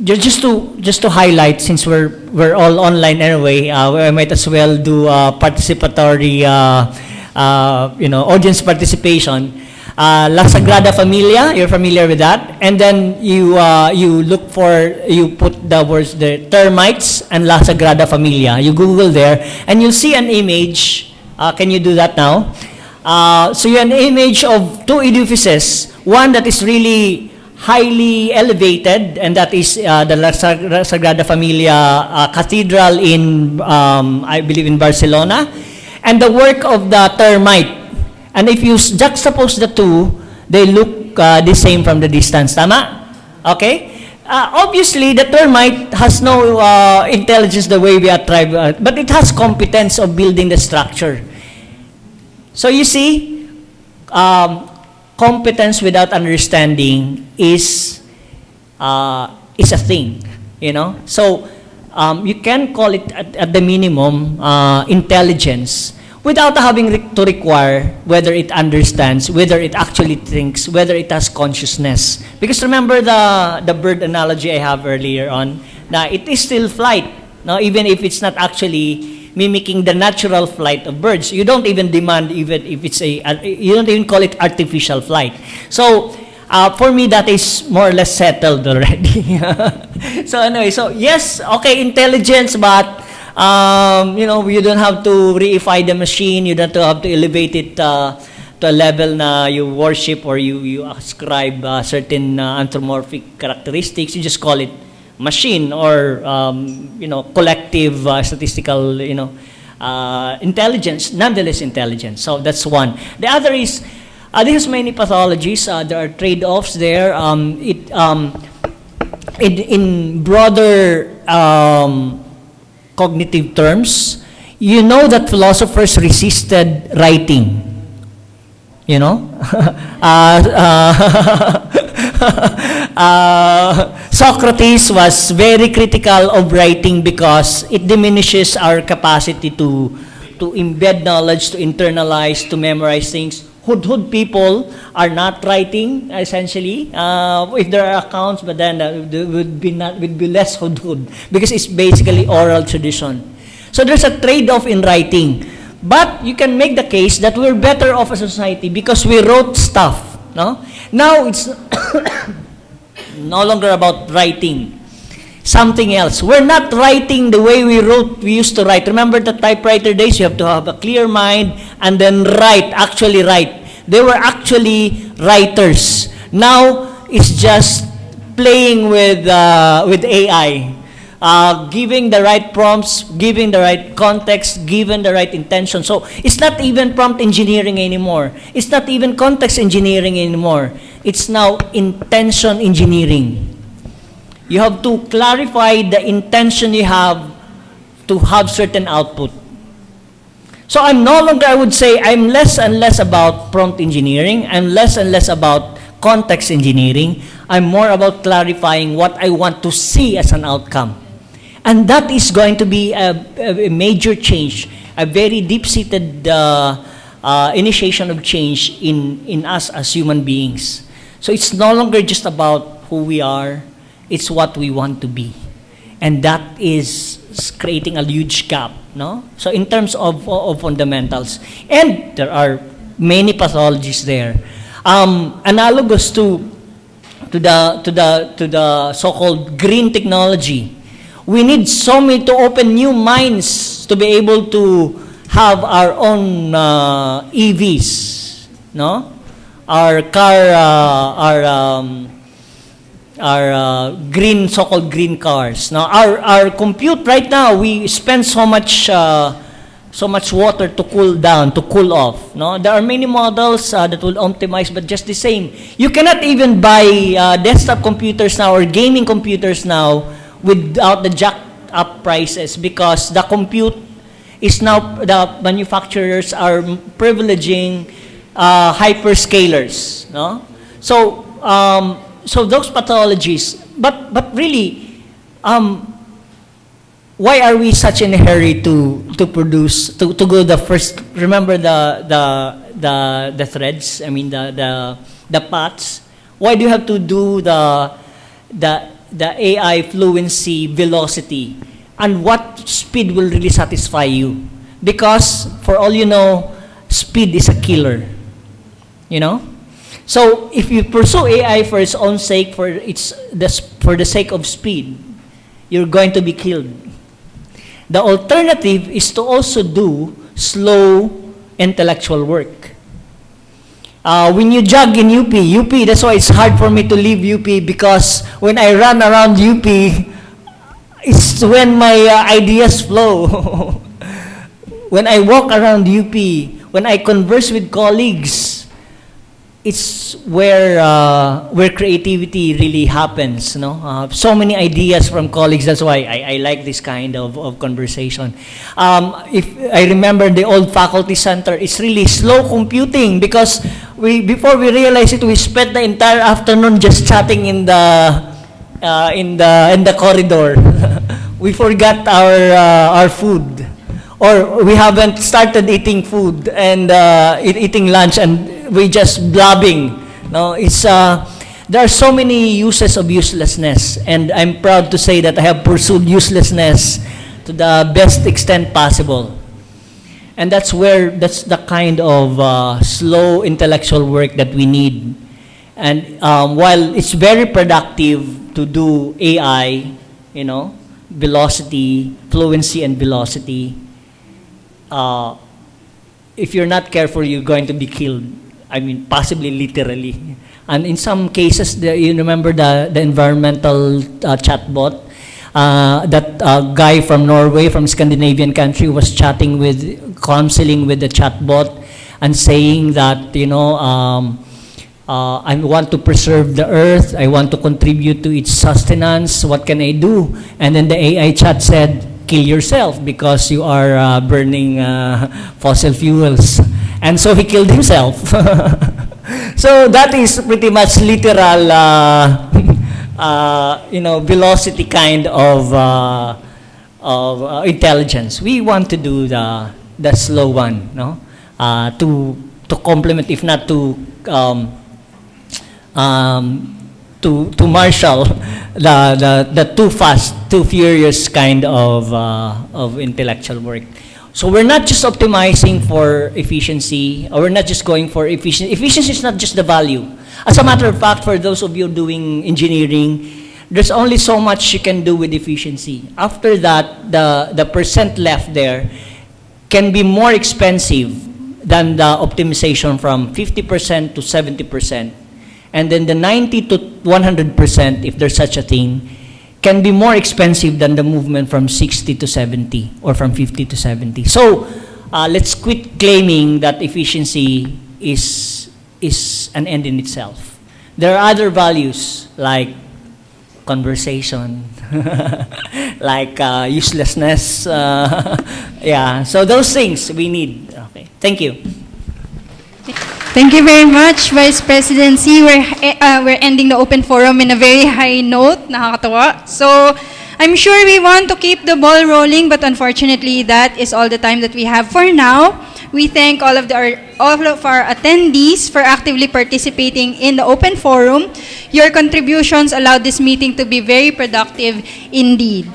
just to highlight, since we're all online anyway. I might as well do participatory. Audience participation. La Sagrada Familia, you're familiar with that? And then you put the words there, termites and La Sagrada Familia. You Google there, and you'll see an image. Can you do that now? So you have an image of two edifices. One that is really highly elevated, and that is the La Sagrada Familia Cathedral in, I believe, in Barcelona. And the work of the termite. And if you juxtapose the two, they look the same from the distance. Tama? Okay? Obviously, the termite has no intelligence the way we are trying, but it has competence of building the structure. So you see, competence without understanding is a thing. So you can call it at the minimum intelligence, without having to require whether it understands, whether it actually thinks, whether it has consciousness. Because remember the bird analogy I have earlier on, na it is still flight, no? Even if it's not actually mimicking the natural flight of birds. You don't even demand, even if it's you don't even call it artificial flight. So, for me, that is more or less settled already. So anyway, so yes, okay, intelligence, but you don't have to reify the machine. You don't have to elevate it to a level na you worship or you ascribe certain anthropomorphic characteristics. You just call it machine or collective statistical intelligence, nonetheless intelligence. So that's one. The other is there's many pathologies. There are trade-offs there. In broader cognitive terms, you know that philosophers resisted writing. Socrates was very critical of writing because it diminishes our capacity to embed knowledge, to internalize, to memorize things. Hudhud people are not writing, essentially. If there are accounts, but then would be less hudhud because it's basically oral tradition. So there's a trade-off in writing. But you can make the case that we're better off as a society because we wrote stuff. No? Now it's no longer about writing. something else. We're not writing the way we used to write. Remember the typewriter days? You have to have a clear mind and then actually write. They were actually writers. Now, it's just playing with AI. Giving the right prompts, giving the right context, given the right intention. So it's not even prompt engineering anymore. It's not even context engineering anymore. It's now intention engineering. You have to clarify the intention you have to have certain output. So I'm no longer, I would say, I'm less and less about prompt engineering. I'm less and less about context engineering. I'm more about clarifying what I want to see as an outcome. And that is going to be a major change, a very deep-seated initiation of change in us as human beings. So it's no longer just about who we are, it's what we want to be. And that is creating a huge gap, no? So in terms of fundamentals, and there are many pathologies there, analogous to the so-called green technology. We need so many to open new minds to be able to have our own EVs, no? Our green, so-called green cars. Now, our compute right now, we spend so much water to cool down, to cool off. No, there are many models that will optimize, but just the same. You cannot even buy desktop computers now or gaming computers now without the jacked up prices, because the compute is now, the manufacturers are privileging hyperscalers. No, so those pathologies, but really, why are we such in a hurry to produce, to go the first? Remember the threads, I mean the paths. Why do you have to do the AI fluency, velocity, and what speed will really satisfy you? Because for all you know, speed is a killer, you know? So if you pursue AI for its own sake, for the sake of speed, you're going to be killed. The alternative is to also do slow intellectual work. When you jog in UP, that's why it's hard for me to leave UP, because when I run around UP, it's when my ideas flow. When I walk around UP, when I converse with colleagues, it's where creativity really happens. No, so many ideas from colleagues. That's why I like this kind of conversation. If I remember the old faculty center, it's really slow computing, because before we realize it, we spent the entire afternoon just chatting in the corridor. We forgot our food, or we haven't started eating food and eating lunch, and we just blabbing. No, it's there are so many uses of uselessness, and I'm proud to say that I have pursued uselessness to the best extent possible. And that's the kind of slow intellectual work that we need. And while it's very productive to do AI, you know, velocity, fluency, and velocity, if you're not careful, you're going to be killed. I mean, possibly literally. And in some cases, you remember the environmental chatbot, that guy from Norway, from Scandinavian country, was counseling with the chatbot and saying that, you know, I want to preserve the earth, I want to contribute to its sustenance, what can I do? And then the AI chat said, kill yourself, because you are burning fossil fuels. And so he killed himself. So that is pretty much literal, you know, velocity kind of intelligence. We want to do the slow one, no? To complement, if not to marshal the too fast, too furious kind of intellectual work. So we're not just optimizing for efficiency, or we're not just going for efficiency. Efficiency is not just the value. As a matter of fact, for those of you doing engineering, there's only so much you can do with efficiency. After that, the percent left there can be more expensive than the optimization from 50% to 70%. And then the 90 to 100%, if there's such a thing, can be more expensive than the movement from 60 to 70 or from 50 to 70. So let's quit claiming that efficiency is an end in itself. There are other values like conversation, like uselessness. Yeah, so those things we need. Okay, thank you. Thank you very much, Vice Presidency. We're ending the open forum in a very high note. Nakakatawa. So, I'm sure we want to keep the ball rolling, but unfortunately, that is all the time that we have for now. We thank all of our attendees for actively participating in the open forum. Your contributions allowed this meeting to be very productive indeed.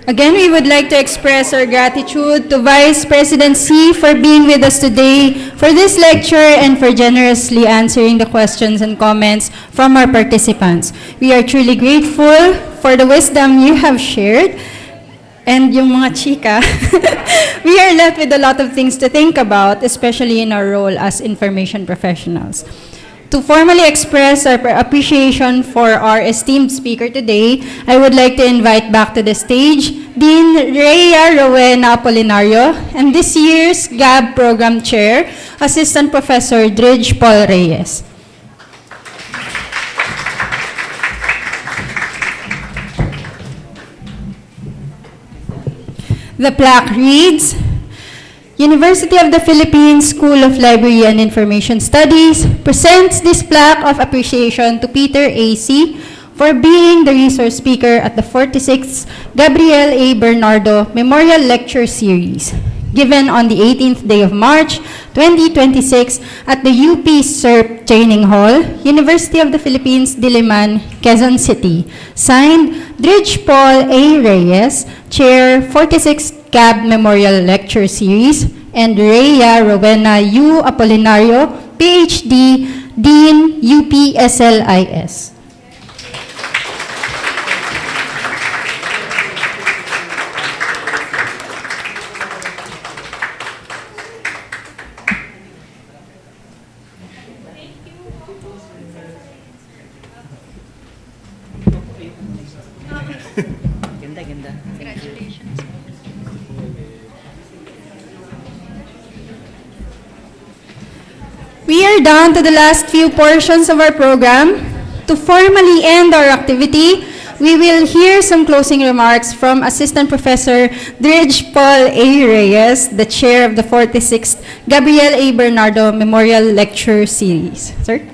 Again, we would like to express our gratitude to Vice President C for being with us today for this lecture and for generously answering the questions and comments from our participants. We are truly grateful for the wisdom you have shared. And yung mga chika, we are left with a lot of things to think about, especially in our role as information professionals. To formally express our appreciation for our esteemed speaker today, I would like to invite back to the stage Dean Rhea Rowena Apolinario and this year's GAB Program Chair, Assistant Professor Dridge Paul Reyes. The plaque reads, University of the Philippines School of Library and Information Studies presents this plaque of appreciation to Peter A.C. for being the resource speaker at the 46th Gabriel A. Bernardo Memorial Lecture Series, given on the 18th day of March, 2026 at the UPSLIS Training Hall, University of the Philippines, Diliman, Quezon City. Signed, Dridge Paul A. Reyes, Chair, 46th GAB Memorial Lecture Series, and Rhea Rowena U. Apolinario, PhD, Dean, UPSLIS. Ganda. Congratulations. We are down to the last few portions of our program. To formally end our activity, we will hear some closing remarks from Assistant Professor Dridge Paul A. Reyes, the Chair of the 46th Gabriel A. Bernardo Memorial Lecture Series. Sir?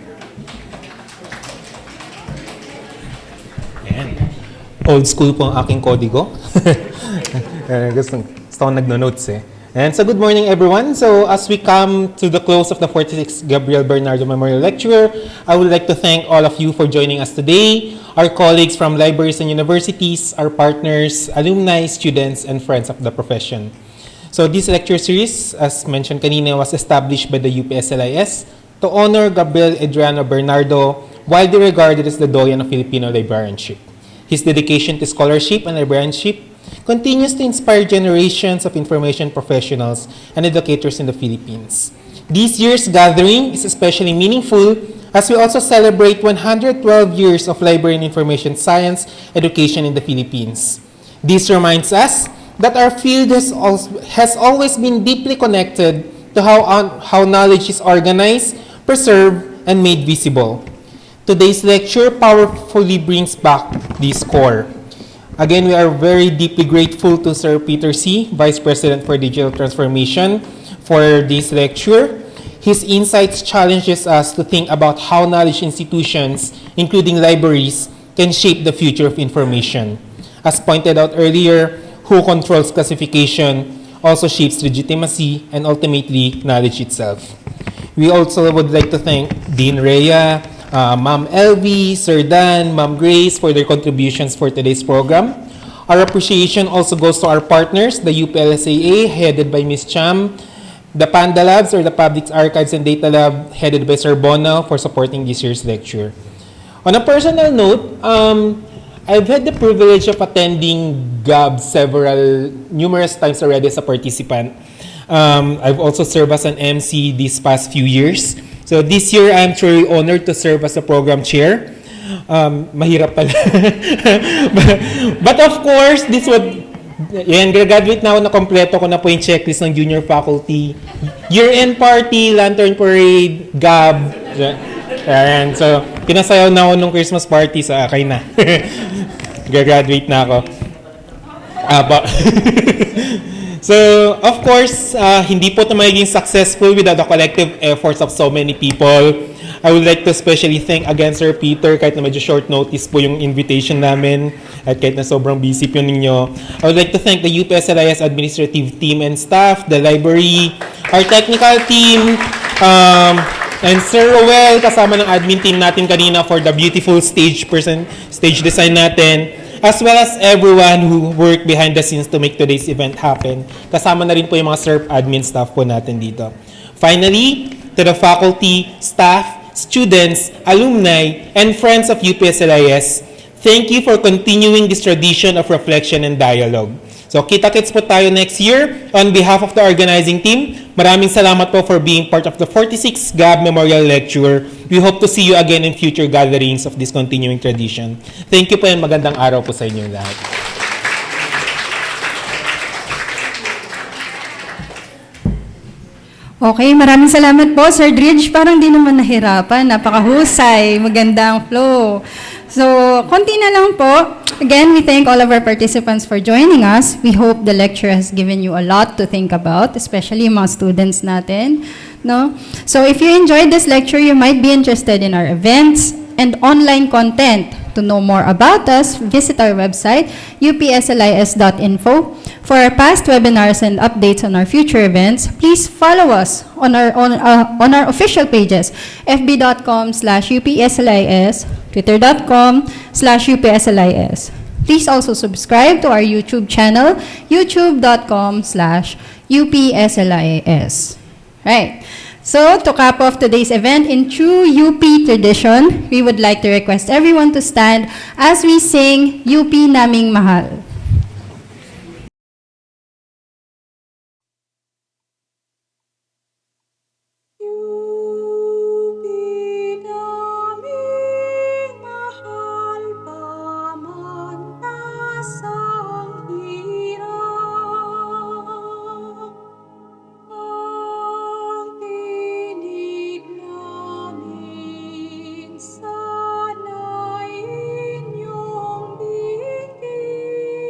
Old school po ang aking kodigo. gusto ko nagno-notes eh. And so good morning everyone. So as we come to the close of the 46th Gabriel Bernardo Memorial Lecture, I would like to thank all of you for joining us today, our colleagues from libraries and universities, our partners, alumni, students, and friends of the profession. So this lecture series, as mentioned kanina, was established by the UPSLIS to honor Gabriel Adriano Bernardo, widely regarded as the doyen of Filipino librarianship. His dedication to scholarship and librarianship continues to inspire generations of information professionals and educators in the Philippines. This year's gathering is especially meaningful as we also celebrate 112 years of library and information science education in the Philippines. This reminds us that our field has always been deeply connected to how knowledge is organized, preserved, and made visible. Today's lecture powerfully brings back this core. Again, we are very deeply grateful to Sir Peter C., Vice President for Digital Transformation, for this lecture. His insights challenges us to think about how knowledge institutions, including libraries, can shape the future of information. As pointed out earlier, who controls classification also shapes legitimacy and ultimately knowledge itself. We also would like to thank Dean Rhea, Ma'am Elvie, Sir Dan, Ma'am Grace for their contributions for today's program. Our appreciation also goes to our partners, the UPLSAA, headed by Ms. Cham, the PANDALabs, or the Public Archives and Data Lab, headed by Sir Bono, for supporting this year's lecture. On a personal note, I've had the privilege of attending GAB numerous times already as a participant. I've also served as an MC these past few years. So this year, I'm truly honored to serve as a program chair. Mahirap pala. But of course, graduate na ako, na-kompleto ko na po yung checklist ng junior faculty. Year-end party, lantern parade, GAB. And so, pinasayaw na ako nung Christmas party sa akin na. Graduate na ako. So, of course, hindi po ito magiging successful without the collective efforts of so many people. I would like to especially thank again Sir Peter, kahit na medyo short notice po yung invitation namin at kahit na sobrang busy po ninyo. I would like to thank the UPSLIS administrative team and staff, the library, our technical team, and Sir Roel, kasama ng admin team natin kanina for the beautiful stage design natin, as well as everyone who worked behind the scenes to make today's event happen. Kasama na rin po yung mga SERP admin staff po natin dito. Finally, to the faculty, staff, students, alumni, and friends of UPSLIS, thank you for continuing this tradition of reflection and dialogue. So, kita-kits po tayo next year. On behalf of the organizing team, maraming salamat po for being part of the 46th GAB Memorial Lecture. We hope to see you again in future gatherings of this continuing tradition. Thank you po and magandang araw po sa inyong lahat. Okay, maraming salamat po, Sir Dridge. Parang di naman nahirapan. Napakahusay. Magandang flow. So, konti na lang po. Again, we thank all of our participants for joining us. We hope the lecture has given you a lot to think about, especially mga students natin. No? So, if you enjoyed this lecture, you might be interested in our events and online content. To know more about us, visit our website, upslis.info. For our past webinars and updates on our future events, please follow us on our official pages, fb.com/upslis, twitter.com/upslis. Please also subscribe to our YouTube channel, youtube.com/upslis. Right. So, to cap off today's event in true UP tradition, we would like to request everyone to stand as we sing UP Naming Mahal. Sana'y inyong bigin.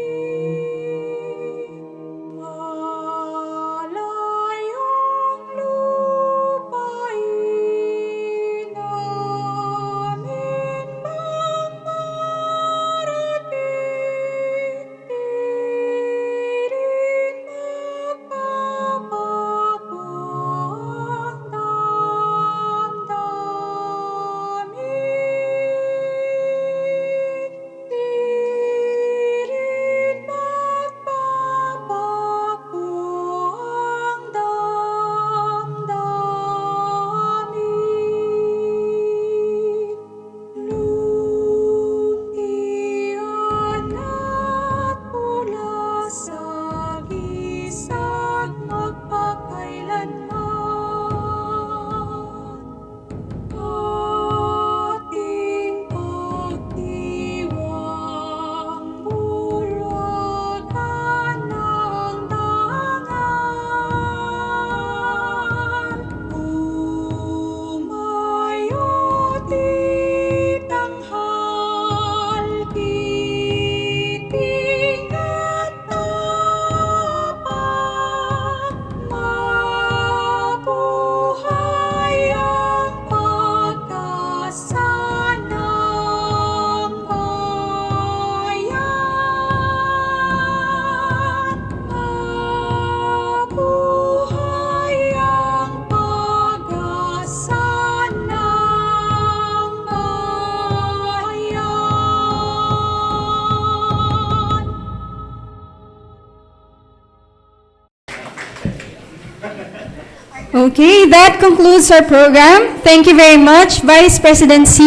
Okay, that concludes our program. Thank you very much, Vice President C.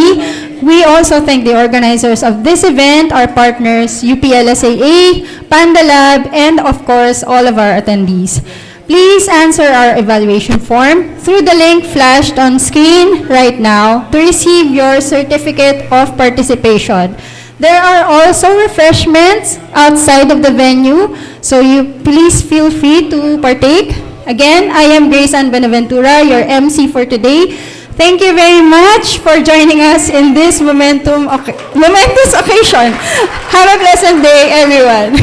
We also thank the organizers of this event, our partners, UPLSAA, PANDALab, and of course, all of our attendees. Please answer our evaluation form through the link flashed on screen right now to receive your certificate of participation. There are also refreshments outside of the venue, so you please feel free to partake. Again, I am Grace Ann Benaventura, your MC for today. Thank you very much for joining us in this momentous occasion. Have a pleasant day, everyone.